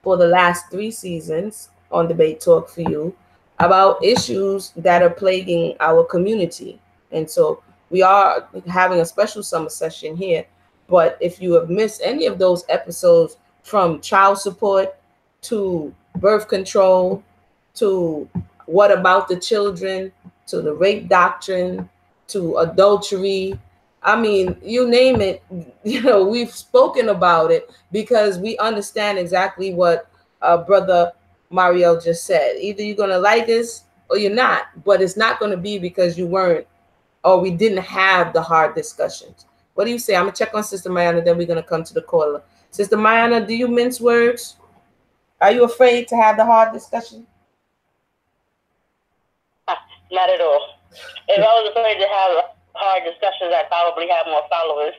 for the last 3 seasons on Debate Talk for You about issues that are plaguing our community. And so we are having a special summer session here. But if you have missed any of those episodes, from child support to birth control to what about the children to the rape doctrine to adultery, I mean, you name it, we've spoken about it, because we understand exactly what Brother Mario just said. Either you're going to like us or you're not, but it's not going to be because you weren't, or we didn't have the hard discussions. What do you say? I'm going to check on Sister Mayana, then we're going to come to the caller. Sister Mayana, do you mince words? Are you afraid to have the hard discussion? Not at all. If I was afraid to have hard discussions, I'd probably have more followers,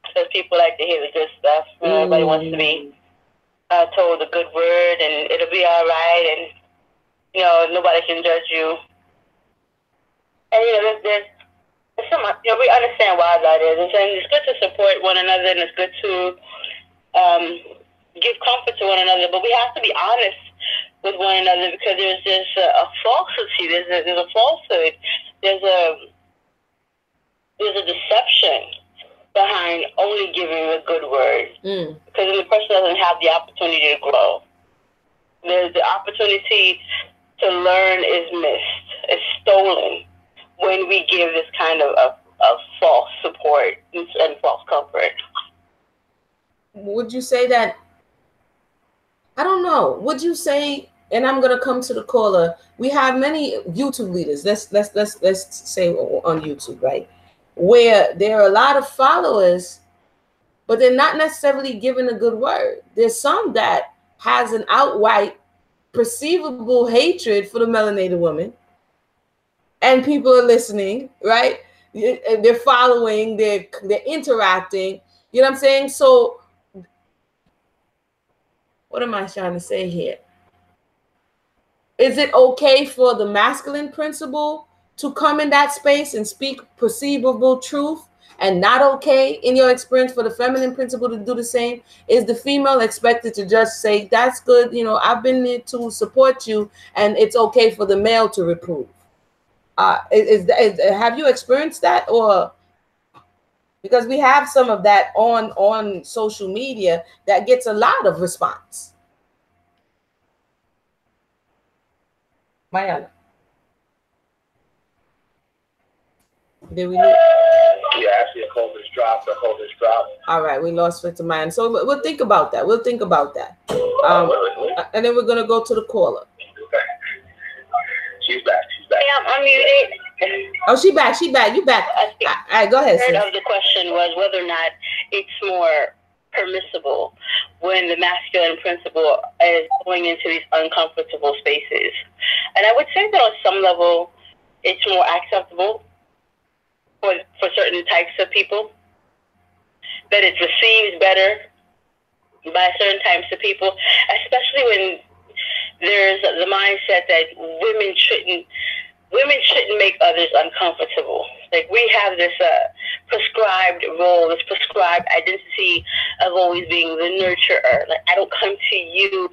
because people like to hear the good stuff. Everybody wants to be told the good word, and it'll be all right, and nobody can judge you. And there's some, we understand why that is, and it's good to support one another, and it's good to give comfort to one another, but we have to be honest with one another, because there's this a falsity, there's a falsehood, there's a deception behind only giving a good word, because then the person doesn't have the opportunity to grow. There's the opportunity to learn is missed, it's stolen when we give this kind of false support and false comfort. Would you say that? I don't know. Would you say? And I'm gonna come to the caller. We have many YouTube leaders. Let's say on YouTube, right? Where there are a lot of followers, but they're not necessarily giving a good word. There's some that has an outright perceivable hatred for the melanated woman, and people are listening, right? They're following, they're interacting. You know what I'm saying? So what am I trying to say here? Is it okay for the masculine principle to come in that space and speak perceivable truth, and not okay, in your experience, for the feminine principle to do the same? Is the female expected to just say, that's good, I've been there to support you, and it's okay for the male to reprove? Have you experienced that? Or because we have some of that on social media that gets a lot of response. Mayana, did we lose? Yeah, actually, a coldest drop. All right, we lost Victor Mayan. So we'll think about that. And then we're gonna go to the caller. She's back. Hey, I'm unmuted. Oh, she back. You back. All right, go ahead. Part of the question was whether or not it's more permissible when the masculine principle is going into these uncomfortable spaces. And I would say that on some level, it's more acceptable for certain types of people, that it's received better by certain types of people, especially when there's the mindset that women shouldn't make others uncomfortable. Like, we have this prescribed role, this prescribed identity of always being the nurturer. Like, I don't come to you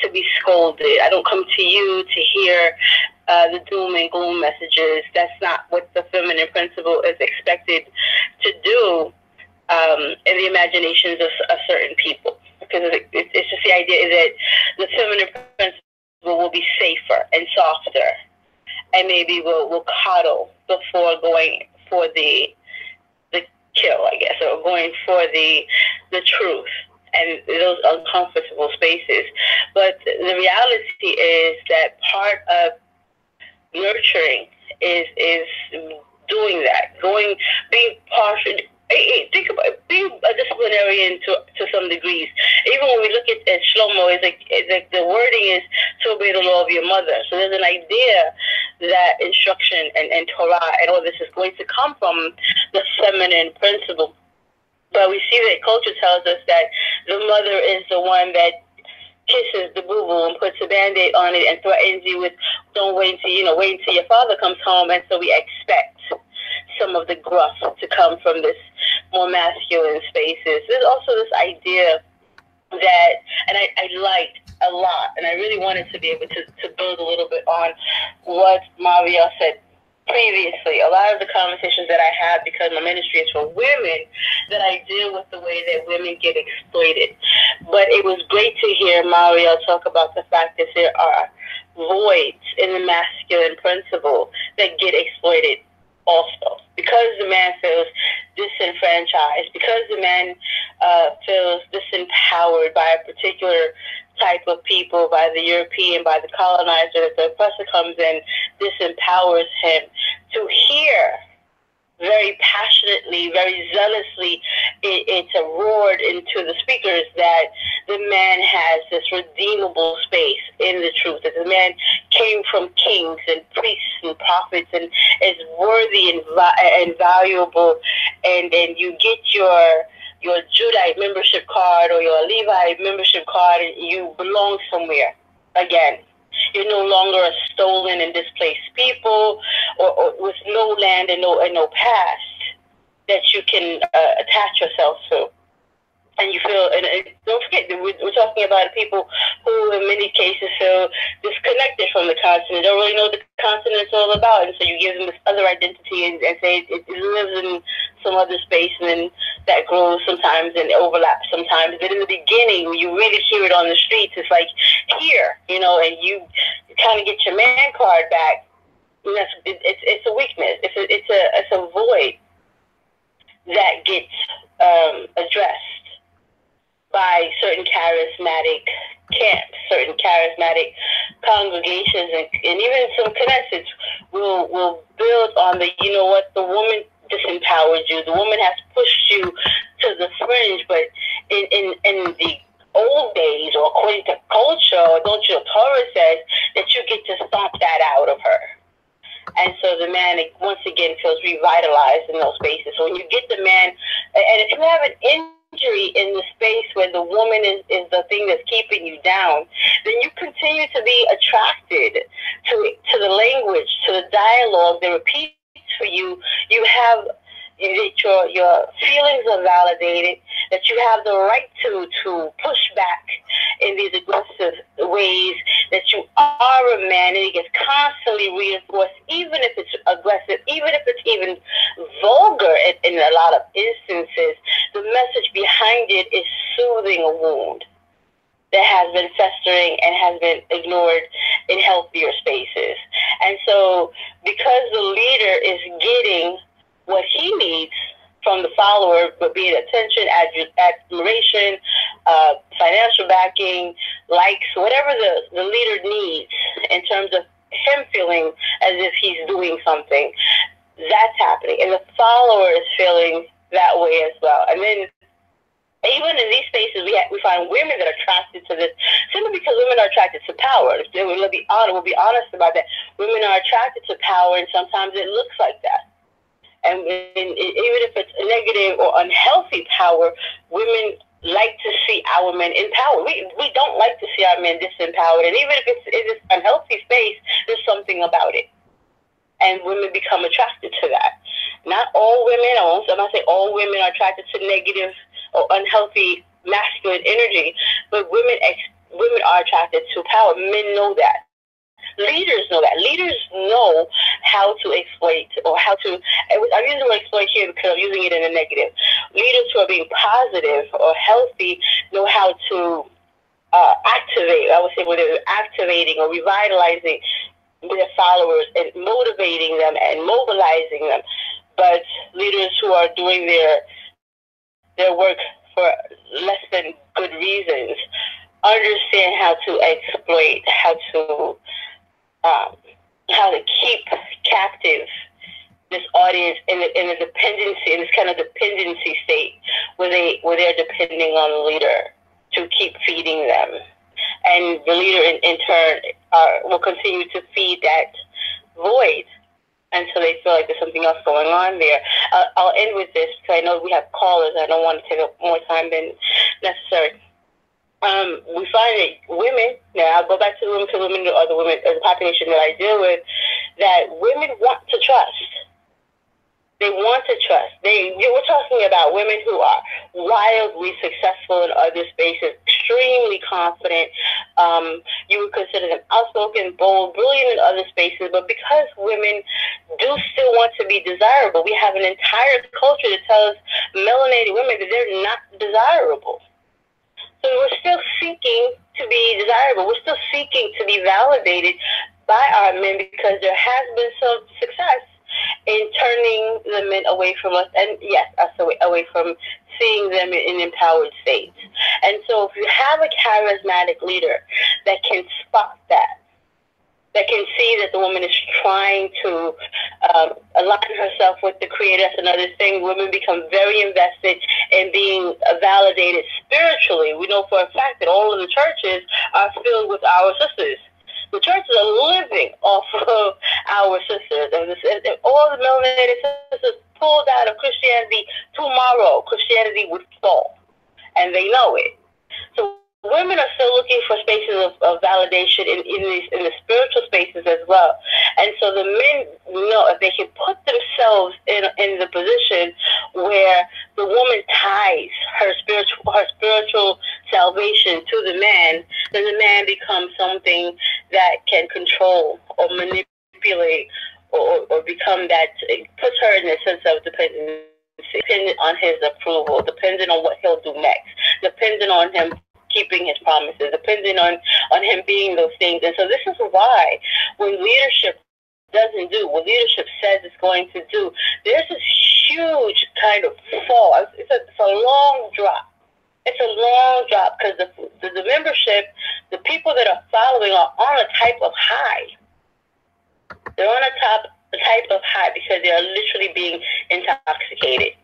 to be scolded. I don't come to you to hear the doom and gloom messages. That's not what the feminine principle is expected to do in the imaginations of certain people. Because it's just the idea that the feminine principle will be safer and softer, and maybe we'll coddle before going for the kill, I guess, or going for the truth and those uncomfortable spaces. But the reality is that part of nurturing is doing that, being partial. Think about it, being a disciplinarian to some degrees. Even when we look at Shlomo, it's like the wording is to obey the law of your mother. So there's an idea that instruction and Torah and all this is going to come from the feminine principle. But we see that culture tells us that the mother is the one that kisses the boo-boo and puts a Band-Aid on it and threatens you with, don't wait until, wait until your father comes home. And so we expect some of the gruff to come from this more masculine spaces. There's also this idea that, and I liked a lot, and I really wanted to be able to build a little bit on what Mario said previously. A lot of the conversations that I have, because my ministry is for women, that I deal with the way that women get exploited. But it was great to hear Mario talk about the fact that there are voids in the masculine principle that get exploited also. Because the man feels disenfranchised, because the man feels disempowered by a particular type of people, by the European, by the colonizer, that the oppressor comes in, disempowers him, to hear very passionately, very zealously, it's a roared into the speakers that the man has this redeemable space in the truth, that the man came from kings and priests and prophets and is worthy and valuable, and then you get your Judite membership card or your Levite membership card and you belong somewhere again. You're no longer a stolen and displaced people or with no land and no past that you can attach yourself to. And you feel, and don't forget, we're talking about people who in many cases feel disconnected from the continent, don't really know what the continent's all about. And so you give them this other identity and say it lives in some other space, and then that grows sometimes and overlaps sometimes. But in the beginning, when you really hear it on the streets, it's like here, and you kind of get your man card back. And it's a weakness. It's a void that gets addressed by certain charismatic camps, certain charismatic congregations, and even some Knesset will build on the, the woman disempowered you, the woman has pushed you to the fringe, but in the old days, or according to culture, or don't you, Torah says that you get to stomp that out of her. And so the man, once again, feels revitalized in those spaces. So when you get the man, and if you have an injury in the space where the woman is the thing that's keeping you down, then you continue to be attracted to the language, to the dialogue that repeats for you. You have your feelings are validated, that you have the right to push back in these aggressive ways, that you are a man, and it gets constantly reinforced, even if it's aggressive, even if it's even vulgar in a lot of instances. The message behind it is soothing a wound that has been festering and has been ignored in healthier spaces. And so because the leader is getting what he needs from the follower, but be it attention, admiration, financial backing, likes, whatever the leader needs in terms of him feeling as if he's doing something, that's happening. And the follower is feeling that way as well. And then even in these spaces, we find women that are attracted to this simply because women are attracted to power. We'll be honest about that. Women are attracted to power, and sometimes it looks like that. And even if it's negative or unhealthy power, women like to see our men in power. We don't like to see our men disempowered. And even if it's in this unhealthy space, there's something about it. And women become attracted to that. Not all women, I'm not saying all women are attracted to negative or unhealthy masculine energy, but women are attracted to power. Men know that. Leaders know that. Leaders know how to exploit, or how to, I'm using the word exploit here because I'm using it in a negative. Leaders who are being positive or healthy know how to activate, I would say, when they're activating or revitalizing their followers and motivating them and mobilizing them. But leaders who are doing their work for less than good reasons understand how to exploit, how to keep captive this audience in a dependency, in this kind of dependency state where they're depending on the leader to keep feeding them. And the leader in turn will continue to feed that void until they feel like there's something else going on there. I'll end with this because I know we have callers. I don't want to take up more time than necessary. We find that women, now I'll go back to the women, because women are the women, or the population that I deal with, that women want to trust. They want to trust. We're talking about women who are wildly successful in other spaces, extremely confident. You would consider them outspoken, bold, brilliant in other spaces. But because women do still want to be desirable, we have an entire culture that tells melanated women that they're not desirable. So we're still seeking to be desirable. We're still seeking to be validated by our men because there has been some success in turning the men away from us, and yes, us away from seeing them in empowered states. And so if you have a charismatic leader that can spot that can see that the woman is trying to align herself with the Creator, that's another thing. Women become very invested in being validated spiritually. We know for a fact that all of the churches are filled with our sisters. The churches are living off of our sisters. And all the melanated sisters pulled out of Christianity tomorrow, Christianity would fall. And they know it. So women are still looking for spaces of validation in the spiritual spaces as well. And so the men know if they can put themselves in the position where the woman ties her spiritual salvation to the man, then the man becomes something that can control or manipulate or become that, it puts her in a sense of dependency, dependent on his approval, dependent on what he'll do next, dependent on him keeping his promises, depending on him being those things. And so this is why when leadership doesn't do what leadership says it's going to do, there's this huge kind of fall. It's a long drop. It's a long drop because the membership, the people that are following are on a type of high. They're on a type of high because they are literally being intoxicated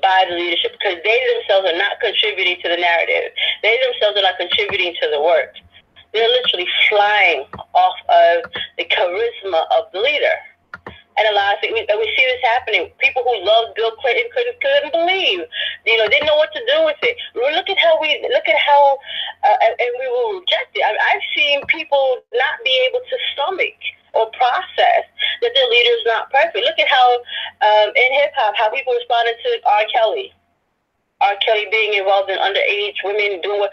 by the leadership, because they themselves are not contributing to the narrative. They themselves are not contributing to the work. They're literally flying off of the charisma of the leader. And a lot of things, we see this happening. People who love Bill Clinton couldn't believe, didn't know what to do with it. Look at how, and we will reject it. I've seen people not be able to stomach or process that their leader is not perfect. Look at how in hip hop, how people responded to R. Kelly. R. Kelly being involved in underage women doing what,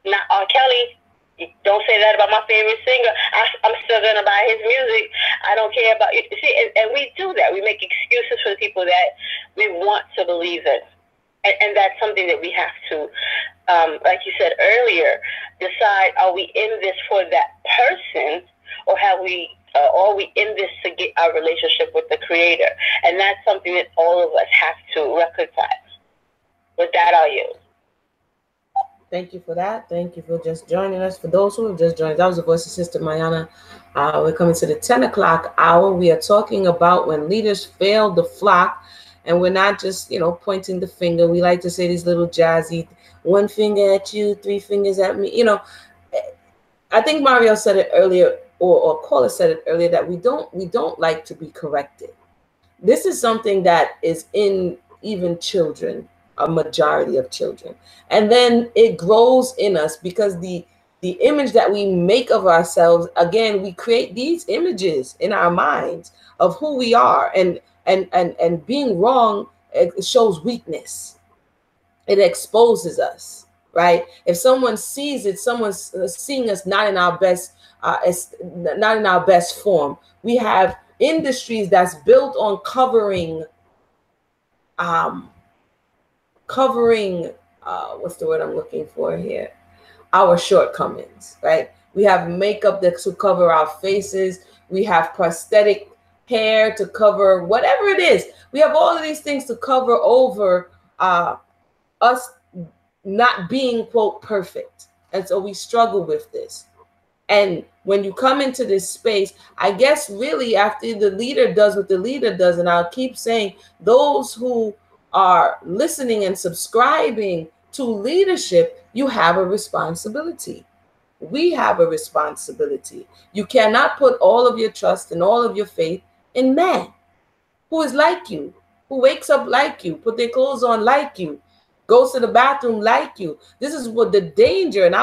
not R. Kelly. Don't say that about my favorite singer. I'm still going to buy his music. I don't care about it. See, and we do that. We make excuses for the people that we want to believe in. And that's something that we have to, like you said earlier, decide, are we in this for that person, or are we in this to get our relationship with the Creator? And that's something that all of us have to reconcile. With that, I'll yield. Thank you for that. Thank you for just joining us. For those who have just joined, that was the voice of Sister Mayana. We're coming to the 10 o'clock hour. We are talking about when leaders fail the flock, and we're not just, pointing the finger. We like to say these little jazzy, one finger at you, three fingers at me. I think Mario said it earlier, or caller said it earlier, that we don't like to be corrected. This is something that is in even children, a majority of children. And then it grows in us because the image that we make of ourselves, again, we create these images in our minds of who we are, and being wrong, it shows weakness. It exposes us, right? If someone sees it, someone's seeing us not in our best, not in our best form. We have industries that's built on covering what's the word I'm looking for here? Our shortcomings, right? We have makeup to cover our faces. We have prosthetic hair to cover whatever it is. We have all of these things to cover over us not being, quote, perfect. And so we struggle with this. And when you come into this space, I guess really after the leader does what the leader does, and I'll keep saying, those who are listening and subscribing to leadership, you have a responsibility. We have a responsibility. You cannot put all of your trust and all of your faith in man, who is like you, who wakes up like you, put their clothes on like you, goes to the bathroom like you. This is what the danger, and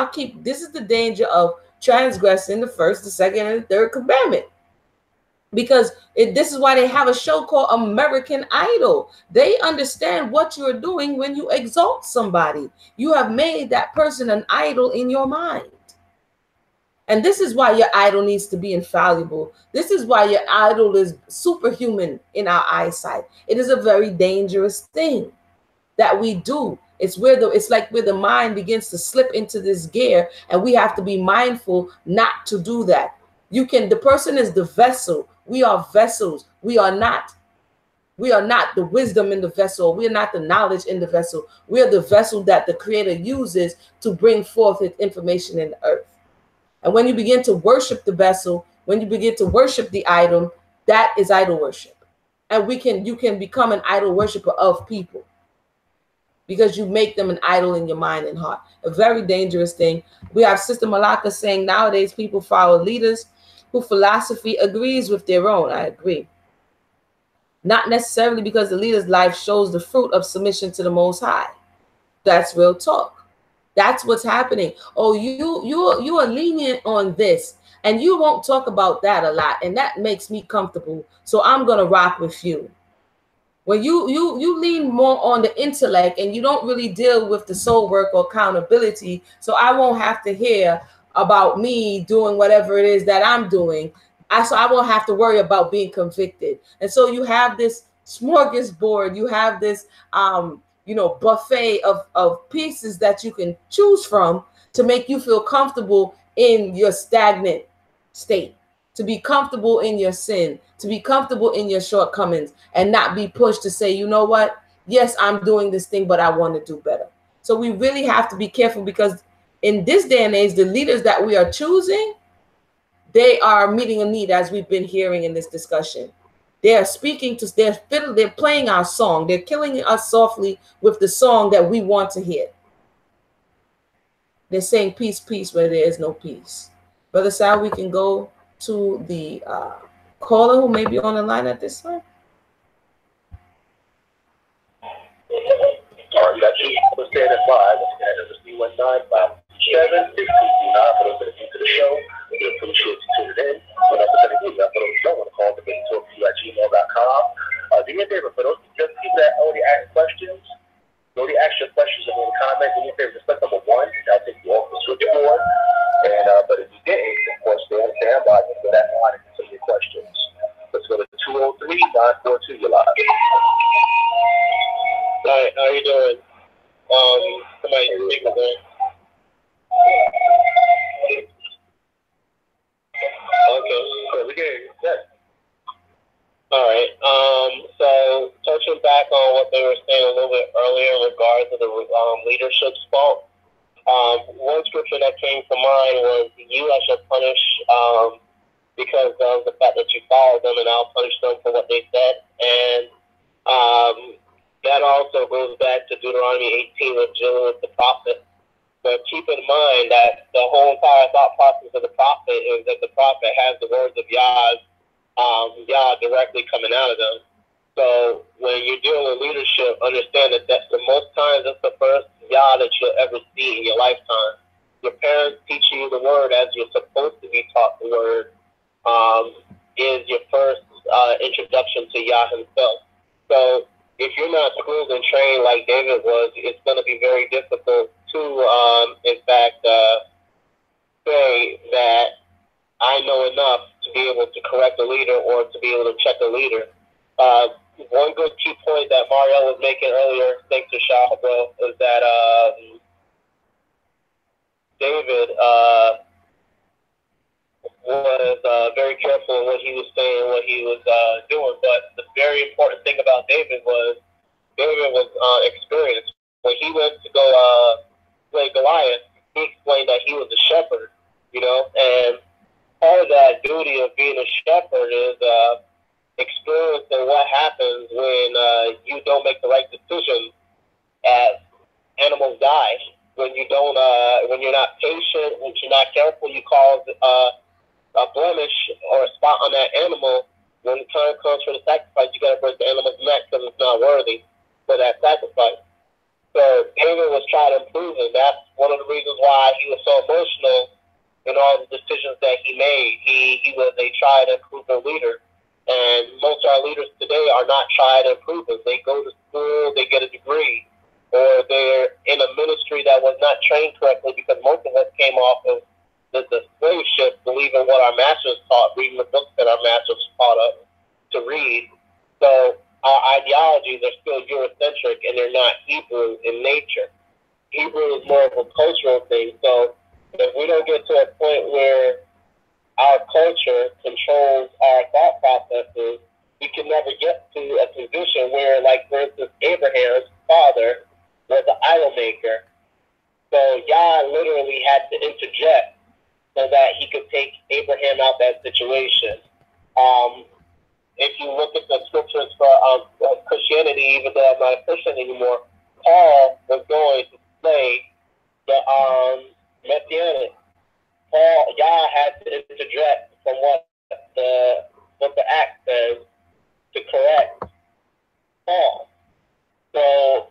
this is the danger of transgressing the first, the second, and the third commandment. Because this is why they have a show called American Idol. They understand what you're doing when you exalt somebody. You have made that person an idol in your mind. And this is why your idol needs to be infallible. This is why your idol is superhuman in our eyesight. It is a very dangerous thing that we do. It's like where the mind begins to slip into this gear, and we have to be mindful not to do that. The person is the vessel. We are vessels. We are not the wisdom in the vessel. We are not the knowledge in the vessel. We are the vessel that the Creator uses to bring forth His information in the earth. And when you begin to worship the vessel, when you begin to worship the item, that is idol worship. And you can become an idol worshiper of people, because you make them an idol in your mind and heart. A very dangerous thing. We have Sister Malaka saying nowadays people follow leaders whose philosophy agrees with their own. I agree. Not necessarily because the leader's life shows the fruit of submission to the Most High. That's real talk. That's what's happening. Oh, you are lenient on this, and you won't talk about that a lot, and that makes me comfortable, so I'm gonna rock with you. When you lean more on the intellect and you don't really deal with the soul work or accountability, so I won't have to hear about me doing whatever it is that I'm doing. So I won't have to worry about being convicted. And so you have this smorgasbord, you have this buffet of pieces that you can choose from to make you feel comfortable in your stagnant state, to be comfortable in your sin, to be comfortable in your shortcomings, and not be pushed to say, you know what? Yes, I'm doing this thing, but I want to do better. So we really have to be careful, because in this day and age, the leaders that we are choosing, they are meeting a need, as we've been hearing in this discussion. They are they're playing our song. They're killing us softly with the song that we want to hear. They're saying peace, peace, where there is no peace. Brother Sal, we can go to the caller who may be on the line at this time. All right, that's you. Let's stay at 5. That's 319-577-6229 for those that are new to the show. We appreciate you tuning in. When else is anything, for those who don't want to call, debatetalk@gmail.com. Do me a favor, for those people that already asked questions, already asked your questions in the comments, do me a favor, just click number 1. I'll take you off the switchboard. And but if you didn't, of course, stay on standby for that line and continue your questions. Let's go to 203-942. You're live. Hi, how you doing? Somebody speak with me. Okay. So we can, yes. All right. So touching back on what they were saying a little bit earlier in regards to the leadership's fault. One scripture that came to mind was, "You I shall punish because of the fact that you followed them, and I'll punish them for what they said." And that also goes back to Deuteronomy 18, with dealing with the prophet. But keep in mind that the whole entire thought process of the prophet is that the prophet has the words of Yah directly coming out of them. So when you're dealing with leadership, understand that the most times that's the first Yah that you'll ever see in your lifetime. Your parents teaching you the word as you're supposed to be taught the word is your first introduction to Yah himself. So if you're not schooled and trained like David was, it's going to be very difficult to, in fact, say that I know enough to be able to correct a leader or to be able to check a leader. One good key point that Marielle was making earlier, thanks to Shahba, is that David was very careful in what he was saying, what he was doing. But the very important thing about David was experienced. When he went to go play Goliath, he explained that he was a shepherd, and part of that duty of being a shepherd is experiencing what happens when you don't make the right decision as animals die, when you don't, when you're not patient, when you're not careful, you cause a blemish or a spot on that animal. When the time comes for the sacrifice, you got to break the animal's neck because it's not worthy for that sacrifice. So David was trying to improve, and that's one of the reasons why he was so emotional in all the decisions that he made. He was a tried and proven leader, and most of our leaders today are not tried and proven. They go to school, they get a degree, or they're in a ministry that was not trained correctly, because most of us came off of the slave ship, believing what our masters taught, reading the books that our masters taught us to read. So our ideologies are still Eurocentric, and they're not Hebrew in nature. Hebrew is more of a cultural thing. So if we don't get to a point where our culture controls our thought processes, we can never get to a position where, like, for instance, Abraham's father was an idol maker. So Yah literally had to interject so that he could take Abraham out of that situation. If you look at the scriptures for Christianity, even though I'm not a Christian anymore, Paul was going to slay the Messianic. Yah had to interject from what the act says to correct Paul. So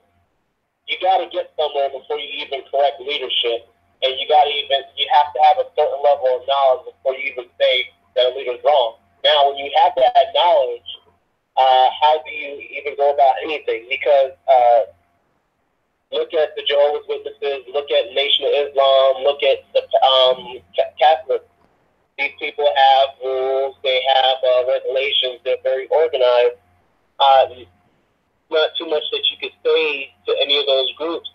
you got to get somewhere before you even correct leadership, and you have to have a certain level of knowledge before you even say that a leader's wrong. Now, when you have that knowledge, how do you even go about anything? Because look at the Jehovah's Witnesses, look at Nation of Islam, look at the Catholics. These people have rules, they have regulations, they're very organized. Not too much that you could say to any of those groups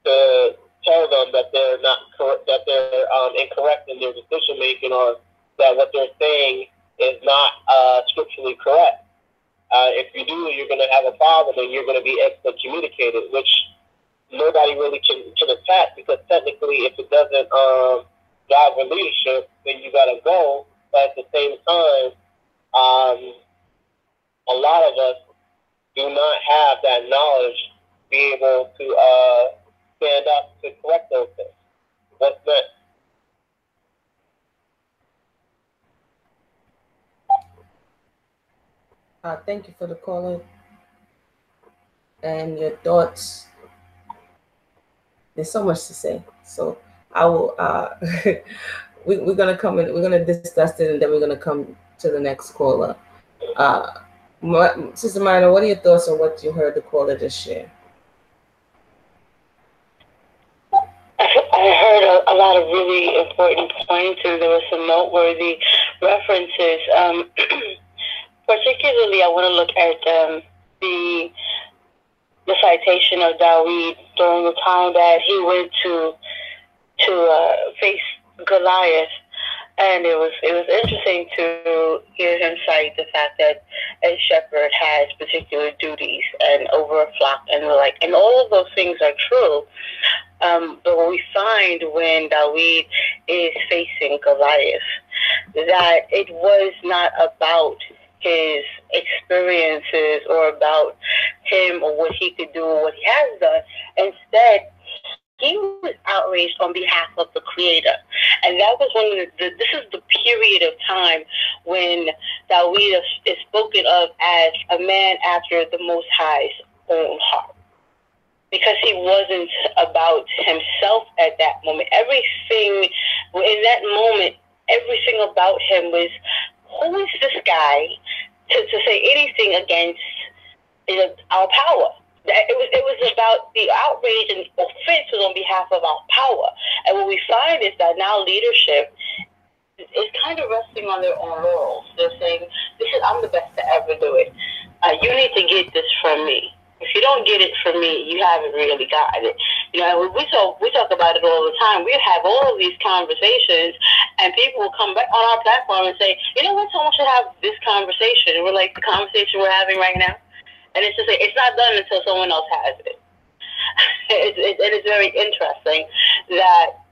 to tell them that they're not correct, that they're incorrect in their decision making, or that what they're saying is not scripturally correct. If you do, you're going to have a problem, and you're going to be excommunicated, which nobody really can attack, because technically, if it doesn't guide the leadership, then you got to go. But at the same time, a lot of us do not have that knowledge to be able to stand up to correct those things. What's next? Thank you for the call and your thoughts. There's so much to say, so I will. We're gonna come in. We're gonna discuss it, and then we're gonna come to the next caller. Sister Minor, what are your thoughts on what you heard the caller just share? I heard a lot of really important points, and there were some noteworthy references. Particularly, I want to look at the citation of Dawid during the time that he went to face Goliath, and it was interesting to hear him cite the fact that a shepherd has particular duties and over a flock and the like, and all of those things are true. But what we find when Dawid is facing Goliath, that it was not about his experiences or about him or what he could do or what he has done. Instead, he was outraged on behalf of the Creator. And that was one of this is the period of time when Dawid is spoken of as a man after the Most High's own heart. Because he wasn't about himself at that moment. Everything in that moment, everything about him was, who is this guy to say anything against our power? It was about the outrage and offense was on behalf of our power. And what we find is that now leadership is kind of resting on their own laurels. They're saying, I'm the best to ever do it. You need to get this from me. If you don't get it from me, you haven't really gotten it. You know, we talk about it all the time. We have all of these conversations, and people will come back on our platform and say, you know what, someone should have this conversation. And we're like, the conversation we're having right now. And it's just like, it's not done until someone else has it. And it's very interesting that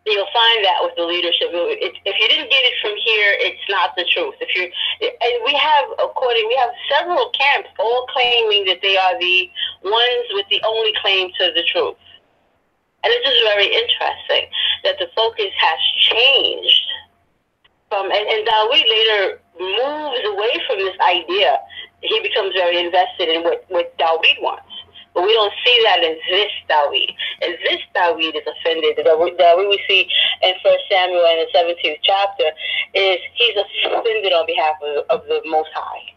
you'll find that with the leadership. If you didn't get it from here, it's not the truth. And we have several camps all claiming that they are the ones with the only claim to the truth. And it's just very interesting that the focus has changed from, and Dawid later moves away from this idea. He becomes very invested in what Dawid wants. But we don't see that in this Dawid. And this Dawid is offended. The Dawid we see in 1 Samuel in the 17th chapter is he's offended on behalf of the Most High.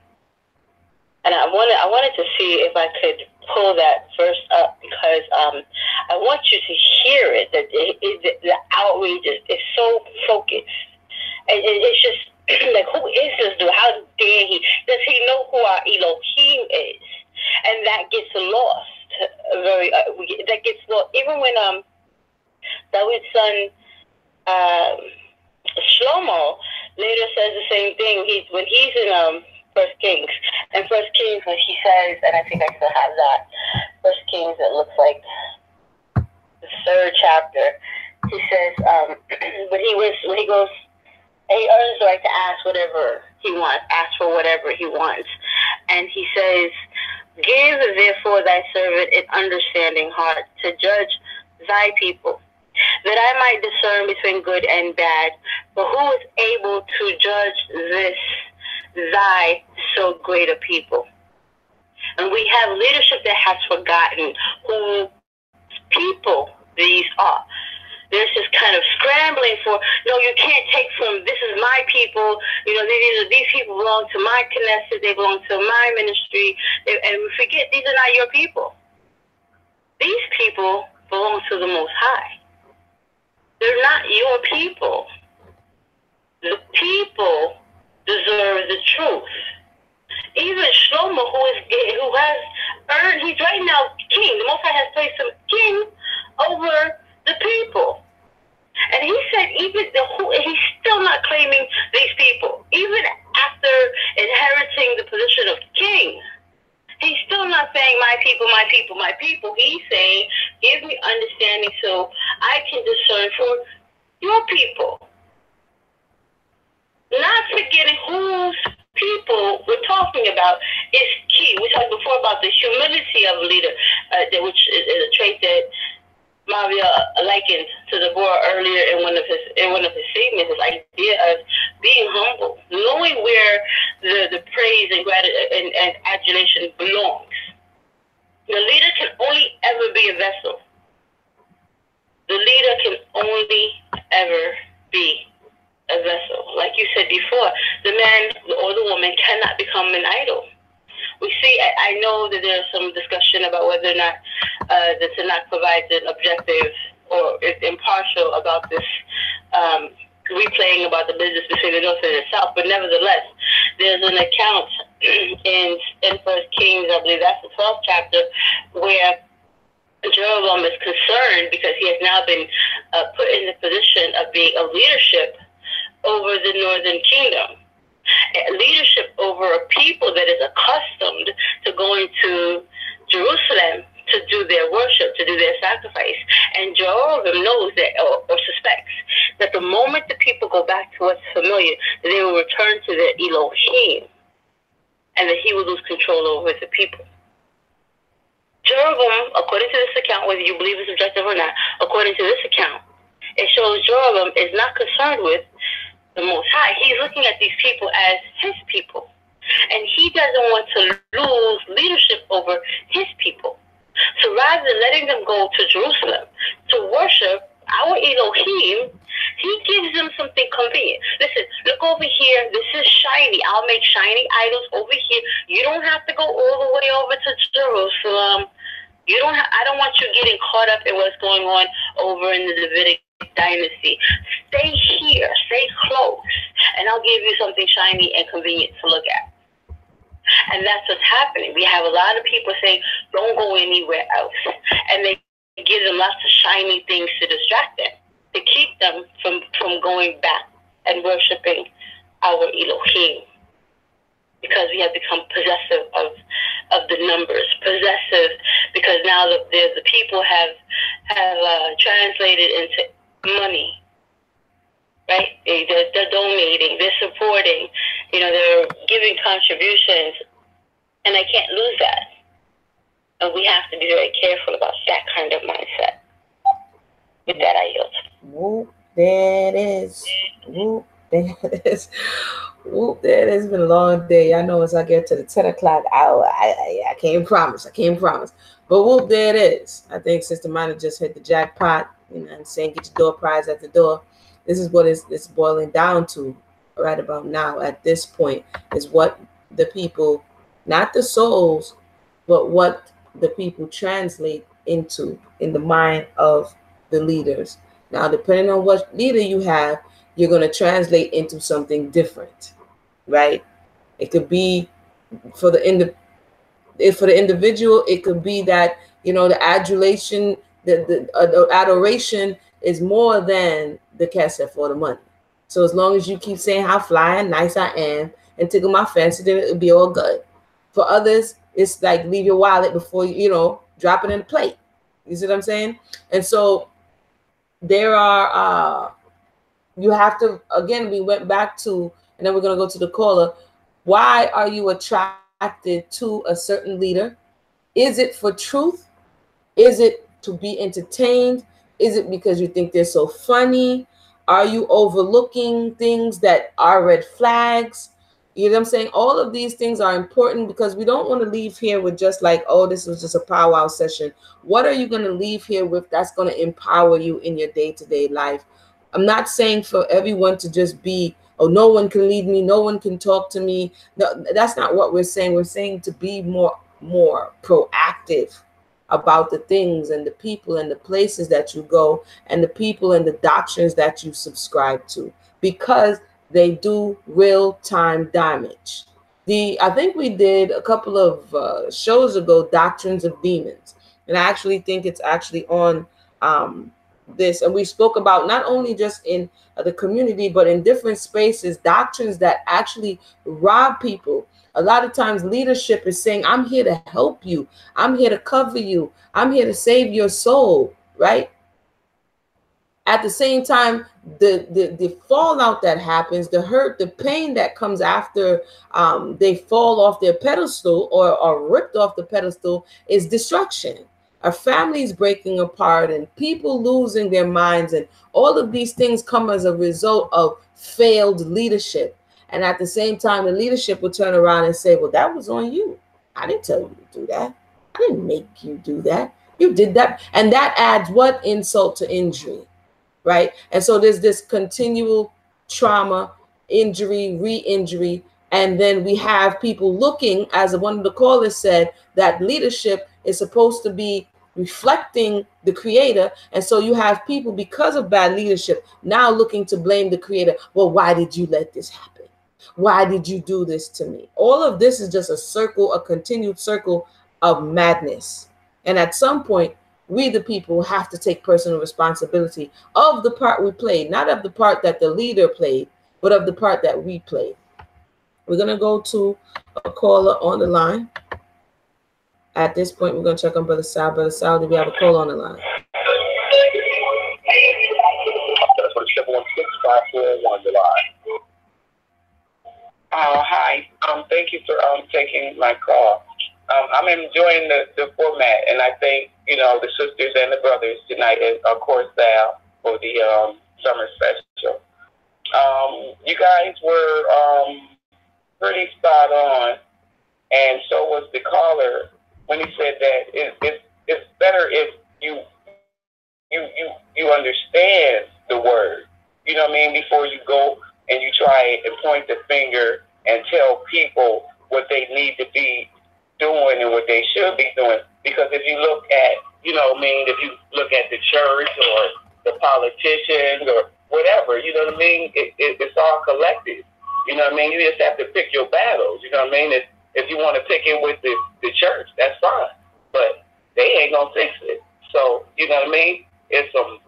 And I wanted to see if I could pull that verse up, because I want you to hear it. That the outrage is so focused. And it's just like, who is this dude? How dare he? Does he know who our Elohim is? And that gets lost. That gets lost. Even when David's son Shlomo later says the same thing. When he's in First Kings, and First Kings, when he says, and I think I still have that. First Kings, it looks like the 3rd chapter. He says when he goes. He earns the right to ask whatever he wants, ask for whatever he wants. And he says, give therefore thy servant an understanding heart to judge thy people, that I might discern between good and bad. For who is able to judge this thy so great a people? And we have leadership that has forgotten who people these are. There's this kind of scrambling for, no, you can't take from, this is my people, you know, these people belong to my Knesset, they belong to my ministry, and we forget these are not your people. These people belong to the Most High. They're not your people. The people deserve the truth. Even Shlomo, who has earned, he's right now king. The Most High has placed him king over the people. And he said he's still not claiming these people. Even after inheriting the position of king, he's still not saying my people, my people, my people. He's saying, give me understanding so I can discern for your people. Not forgetting whose people we're talking about is key. We talked before about the humility of a leader, which is a trait that Maria likened to the boy earlier in one of his statements. This idea of being humble, knowing where the praise and gratitude and adulation belongs. The leader can only ever be a vessel. The leader can only ever be a vessel. Like you said before, the man or the woman cannot become an idol. We see, I know that there's some discussion about whether or not the Tanakh provides an objective or is impartial about this replaying about the business between the North and the South, but nevertheless, there's an account in 1 Kings, I believe that's the 12th chapter, where Jeroboam is concerned because he has now been put in the position of being a leadership over the northern kingdom. Leadership over a people that is accustomed to going to Jerusalem to do their worship, to do their sacrifice. And Jeroboam knows that, or suspects, that the moment the people go back to what's familiar, they will return to their Elohim, and that he will lose control over the people. Jeroboam, according to this account, whether you believe it's objective or not, according to this account, it shows Jeroboam is not concerned with the Most High. He's looking at these people as his people. And he doesn't want to lose leadership over his people. So rather than letting them go to Jerusalem to worship our Elohim, he gives them something convenient. Listen, look over here. This is shiny. I'll make shiny idols over here. You don't have to go all the way over to Jerusalem. I don't want you getting caught up in what's going on over in the Davidic dynasty. Stay here, stay close, and I'll give you something shiny and convenient to look at. And that's what's happening. We have a lot of people saying, don't go anywhere else. And they give them lots of shiny things to distract them, to keep them from going back and worshiping our Elohim. Because we have become possessive of the numbers, possessive because now the people have translated into money, right? They're donating, they're supporting, they're giving contributions, and I can't lose that. And we have to be very careful about that kind of mindset. With that, I yield. Whoop, there it is. Whoop, there it is. Whoop, there it is. It's been a long day. I know as I get to the 10 o'clock hour, I can't promise. I can't promise. But whoop, there it is. I think Sister Mina just hit the jackpot. You know what I'm saying? Get your door prize at the door. This is what it's boiling down to right about now at this point, is what the people, not the souls, but what the people translate into in the mind of the leaders. Now, depending on what leader you have, you're going to translate into something different, right? It could be for the individual, it could be that, you know, the adulation, the adoration is more than the cassette for the money. So as long as you keep saying how fly and nice I am and tickle my fancy, then it'll be all good. For others, it's like leave your wallet before you know, drop it in the plate. You see what I'm saying? And so there are you have to, again, we went back to, and then we're going to go to the caller. Why are you attracted to a certain leader? Is it for truth? Is it to be entertained? Is it because you think they're so funny? Are you overlooking things that are red flags? You know what I'm saying? All of these things are important because we don't want to leave here with just like, oh, this was just a powwow session. What are you going to leave here with that's going to empower you in your day-to-day life? I'm not saying for everyone to just be, oh, no one can lead me, no one can talk to me. No, that's not what we're saying. We're saying to be more proactive about the things and the people and the places that you go and the people and the doctrines that you subscribe to, because they do real-time damage. I think we did a couple of shows ago, Doctrines of Demons, and I actually think it's actually on this, and we spoke about not only just in the community but in different spaces, doctrines that actually rob people. A lot of times leadership is saying, I'm here to help you, I'm here to cover you, I'm here to save your soul, right? At the same time, the fallout that happens, the hurt, the pain that comes after they fall off their pedestal or are ripped off the pedestal is destruction. Our families breaking apart and people losing their minds, and all of these things come as a result of failed leadership. And at the same time, the leadership will turn around and say, well, that was on you. I didn't tell you to do that. I didn't make you do that. You did that. And that adds what? Insult to injury, right? And so there's this continual trauma, injury, re-injury. And then we have people looking, as one of the callers said, that leadership is supposed to be reflecting the creator. And so you have people, because of bad leadership, now looking to blame the creator. Well, why did you let this happen? Why did you do this to me? All of this is just a circle, a continued circle of madness. And at some point, we, the people, have to take personal responsibility of the part we played, not of the part that the leader played, but of the part that we played. We're going to go to a caller on the line. At this point, we're going to check on Brother Sal. Brother Sal, do we have a call on the line? That's what 716-541 the line. Hi. Thank you for taking my call. I'm enjoying the format, and I thank, you know, the sisters and the brothers tonight, and of course Sal, for the summer special. You guys were pretty spot on, and so was the caller when he said that it's better if you understand the word, you know what I mean, before you go and you try and point the finger and tell people what they need to be doing and what they should be doing. Because if you look at, you know what I mean, if you look at the church or the politicians or whatever, you know what I mean, it's all collective. You know what I mean? You just have to pick your battles. You know what I mean? If you want to pick it with the church, that's fine. But they ain't going to fix it. So, you know what I mean? It's some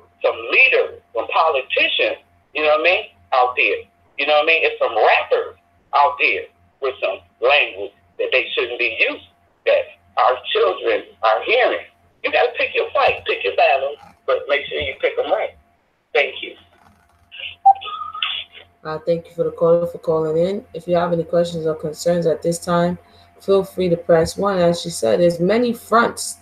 leaders, some politicians, you know what I mean, out there. You know what I mean? It's some rappers out there with some language that they shouldn't be used, that our children are hearing. You got to pick your fight, pick your battle, but make sure you pick them right. Thank you. Thank you for the caller for calling in. If you have any questions or concerns at this time, feel free to press 1. As she said, there's many fronts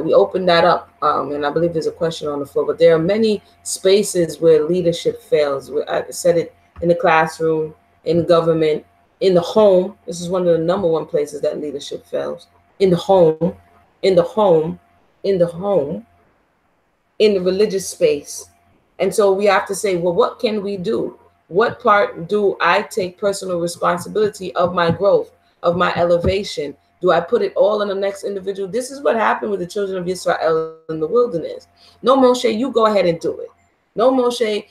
we opened that up, and I believe there's a question on the floor. But there are many spaces where leadership fails. I said it in the classroom, in government, in the home. This is one of the number one places that leadership fails. In the home, in the home, in the home, in the religious space. And so we have to say, well, what can we do? What part do I take personal responsibility of my growth, of my elevation? Do I put it all on the next individual? This is what happened with the children of Israel in the wilderness. No, Moshe, you go ahead and do it. No, Moshe,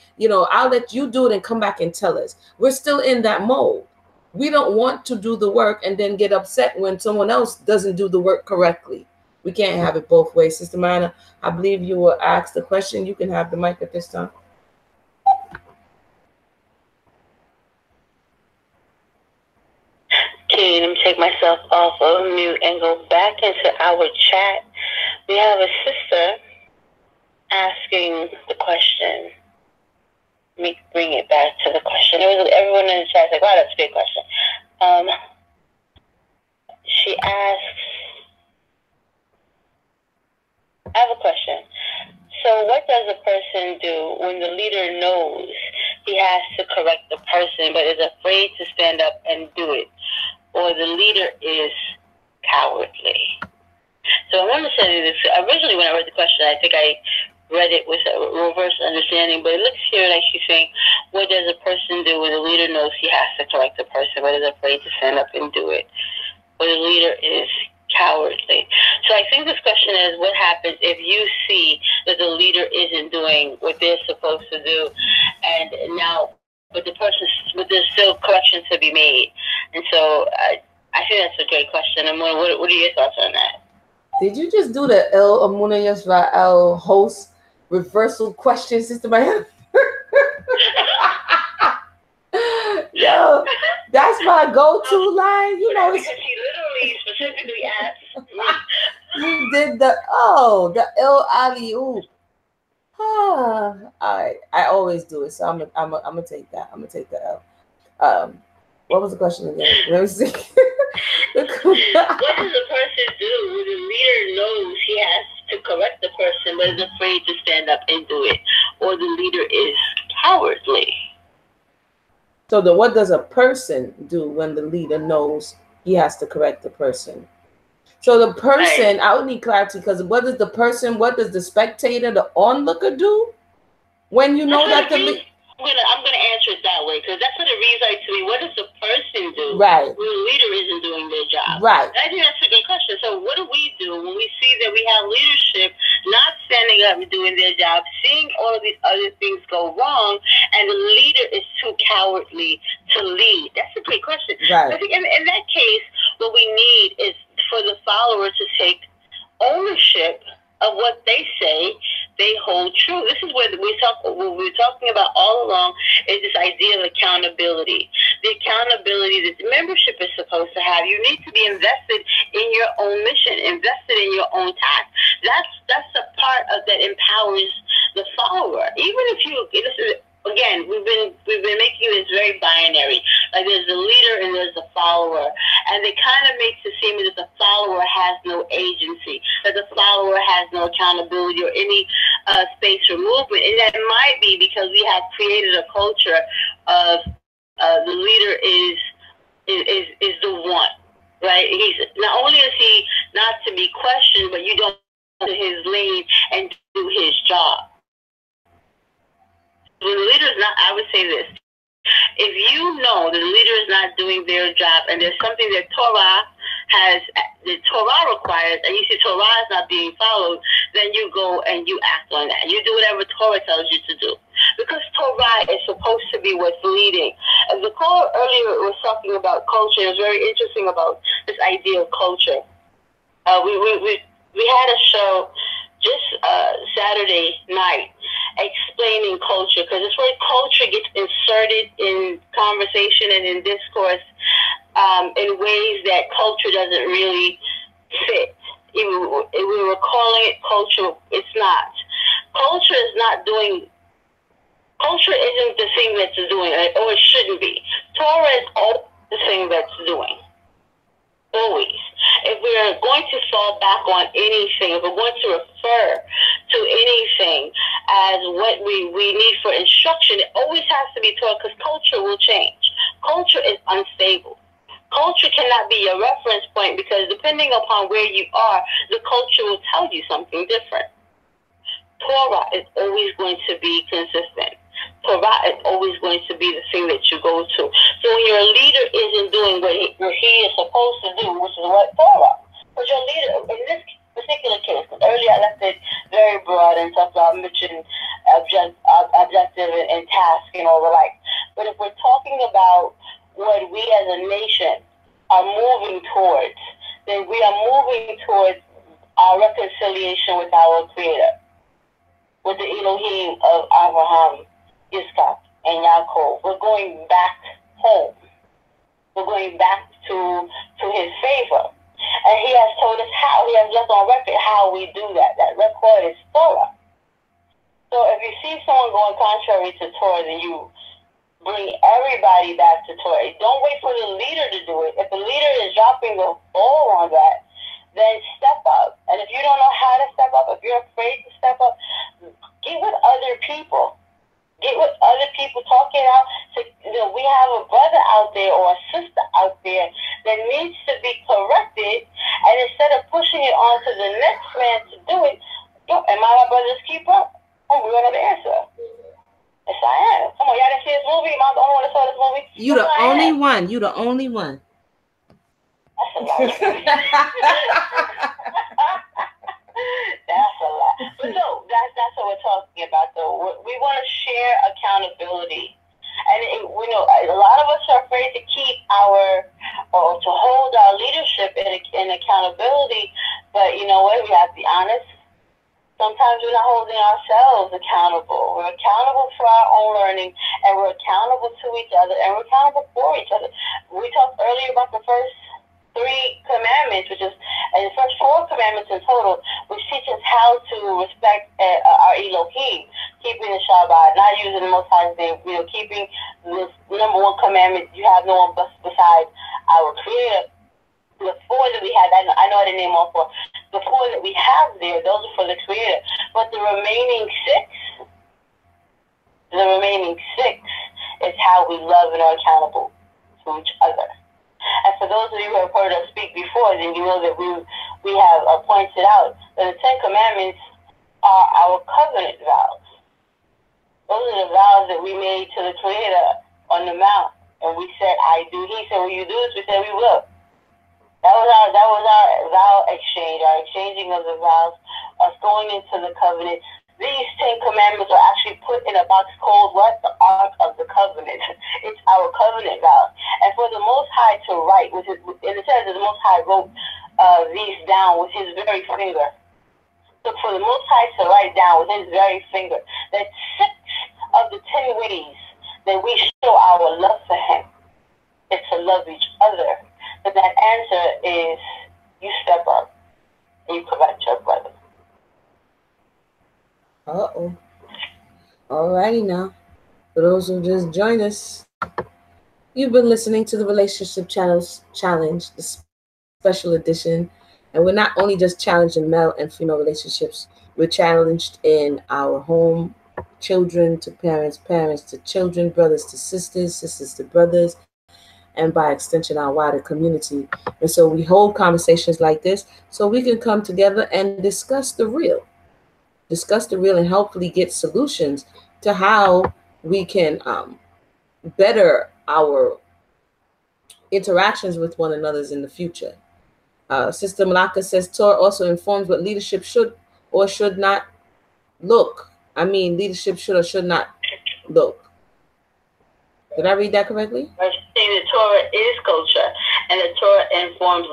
I'll let you do it and come back and tell us. We're still in that mode. We don't want to do the work and then get upset when someone else doesn't do the work correctly. We can't have it both ways. Sister Mana, I believe you were asked the question. You can have the mic at this time. Okay, let me take myself off of mute and go back into our chat. We have a sister asking the question. Let me bring it back to the question. Everyone in the chat is like, wow, that's a good question. She asks, I have a question. So what does a person do when the leader knows he has to correct the person but is afraid to stand up and do it? Or the leader is cowardly? So I want to say this. Originally, when I read the question, I think I read it with a reverse understanding, but it looks here like she's saying, what does a person do when the leader knows he has to correct the person but is afraid to stand up and do it? Or the leader is cowardly. So I think this question is, what happens if you see that the leader isn't doing what they're supposed to do, and now, but there's still corrections to be made? And so I think that's a great question. And what are your thoughts on that? Did you just do the El Amuna Yisrael host reversal question, Sister Maya? Yo, that's my go-to line. Because she literally specifically asked me. You did the El Ali Oop. All right, I always do it, so I'm gonna take that. I'm gonna take the L. What was the question again? Let me see. What does a person do when the leader knows he has to correct the person but is afraid to stand up and do it? Or the leader is cowardly? So what does a person do when the leader knows he has to correct the person? So the person, I would need clarity, because what does the spectator, the onlooker do when you know that the I'm gonna answer it that way, because that's what it reads like to me. What does the person do right when the leader isn't doing their job? Right. I think that's a good question. So what do we do when we see that we have leadership not standing up and doing their job, seeing all of these other things go wrong, and the leader is too cowardly to lead? That's a great question. Right. I think in that case, what we need is for the follower to take ownership of what they say they hold true. This is what we're talking about all along, is this idea of accountability. The accountability that the membership is supposed to have. You need to be invested in your own mission, invested in your own task. That's a part of that empowers the follower. Even if again, we've been making this very binary. Like there's the leader and there's the follower, and it kind of makes it seem that the follower has no agency, that the follower has no accountability or any space for movement. And that might be because we have created a culture of the leader is the one, right? He's not only is he not to be questioned, but you don't go to his lane and do his job. When the leader is not, I would say this: if you know that the leader is not doing their job, and there's something that Torah requires, and you see Torah is not being followed, then you go and you act on that. You do whatever Torah tells you to do, because Torah is supposed to be what's leading. As the caller earlier was talking about culture, it's very interesting about this idea of culture. We had a show just Saturday night explaining culture, because it's where culture gets inserted in conversation and in discourse in ways that culture doesn't really fit. If we were calling it culture, it's not. Culture isn't the thing that's doing it, or it shouldn't be. Torah is all the thing that's doing. Always. If we're going to fall back on anything, if we're going to refer to anything as what we need for instruction, it always has to be taught, because culture will change. Culture is unstable. Culture cannot be your reference point, because depending upon where you are, the culture will tell you something different. Torah is always going to be consistent. Torah is always going to be the thing that you go to. So when your leader isn't doing what he is supposed to do, which is what Torah, but your leader, in this particular case, because earlier I left it very broad and stuff, so I mentioned objective and task and all the like. But if we're talking about what we as a nation are moving towards, then we are moving towards our reconciliation with our Creator, with the Elohim of Abraham, Yitzchak, and Yaakov. We're going back home. We're going back to his favor. And he has told us how. He has left on record how we do that. That record is Torah. So if you see someone going contrary to Torah, then you bring everybody back to Torah. Don't wait for the leader to do it. If the leader is dropping the ball on that, then step up. And if you don't know how to step up, if you're afraid to step up, get with other people. Get with other people, talk it out. So, we have a brother out there or a sister out there that needs to be corrected, and instead of pushing it on to the next man to do it, am I my brother's keeper? Oh, we're going to answer. Yes, I am. Come on, y'all didn't see this movie? Am I the only one that saw this movie? You the only one. You the only one. That's a lie. That's a lot. But no, that's what we're talking about, though. We want to share accountability. And we know a lot of us are afraid to keep or to hold our leadership in accountability. But you know what? We have to be honest. Sometimes we're not holding ourselves accountable. We're accountable for our own learning, and we're accountable to each other, and we're accountable for each other. We talked earlier about the first 3 commandments, which is, and the first 4 commandments in total, which teach us how to respect our Elohim, keeping the Shabbat, not using the Most High's name, keeping this number 1 commandment, you have no one besides our Creator. The 4 that we have, I know I didn't name all 4. The 4 that we have there, those are for the Creator. But the remaining 6 is how we love and are accountable to each other. And for those of you who have heard us speak before, then you know that we have pointed out that the 10 Commandments are our covenant vows. Those are the vows that we made to the Creator on the mount. And we said, I do. He said, will you do this? We said, we will. That was our vow exchange, our exchanging of the vows, us going into the covenant. These 10 commandments are actually put in a box called what? The Ark of the Covenant. It's our covenant vows. And for the Most High to write, and it says that the Most High wrote these down with his very finger. So for the Most High to write down with his very finger that 6 of the 10 ways that we show our love for him is to love each other. But that answer is you step up and you correct your brother. Uh-oh. Alrighty now. For those who just joined us, you've been listening to the Relationship Channels Challenge, the special edition. And we're not only just challenging male and female relationships, we're challenged in our home, children to parents, parents to children, brothers to sisters, sisters to brothers, and by extension, our wider community. And so we hold conversations like this so we can come together and discuss the real and hopefully get solutions to how we can better our interactions with one another in the future. Sister Malaka says, Torah also informs what leadership should or should not look. I mean, leadership should or should not look. Did I read that correctly? I'm saying the Torah is culture, and the Torah informs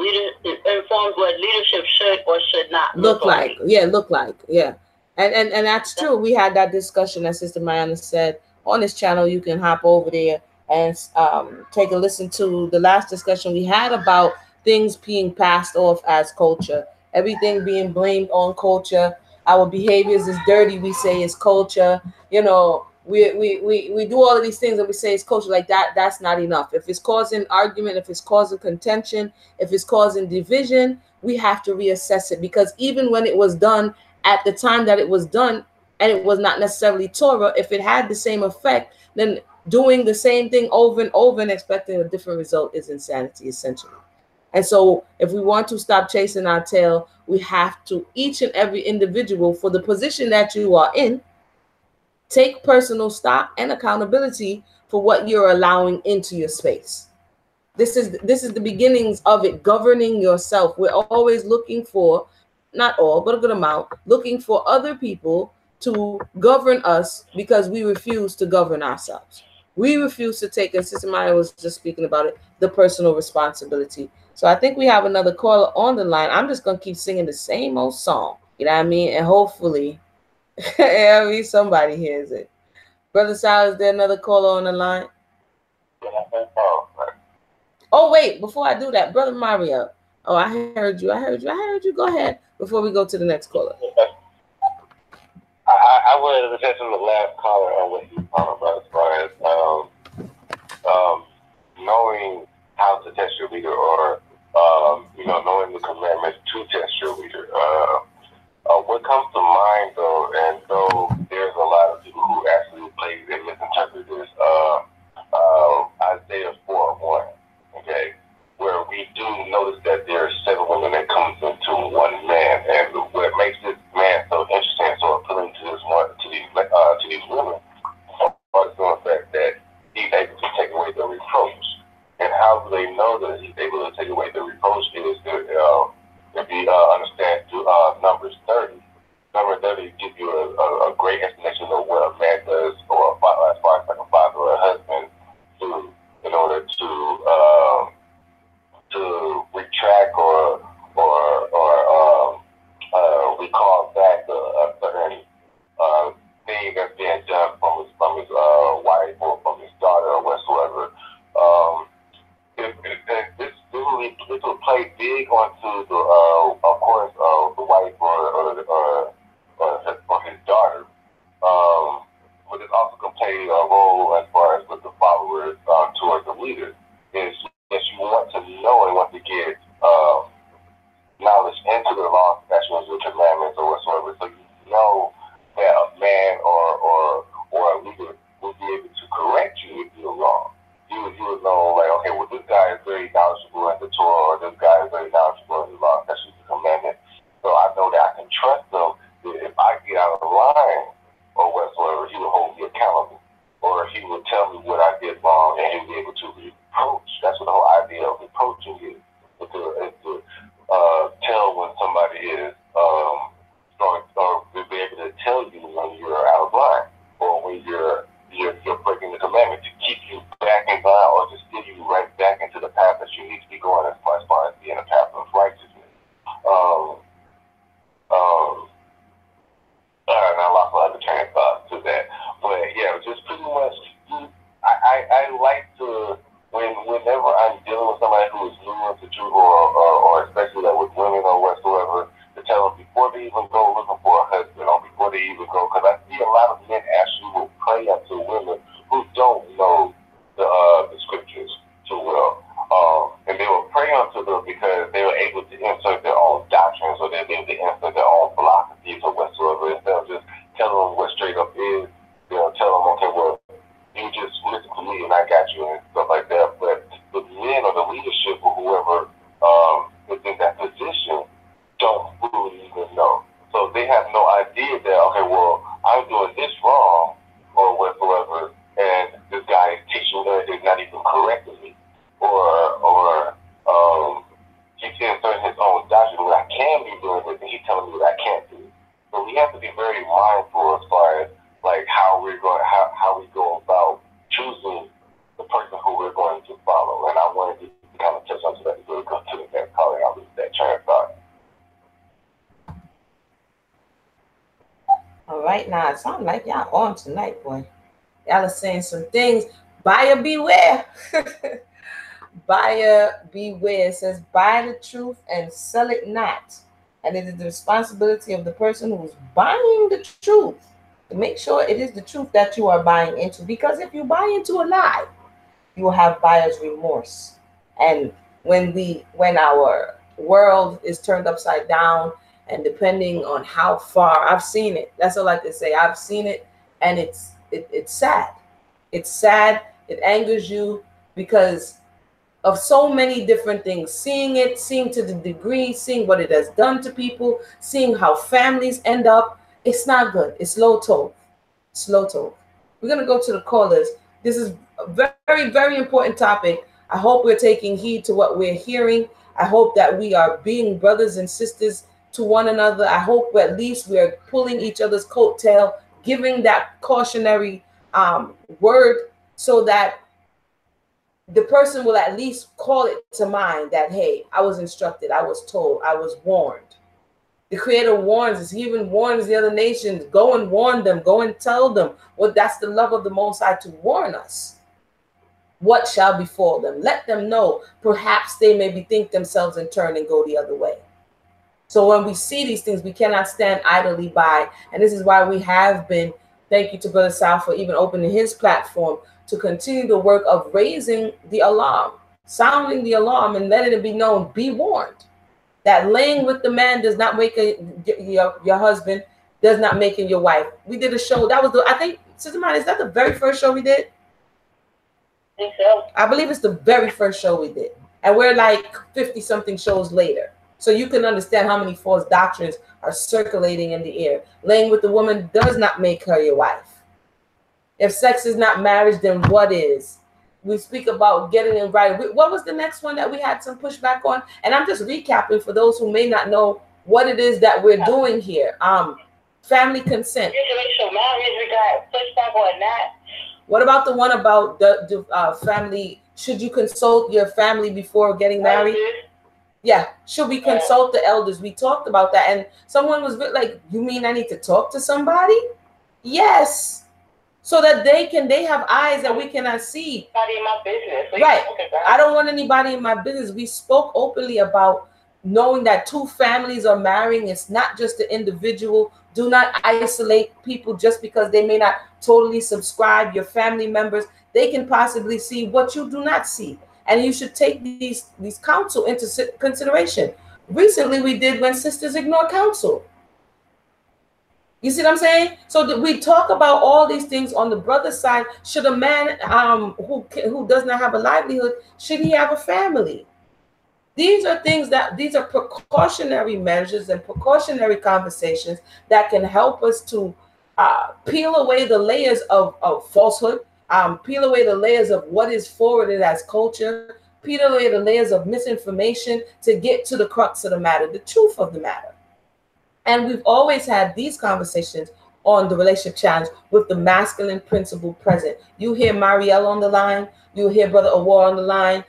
what leadership should or should not look like. Yeah, look like. Yeah. And that's true. We had that discussion, as Sister Mayana said, on this channel. You can hop over there and take a listen to the last discussion we had about things being passed off as culture, everything being blamed on culture. Our behaviors is dirty, we say, is culture. we do all of these things and we say it's culture, like that's not enough. If it's causing argument, if it's causing contention, if it's causing division, we have to reassess it, because even when it was done at the time that it was done, and it was not necessarily Torah, if it had the same effect, then doing the same thing over and over and expecting a different result is insanity, essentially. And so if we want to stop chasing our tail, we have to, each and every individual, for the position that you are in, take personal stock and accountability for what you're allowing into your space. This is the beginnings of it, governing yourself. We're always looking for, not all, but a good amount, looking for other people to govern us because we refuse to govern ourselves. We refuse to take, and Sister Maya was just speaking about it, the personal responsibility. So I think we have another caller on the line. I'm just going to keep singing the same old song, you know what I mean? And hopefully, somebody hears it. Brother Sal, is there another caller on the line? Oh, wait, before I do that, Brother Mario. Oh, I heard you. Go ahead before we go to the next caller. I wanted to attend to the last caller on what you talking about as far as knowing how to test your leader, or knowing the commandments to test your leader. What comes to mind though, and though there's a lot of people who actually play and misinterpret this, Isaiah 4:1, okay, where we do notice that there are 7 women that comes into one man, and what makes this man so interesting, so appealing to this one, to these women, is the fact that he's able to take away the reproach. And how do they know that he's able to take away the reproach? Is if you understand Numbers 30. Number 30 gives you a great explanation of what a man does, or as far as like a father or a husband, in order to retract or recall back a certain thing that's being done from his wife or from his daughter or whatsoever. This will play big onto the, of course, the wife or his daughter. But it also can play a role as far as with the followers towards the leader. Is if you want to know and want to get knowledge into the law, statutes, and commandments, or whatsoever, so you know that a man or a leader will be able to correct you if you're wrong. You would know, like, okay, well, this guy is very knowledgeable in the Torah, or this guy is very knowledgeable in the law, statutes, and commandments. So I know that I can trust him. If I get out of line or whatsoever, he will hold me accountable, or he will tell me what I did wrong, and he'll be able to reproach. That's what the whole idea of reproaching is to tell when somebody is or be able to tell you when you're out of line, or when you're breaking the commandment, to keep you back in line, or to steer you right back into the path that you need to be going, as far as being a path of righteousness. And I lost my other train of thought to that, but yeah, just pretty much. I like to, whenever I'm dealing with somebody who is new to truth, or especially like with women or whatsoever, to tell them before they even go looking for a husband, or before they even go, because I see a lot of men actually will pray unto women who don't know the scriptures too well, and they will pray unto them because they were able to insert their own doctrines, or they're able to insert their own philosophies or whatsoever, instead of just telling them what straight up is. Tell them, okay, well, you just listen to me and I got you, and stuff like that. But the men or the leadership or whoever is in that position don't really even know. So they have no idea that, okay, well, I'm doing this wrong or whatsoever, and this guy is teaching me, is not even correcting me. Or he's inserting his own doctrine, what I can be doing with, and he's telling me what I can't do. So we have to be very mindful as far as like how we go about choosing the person who we're going to follow. And I wanted to kind of touch on that before we go to the next caller. I'll lose that train of thought. All right, now it sounds like y'all on tonight, boy. Y'all are saying some things. Buyer beware. Buyer beware. It says, buy the truth and sell it not. And it is the responsibility of the person who is buying the truth Make sure it is the truth that you are buying into, because if you buy into a lie, you will have buyer's remorse. And when our world is turned upside down, and depending on how far, I've seen it. That's all I can say. I've seen it, and it's sad. It's sad. It angers you because of so many different things. Seeing to the degree, seeing what it has done to people, seeing how families end up. It's not good. It's low toll. Slow toll. We're going to go to the callers. This is a very, very important topic. I hope we're taking heed to what we're hearing. I hope that we are being brothers and sisters to one another. I hope at least we're pulling each other's coattail, giving that cautionary word, so that the person will at least call it to mind that, hey, I was instructed, I was told, I was warned. The Creator warns us. He even warns the other nations. Go and warn them. Go and tell them. Well, that's the love of the Most High, to warn us what shall befall them. Let them know. Perhaps they may bethink themselves and turn and go the other way. So when we see these things, we cannot stand idly by. And this is why we have been, thank you to Brother Sal for even opening his platform, to continue the work of raising the alarm, sounding the alarm, and letting it be known, be warned, that laying with the man does not make your husband, does not make him your wife. We did a show. That was I think, Sister Mine, is that the very first show we did? I think so. I believe it's the very first show we did. And we're like 50-something shows later. So you can understand how many false doctrines are circulating in the air. Laying with the woman does not make her your wife. If sex is not marriage, then what is? We speak about getting in right. What was the next one that we had some pushback on? And I'm just recapping for those who may not know what it is that we're doing here. Family consent. Interracial marriage, we got pushback on that. What about the one about the family? Should you consult your family before getting married? Yeah, should we consult the elders? We talked about that, and someone was like, "You mean I need to talk to somebody?" Yes. So that they have eyes that we cannot see. Nobody in my business. Right. I don't want anybody in my business. We spoke openly about knowing that two families are marrying. It's not just the individual. Do not isolate people just because they may not totally subscribe. Your family members, they can possibly see what you do not see. And you should take these counsel into consideration. Recently, we did When Sisters Ignore Counsel. You see what I'm saying? So we talk about all these things on the brother side. Should a man who does not have a livelihood, should he have a family? These are precautionary measures and precautionary conversations that can help us to peel away the layers of falsehood, peel away the layers of what is forwarded as culture, peel away the layers of misinformation to get to the crux of the matter, the truth of the matter. And we've always had these conversations on the Relationship Challenge with the masculine principle present. You hear Marielle on the line. You hear Brother Awar on the line.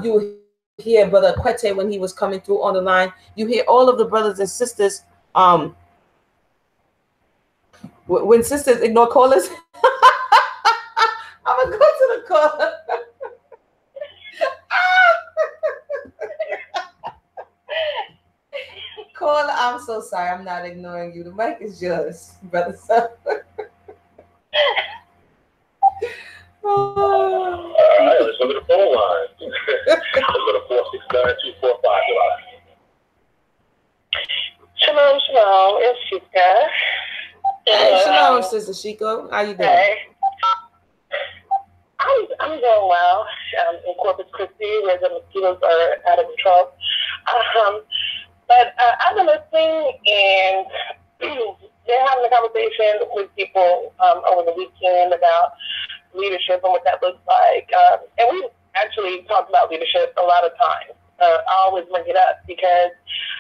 You hear Brother Kwete when he was coming through on the line. You hear all of the brothers and sisters. When sisters ignore callers. I'm going to go to the caller. Caller, I'm so sorry. I'm not ignoring you. The mic is yours, Brother Son. All right, let's go to the phone line. Let's go to 469-245. Shalom, shalom. It's Shika. Hey, shalom, Sister Shiko. How you doing? Hey. I'm doing well. In Corpus Christi, where the mosquitoes are out of control. But I've been listening, and they're having a conversation with people over the weekend about leadership and what that looks like. And we've actually talked about leadership a lot of times. I always bring it up because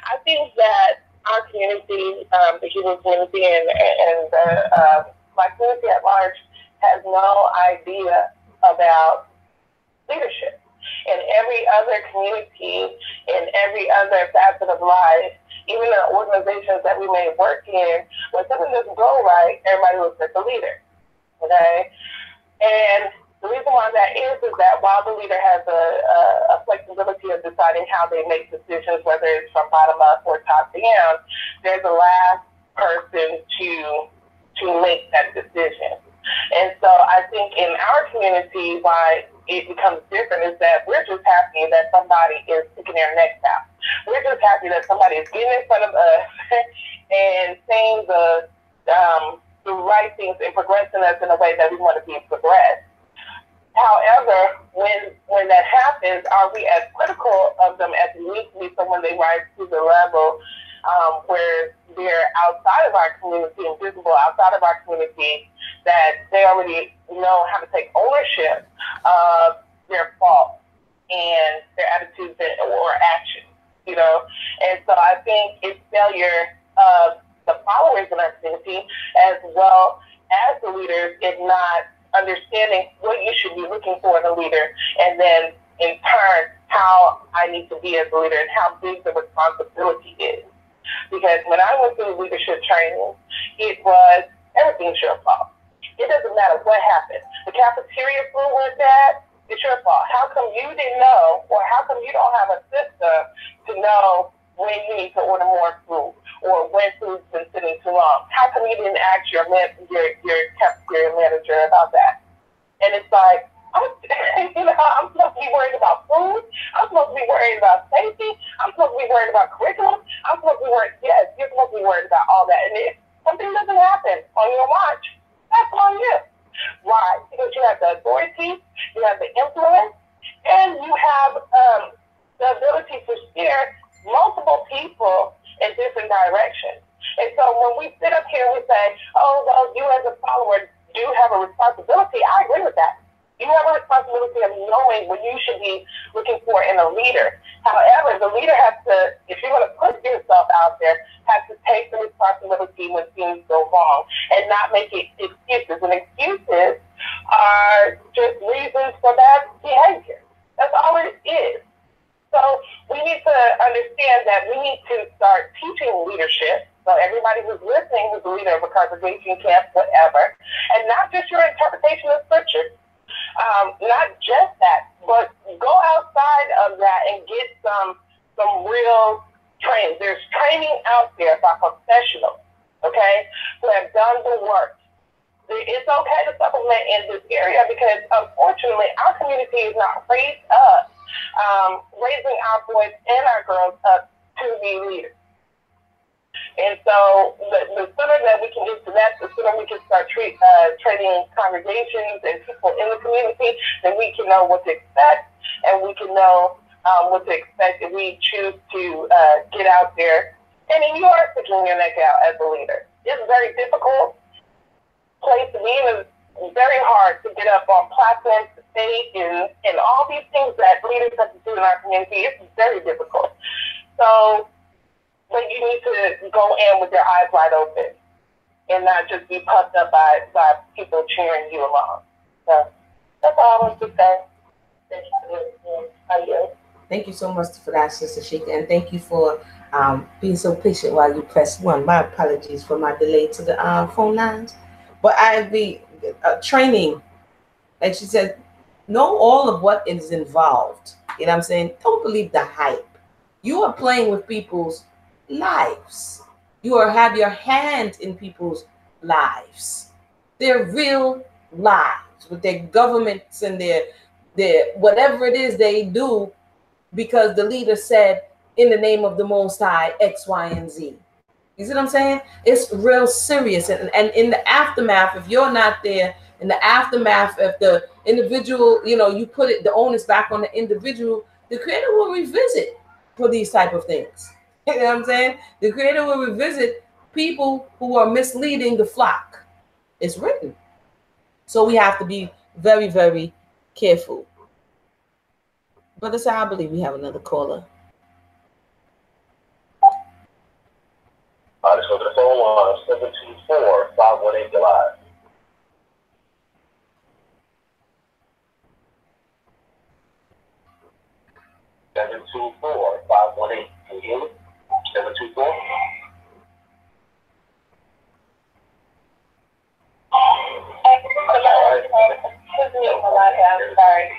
I think that our community, the Hebrew community and the Black community at large, has no idea about leadership. In every other community, in every other facet of life, even the organizations that we may work in, when something doesn't go right, everybody looks at the leader. Okay? And the reason why that is that while the leader has a flexibility of deciding how they make decisions, whether it's from bottom up or top down, they're the last person to make that decision. And so I think in our community, why it becomes different is that we're just happy that somebody is sticking their necks out. We're just happy that somebody is getting in front of us and saying the right things and progressing us in a way that we want to be progressed. However, when that happens, are we as critical of them as we need to be? So when they rise to the level where they're outside of our community, invisible outside of our community, that they already know how to take ownership of their faults and their attitudes or actions, you know? And so I think it's failure of the followers in our community as well as the leaders in not understanding what you should be looking for in a leader, and then in turn, how I need to be as a leader and how big the responsibility is. Because when I went through leadership training, it was everything's your fault. It doesn't matter what happened. The cafeteria food went bad, it's your fault. How come you didn't know, or how come you don't have a system to know when you need to order more food, or when food's been sitting too long? How come you didn't ask your cafeteria manager about that? And it's like, I'm supposed to be worried about food. I'm supposed to be worried about safety. I'm supposed to be worried about curriculum. I'm supposed to be worried, yes, you're supposed to be worried about all that. And if something doesn't happen on your watch, that's on you. Why? Because you have the authority, you have the influence, and you have the ability to steer multiple people in different directions. And so when we sit up here and we say, oh, well, you as a follower do have a responsibility, I agree with that. You have a responsibility of knowing what you should be looking for in a leader. However, the leader has to, if you're going to put yourself out there, has to take the responsibility when things go wrong and not make it excuses. And excuses are just reasons for bad behavior. That's all it is. So we need to understand that we need to start teaching leadership. So everybody who's listening, who's a leader of a congregation, camp, whatever, and not just your interpretation of scripture. Not just that, but go outside of that and get some real training. There's training out there by professionals, okay, who have done the work. It's okay to supplement in this area because, unfortunately, our community is not raised up, raising our boys and our girls up to be leaders. And so the sooner that we can get to that, the sooner we can start training congregations and people in the community, then we can know what to expect, and we can know what to expect if we choose to get out there. And then you are sticking your neck out as a leader. It's a very difficult place to be, and it's very hard to get up on platforms, to stage, and all these things that leaders have to do in our community. It's very difficult. So, but you need to go in with your eyes wide open and not just be puffed up by people cheering you along. So that's all I want to say. Thank you. Thank you so much for that, Sister Sheikah, and thank you for being so patient while you press 1. My apologies for my delay to the phone lines. But I'd be training, like she said, know all of what is involved. You know what I'm saying? Don't believe the hype. You are playing with people's lives. You have your hand in people's lives. Their real lives with their governments and their whatever it is they do because the leader said in the name of the Most High X, Y, and Z. You see what I'm saying? It's real serious. And in the aftermath, if you're not there, in the aftermath, if the individual, you put the onus back on the individual, the Creator will revisit for these type of things. You know what I'm saying? The Creator will revisit people who are misleading the flock. It's written. So we have to be very, very careful. Brother Sal, I believe we have another caller. Let's go to the phone line, 724-518 July. Can you hear me? 724. I'm sorry.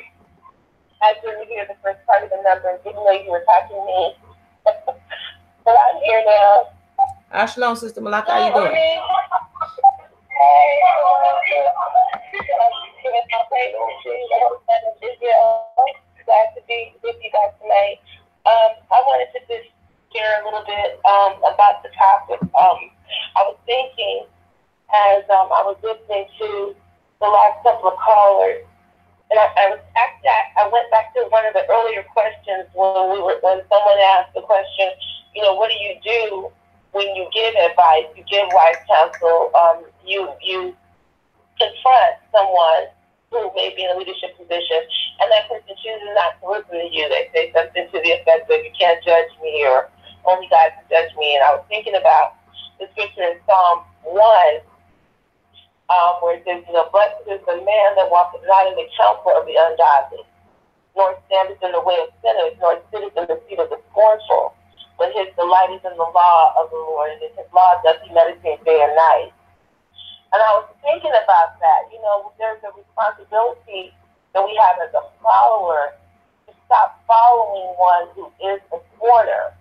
I didn't hear the first part of the number, even though you were talking to me. But I'm here now. Shalom, Sister Malaka, how you doing? Glad to be with you guys tonight. I wanted to just share a little bit about the topic. I was thinking as I was listening to the last couple of callers, and I went back to one of the earlier questions when someone asked the question, you know, what do you do when you give advice, you give wise counsel, you confront someone who may be in a leadership position, and that person chooses not to listen to you. They say something to the effect of, you can't judge me, or only God can judge me. And I was thinking about the scripture in Psalm 1, where it says, you know, blessed is the man that walketh not in the counsel of the ungodly, nor standeth in the way of sinners, nor sitteth in the seat of the scornful. But his delight is in the law of the Lord, and in his law doth he meditate day and night. And I was thinking about that. You know, there's a responsibility that we have as a follower to stop following one who is a scorner,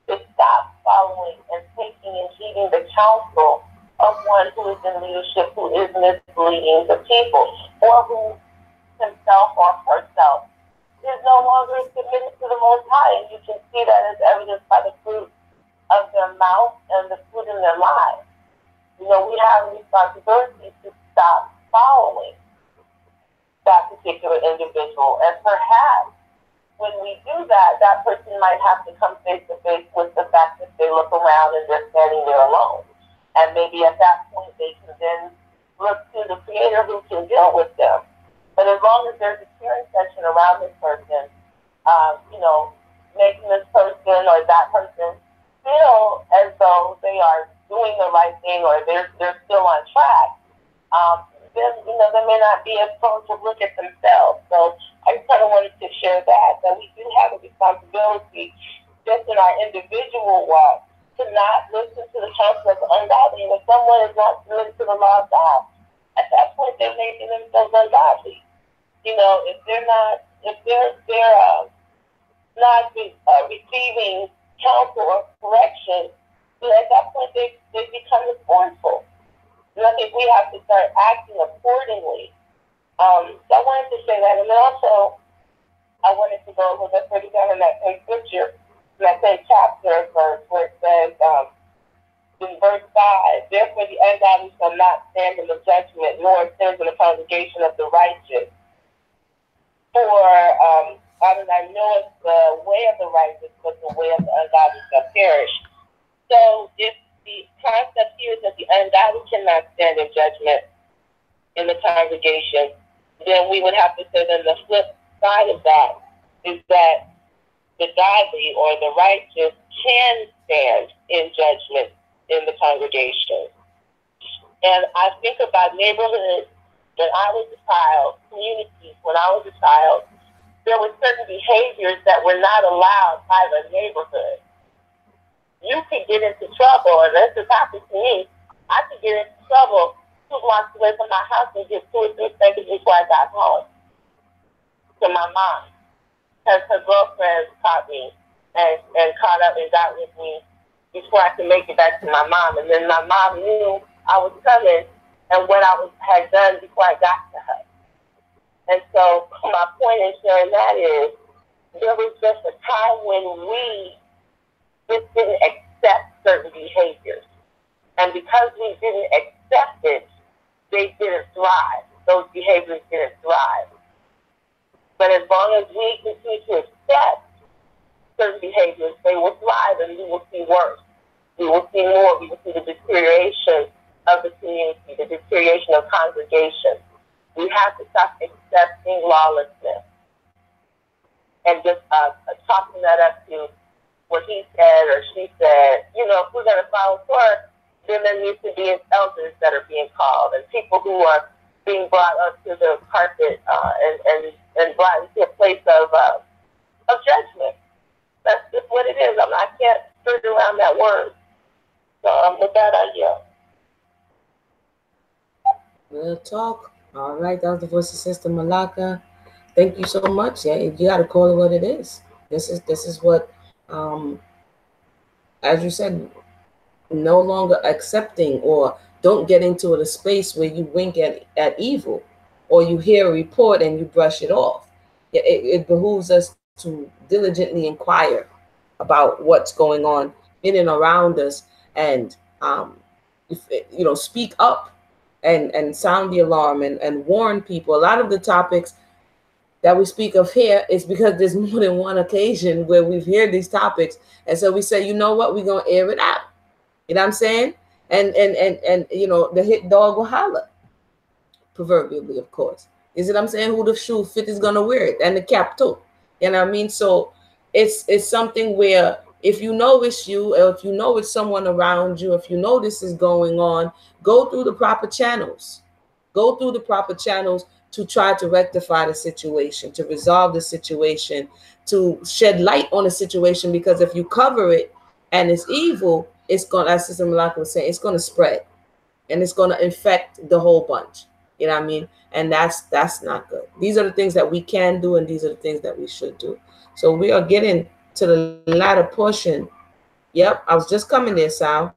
to stop following and taking and heeding the counsel of one who is in leadership, who is misleading the people, or who himself or herself is no longer submitted to the Most High. And you can see that as evidenced by the fruit of their mouth and the fruit in their lives. You know, we have a responsibility to stop following that particular individual. And perhaps when we do that, that person might have to come face to face with the fact that they look around and they're standing there alone. And maybe at that point they can then look to the Creator who can deal with them. But as long as there's a cheering section around this person, you know, making this person or that person feel as though they are doing the right thing or they're still on track, then, you know, they may not be as prone to look at themselves. So I just kind of wanted to share that we do have a responsibility just in our individual walk to not listen to the counsel of the ungodly. And if someone is not submitted to the law of God, at that point they're making themselves ungodly. You know, if they're not receiving counsel or correction, then at that point they become scornful. And I think we have to start acting accordingly. So I wanted to say that. And then also, I wanted to go a little bit further down in that same scripture, in that same chapter verse, where it says, in verse 5, therefore the ungodly shall not stand in the judgment, nor stand in the congregation of the righteous. For I know the way of the righteous, but the way of the ungodly shall perish. So if the concept here is that the ungodly cannot stand in judgment in the congregation, then we would have to say that the flip side of that is that the godly or the righteous can stand in judgment in the congregation. And I think about neighborhoods when I was a child, communities when I was a child, there were certain behaviors that were not allowed by the neighborhood. You could get into trouble, and this has happened to me. I could get into trouble 2 blocks away from my house and get 2 or 3 seconds before I got home to my mom, because her girlfriend caught me and caught up and got with me before I could make it back to my mom. And then my mom knew I was coming and what I had done before I got to her. And so my point in sharing that is there was just a time when we just didn't accept certain behaviors. And because we didn't accept it, they didn't thrive. Those behaviors didn't thrive. But as long as we continue to accept certain behaviors, they will thrive and we will see worse. We will see more. We will see the deterioration of the community, the deterioration of congregations. We have to stop accepting lawlessness. And just chalking that up to what he said or she said, you know, if we're going to follow Torah, then there needs to be elders that are being called and people who are being brought up to the carpet and brought into a place of judgment. That's just what it is. I can't skirt around that word. So with that, I yell. We'll talk. All right, that was the voice of Sister Malaka. Thank you so much. Yeah, you got to call it what it is. This is what, as you said, no longer accepting or don't get into a space where you wink at evil, or you hear a report and you brush it off. It behooves us to diligently inquire about what's going on in and around us, and speak up and sound the alarm and warn people. A lot of the topics that we speak of here is because there's more than one occasion where we've heard these topics, and so we say, you know what, we're gonna air it out. You know what I'm saying? And the hit dog will holler, proverbially, of course. Is it I'm saying? Who the shoe fit is gonna wear it, and the cap too. You know what I mean? So it's something where if you know it's you, or if you know it's someone around you, if you know this is going on, go through the proper channels. Go through the proper channels to try to rectify the situation, to resolve the situation, to shed light on the situation. Because if you cover it and it's evil, it's going, as Sister Malaka was saying, it's going to spread, and it's going to infect the whole bunch. You know what I mean? And that's not good. These are the things that we can do, and these are the things that we should do. So we are getting to the latter portion. Yep, I was just coming there, Sal.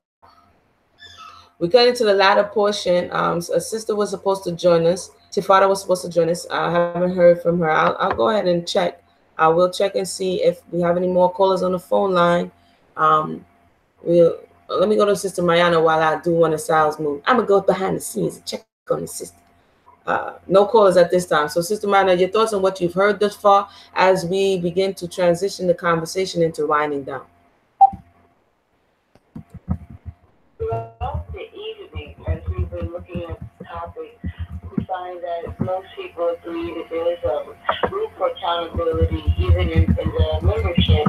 We're getting to the latter portion. A sister was supposed to join us. Tifada was supposed to join us. I haven't heard from her. I'll go ahead and check. I will check and see if we have any more callers on the phone line. Let me go to Sister Mayana while I do one of Sal's moves. I'm going to go behind the scenes and check on the sister. No callers at this time. So, Sister Mayana, your thoughts on what you've heard thus far as we begin to transition the conversation into winding down? Throughout the evening, as we've been looking at the topic, we find that most people agree that there is a room for accountability, even in the membership,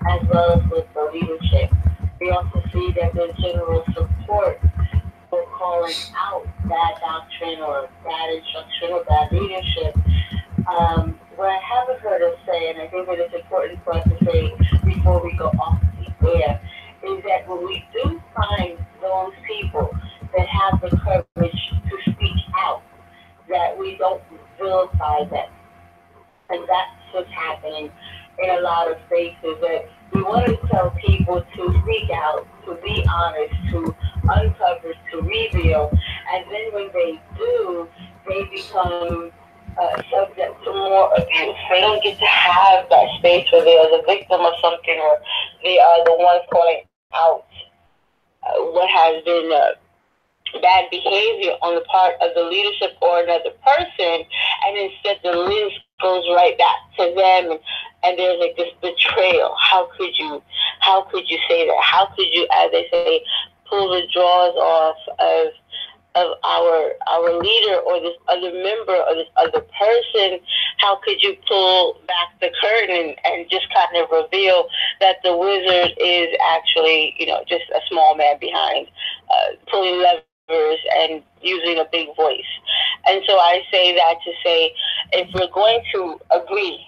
as well as with the leadership. We also see that there's general support for calling out bad doctrine or bad instruction or bad leadership. What I haven't heard us say, and I think that it's important for us to say before we go off the air, is that when we do find those people that have the courage to speak out, that we don't vilify them. And that's what's happening in a lot of spaces, that we want to tell people to speak out, to be honest, to uncover, to reveal, and then when they do, they become subject to more abuse. They don't get to have that space where they are the victim of something, or they are the ones calling out what has been bad behavior on the part of the leadership or another person, and instead the lens goes right back to them, and there's like this betrayal. How could you say that? How could you, as they say, pull the drawers off of our leader or this other member or this other person? How could you pull back the curtain and just kind of reveal that the wizard is actually, just a small man behind, pulling levers and using a big voice? And so I say that to say, if we're going to agree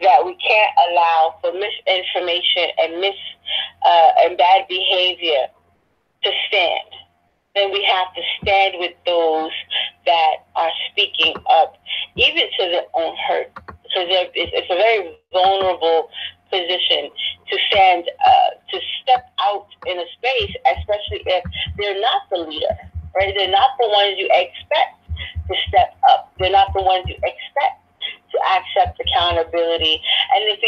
that we can't allow for misinformation and bad behavior to stand, then we have to stand with those that are speaking up, even to their own hurt. Because it's a very vulnerable position to stand, to step out in a space, especially if they're not the leader, right? They're not the ones you expect to step up. They're not the ones you expect to accept accountability. And if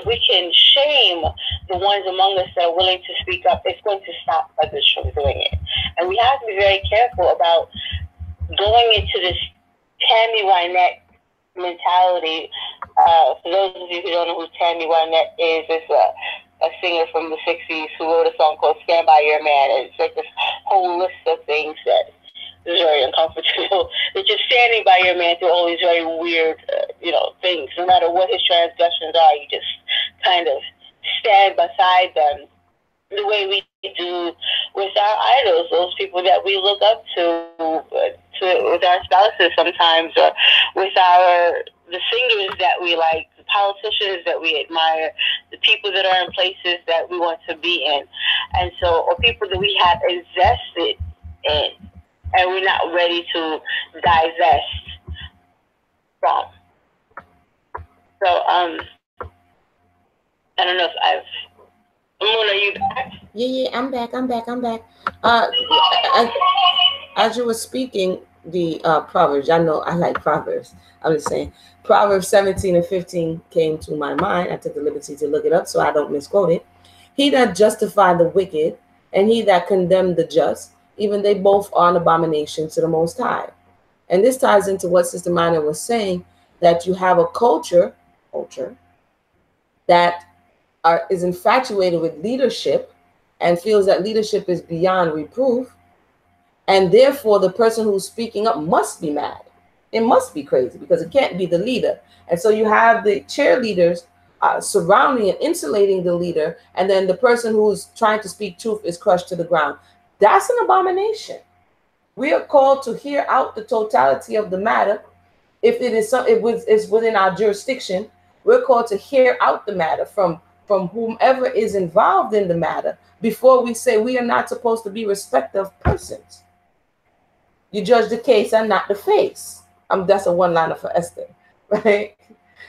we can shame the ones among us that are willing to speak up, it's going to stop others from doing it. And we have to be very careful about going into this Tammy Wynette mentality. For those of you who don't know who Tammy Wynette is, it's a singer from the 60s who wrote a song called Stand By Your Man. And it's like this whole list of things that is very uncomfortable. That you're standing by your man through all these very weird, things. No matter what his transgressions are, you just kind of stand beside them, the way we do with our idols, those people that we look up to with our spouses sometimes, or with the singers that we like, the politicians that we admire, the people that are in places that we want to be in, and so, or people that we have invested in, and we're not ready to divest from. So, I don't know if Moon, are you back? Yeah, I'm back. As you were speaking, the Proverbs, I know I like Proverbs. I'm just saying, Proverbs 17 and 15 came to my mind. I took the liberty to look it up so I don't misquote it. He that justified the wicked and he that condemned the just, even they both are an abomination to the Most High. And this ties into what Sister Mina was saying, that you have a culture that is infatuated with leadership and feels that leadership is beyond reproof. And therefore, the person who's speaking up must be mad. It must be crazy because it can't be the leader. And so you have the cheerleaders surrounding and insulating the leader. And then the person who's trying to speak truth is crushed to the ground. That's an abomination. We are called to hear out the totality of the matter. If it is it's within our jurisdiction, we're called to hear out the matter from whomever is involved in the matter before we say we are not supposed to be respectful of persons. You judge the case and not the face. That's a one-liner for Esther, right?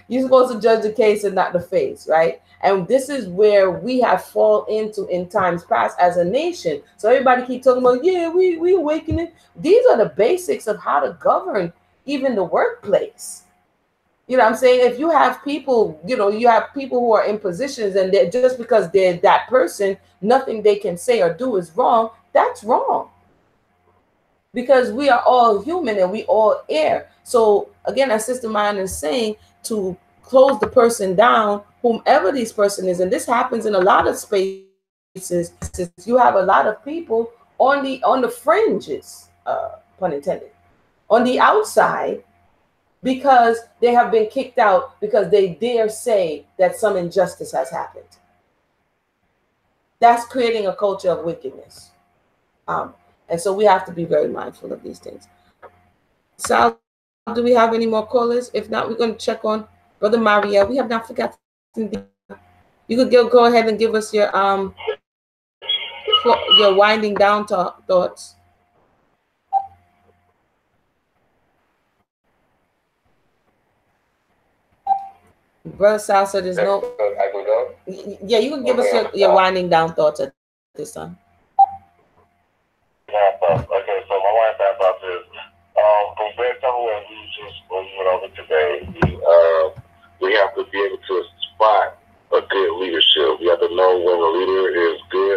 You're supposed to judge the case and not the face, right? And this is where we have fallen into in times past as a nation. So everybody keep talking about, yeah, we awakening. These are the basics of how to govern even the workplace. You know what I'm saying? If you have people, you have people who are in positions and they're, just because they're that person, nothing they can say or do is wrong. That's wrong. Because we are all human and we all err. So again, as Sister Mine is saying, to close the person down, whomever this person is, and this happens in a lot of spaces. You have a lot of people on the fringes, pun intended, on the outside, because they have been kicked out because they dare say that some injustice has happened. That's creating a culture of wickedness. And so we have to be very mindful of these things. Sal, do we have any more callers? If not, we're going to check on Brother Maria. We have not forgotten. You could go ahead and give us your winding down thoughts. Brother Sal said there's no. I can go? Yeah, you can give us your winding down thoughts at this time. Okay, so my wife asked about this. From based on what we went over today, we have to be able to spot a good leadership. We have to know when a leader is good.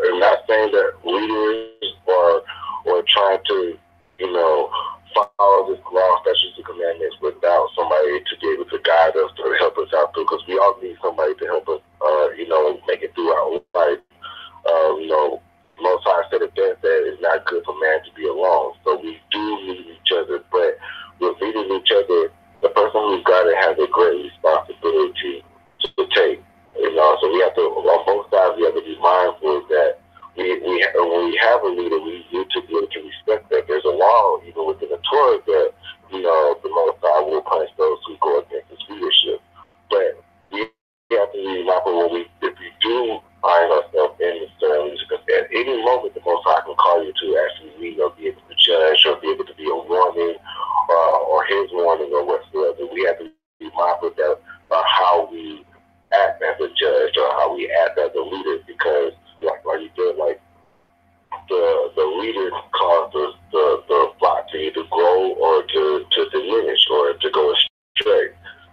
I'm not saying that leaders are trying to, follow this law, statutes, and commandments without somebody to be able to guide us, to help us out through, because we all need somebody to help us, make it through our life. Most High said it best that it's not good for man to be alone. So we do need each other, but with needing each other, the person who's got it has a great responsibility to take. So we have to, on both sides, we have to be mindful that when we have a leader, we need to be able to respect that. There's a law, even within the Torah, that, the Most High will punish those who go against his leadership. But we have to be mindful if we do find ourselves in the certain, because at any moment the Most High can call you to actually lead or be able to judge or be able to be a warning or his warning or whatsoever. We have to be mindful about how we act as a judge or how we act as a leader, because like you said, like the leader causes the flock to either grow or to diminish or to go astray.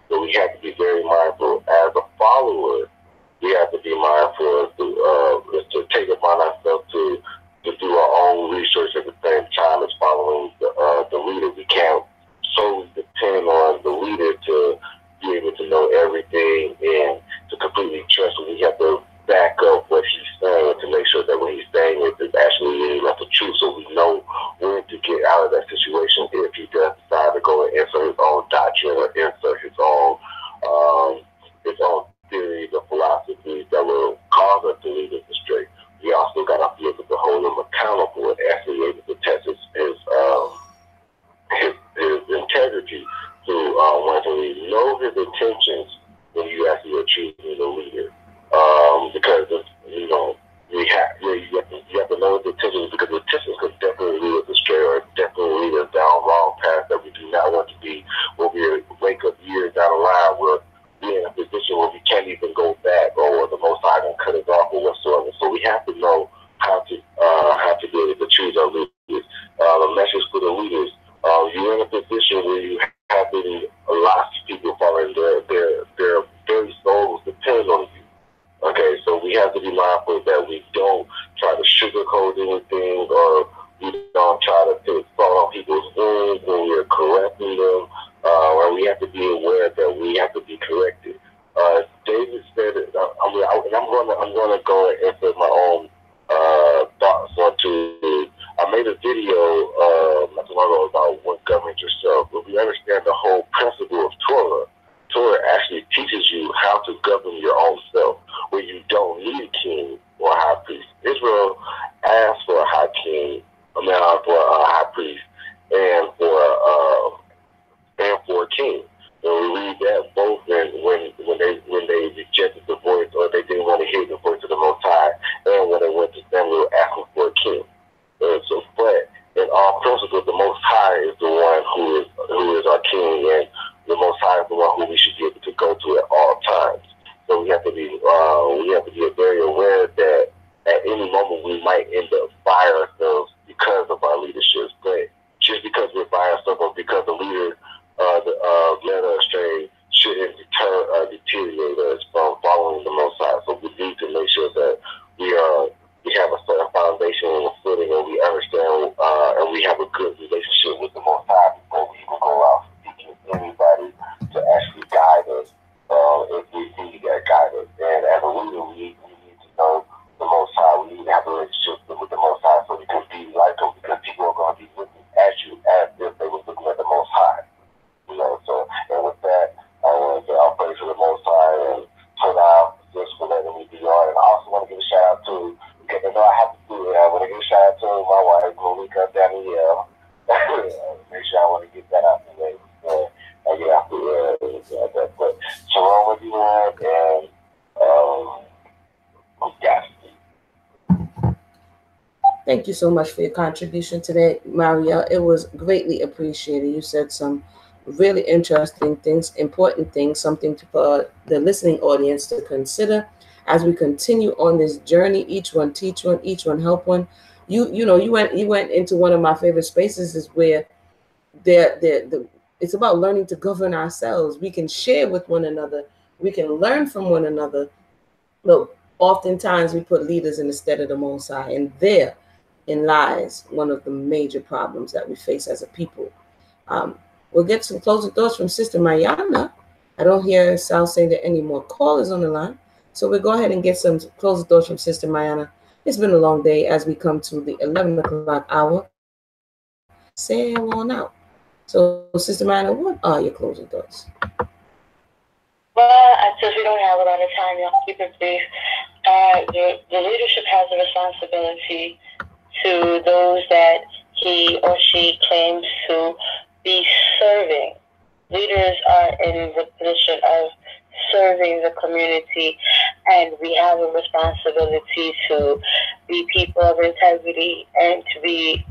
So we have to be very mindful as a follower. We have to be mindful to take upon ourselves to do our own research at the same time as following the leader. We can't solely depend on the leader to be able to know everything and to completely trust him. We have to back up what he's saying to make sure that what he's saying is actually leading us the truth, so we know when to get out of that situation if he does decide to go and insert his own doctrine or insert his own theories or philosophies that will cause us to lead us astray. We also got to be able to hold him accountable and actually able to test his integrity to when we know his intentions when you actually are choosing the leader. Because you have to know his intentions, because the intentions could definitely lead us astray or definitely lead us down wrong path that we do not want to be. When we wake up years down the line, we're in a position where we can't even go back, or the Most High gonna cut us off, or made a video not too long ago about what governs yourself. But we understand the whole principle of Torah. Torah actually teaches you how to govern your own self, where you don't need a king or a high priest. Israel asked for a high king, for a high priest, and for a king. So we read that both when they rejected the voice, or they didn't want to hear the voice of the Most High, and when they went to Samuel asking for a king. But in all principles, the Most High is the one who is our king, and the Most High is the one who we should be able to go to at all times. So we have to be very aware that at any moment we might end up by ourselves because of our leadership. But just because we're by ourselves, or because the leader led us astray, shouldn't deteriorate us from following the Most High. So we need to make sure that we have a certain foundation and a footing, and we understand and we have a good relationship with the Most High before we even go out seeking anybody to actually guide us if we need that guidance. And as a leader, we need to know the Most High. We need to have a relationship with the Most High so we can be like Him, because people are going to be looking at you as if they were looking at the Most High. So, and with that, I want to say I'll praise for the Most High and turn out just for letting me be on. And I also want to give a shout out to, because I know I have to do it, I want to give a shout out to my wife, Malika Danielle. Make sure I want to get that out the way before I get out the way. But shalom everyone, and yes. Thank you so much for your contribution today, Mario. It was greatly appreciated. You said some really interesting things, important things, something for the listening audience to consider as we continue on this journey. Each one teach one, each one help one. You went into one of my favorite spaces, is where it's about learning to govern ourselves. We can share with one another, we can learn from one another, but oftentimes we put leaders in the stead of the Most High, and therein lies one of the major problems that we face as a people. We'll get some closing thoughts from Sister Mayana. I don't hear Sal saying that any more callers on the line, so we'll go ahead and get some closing thoughts from Sister Mayana. It's been a long day as we come to the 11 o'clock hour. Sail on out. So, Sister Mayana, what are your closing thoughts? Well, since we don't have a lot of time, y'all keep it brief. The leadership has a responsibility to those that he or she claims to be serving. Leaders are in the position of serving the community, and we have a responsibility to be people of integrity and to be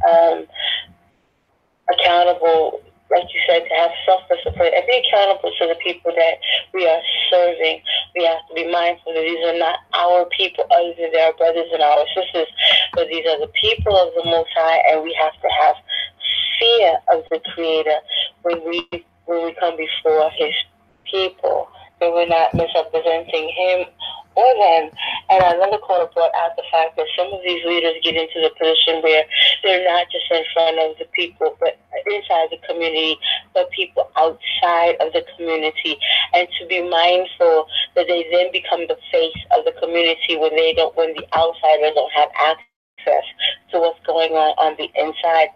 accountable, like you said, to have self-discipline and be accountable to the people that we are serving. We have to be mindful that these are not our people other than our brothers and our sisters, but these are the people of the Most High, and we have to have fear of the Creator when we come before His people, that we're not misrepresenting Him or them. And another caller brought out the fact that some of these leaders get into the position where they're not just in front of the people, but inside the community, but people outside of the community, and to be mindful that they then become the face of the community when the outsiders don't have access to what's going on the inside.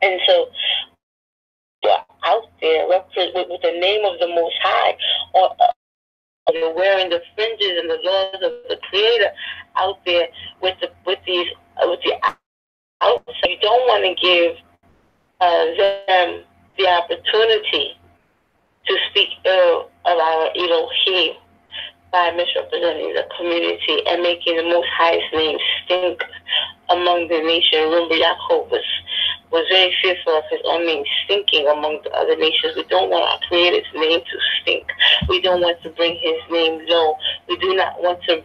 And so they're out there with the name of the Most High, or they're wearing the fringes and the laws of the Creator out there with the outside. You don't want to give them the opportunity to speak ill of our Elohim by misrepresenting the community and making the Most High's name stink among the nation. Remember, Yaakov was very fearful of his own name stinking among the other nations. We don't want our Creator's name to stink. We don't want to bring His name low. We do not want to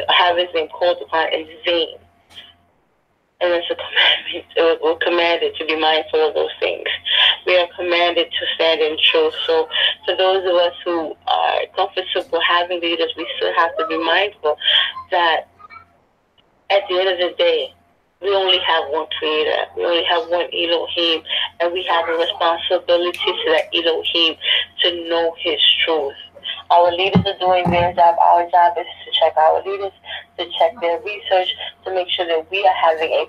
have His name called upon in vain. And it's a commandment. We're commanded to be mindful of those things. We are commanded to stand in truth. So for those of us who are comfortable having leaders, we still have to be mindful that at the end of the day, we only have one Creator. We only have one Elohim, and we have a responsibility to that Elohim to know His truth. Our leaders are doing their job. Our job is to check our leaders, to check their research, to make sure that we are having a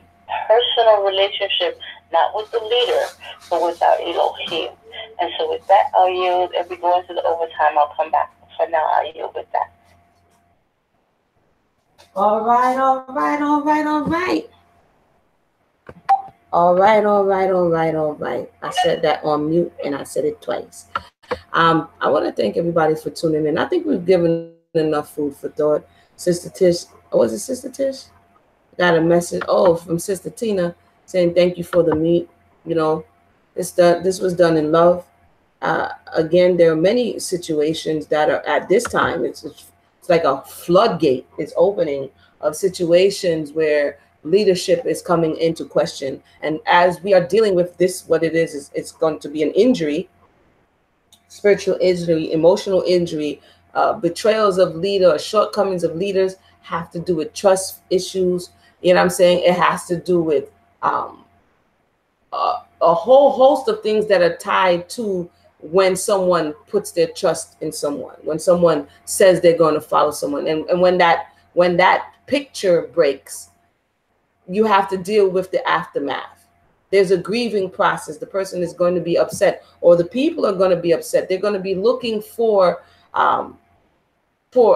personal relationship, not with the leader, but with our Elohim. And so with that, I'll yield. If we go into the overtime, I'll come back. For now, I'll yield with that. All right. I said that on mute and I said it twice. I want to thank everybody for tuning in. I think we've given enough food for thought. Sister Tish, was it Sister Tish? Got a message, from Sister Tina saying thank you for the meat. You know, this was done in love. Again, there are many situations that are at this time. It's like a floodgate is opening of situations where leadership is coming into question. And as we are dealing with this, what it is it's going to be an injury, spiritual injury, emotional injury, betrayals of leaders, shortcomings of leaders have to do with trust issues. You know what I'm saying? It has to do with a whole host of things that are tied to when someone puts their trust in someone, when someone says they're going to follow someone. And when that picture breaks, you have to deal with the aftermath. There's a grieving process. The person is going to be upset, or the people are going to be upset. They're going to be looking for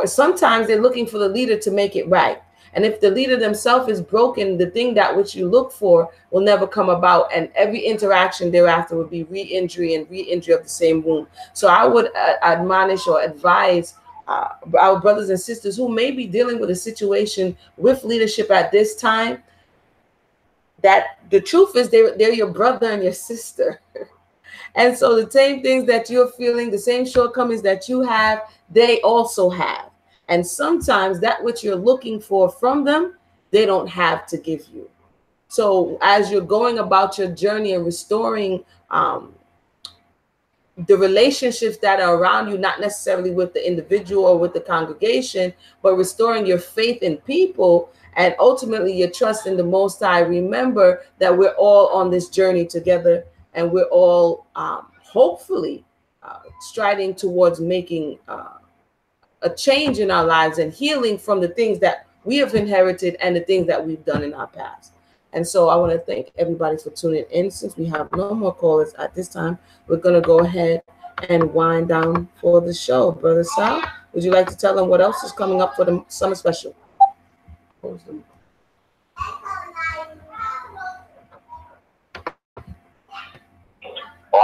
sometimes they're looking for the leader to make it right. And if the leader themselves is broken, the thing that which you look for will never come about. And every interaction thereafter will be re-injury and re-injury of the same wound. So I would admonish or advise our brothers and sisters who may be dealing with a situation with leadership at this time, that the truth is they're your brother and your sister. And so the same things that you're feeling, the same shortcomings that you have, they also have. And sometimes that which you're looking for from them, they don't have to give you. So as you're going about your journey and restoring the relationships that are around you, not necessarily with the individual or with the congregation, but restoring your faith in people and ultimately your trust in the Most High, remember that we're all on this journey together, and we're all hopefully striding towards making a change in our lives and healing from the things that we have inherited and the things that we've done in our past. And so I want to thank everybody for tuning in. Since we have no more callers at this time, we're going to go ahead and wind down for the show. Brother Sal, would you like to tell them what else is coming up for the summer special? All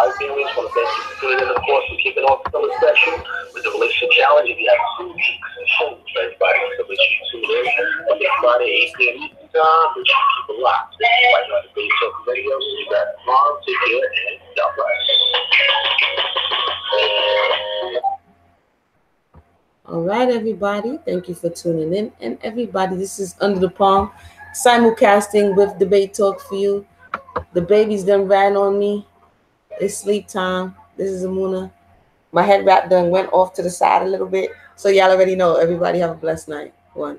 right, viewers, want to thank you for tuning in, of course, and kicking off the summer special with the relationship challenge. If you have 2 weeks for everybody, so make sure you tune in Monday, Friday, 8 p.m. Eastern time. Make sure you keep it locked right here on the Debate Talk Radio. So you got tomorrow. Take care and God bless. All right, everybody. Thank you for tuning in. And everybody, this is Under the Palm, simulcasting with Debate Talk for you. The babies done ran on me. It's sleep time. This is Amuna. My head wrap done went off to the side a little bit. So y'all already know. Everybody have a blessed night. 1.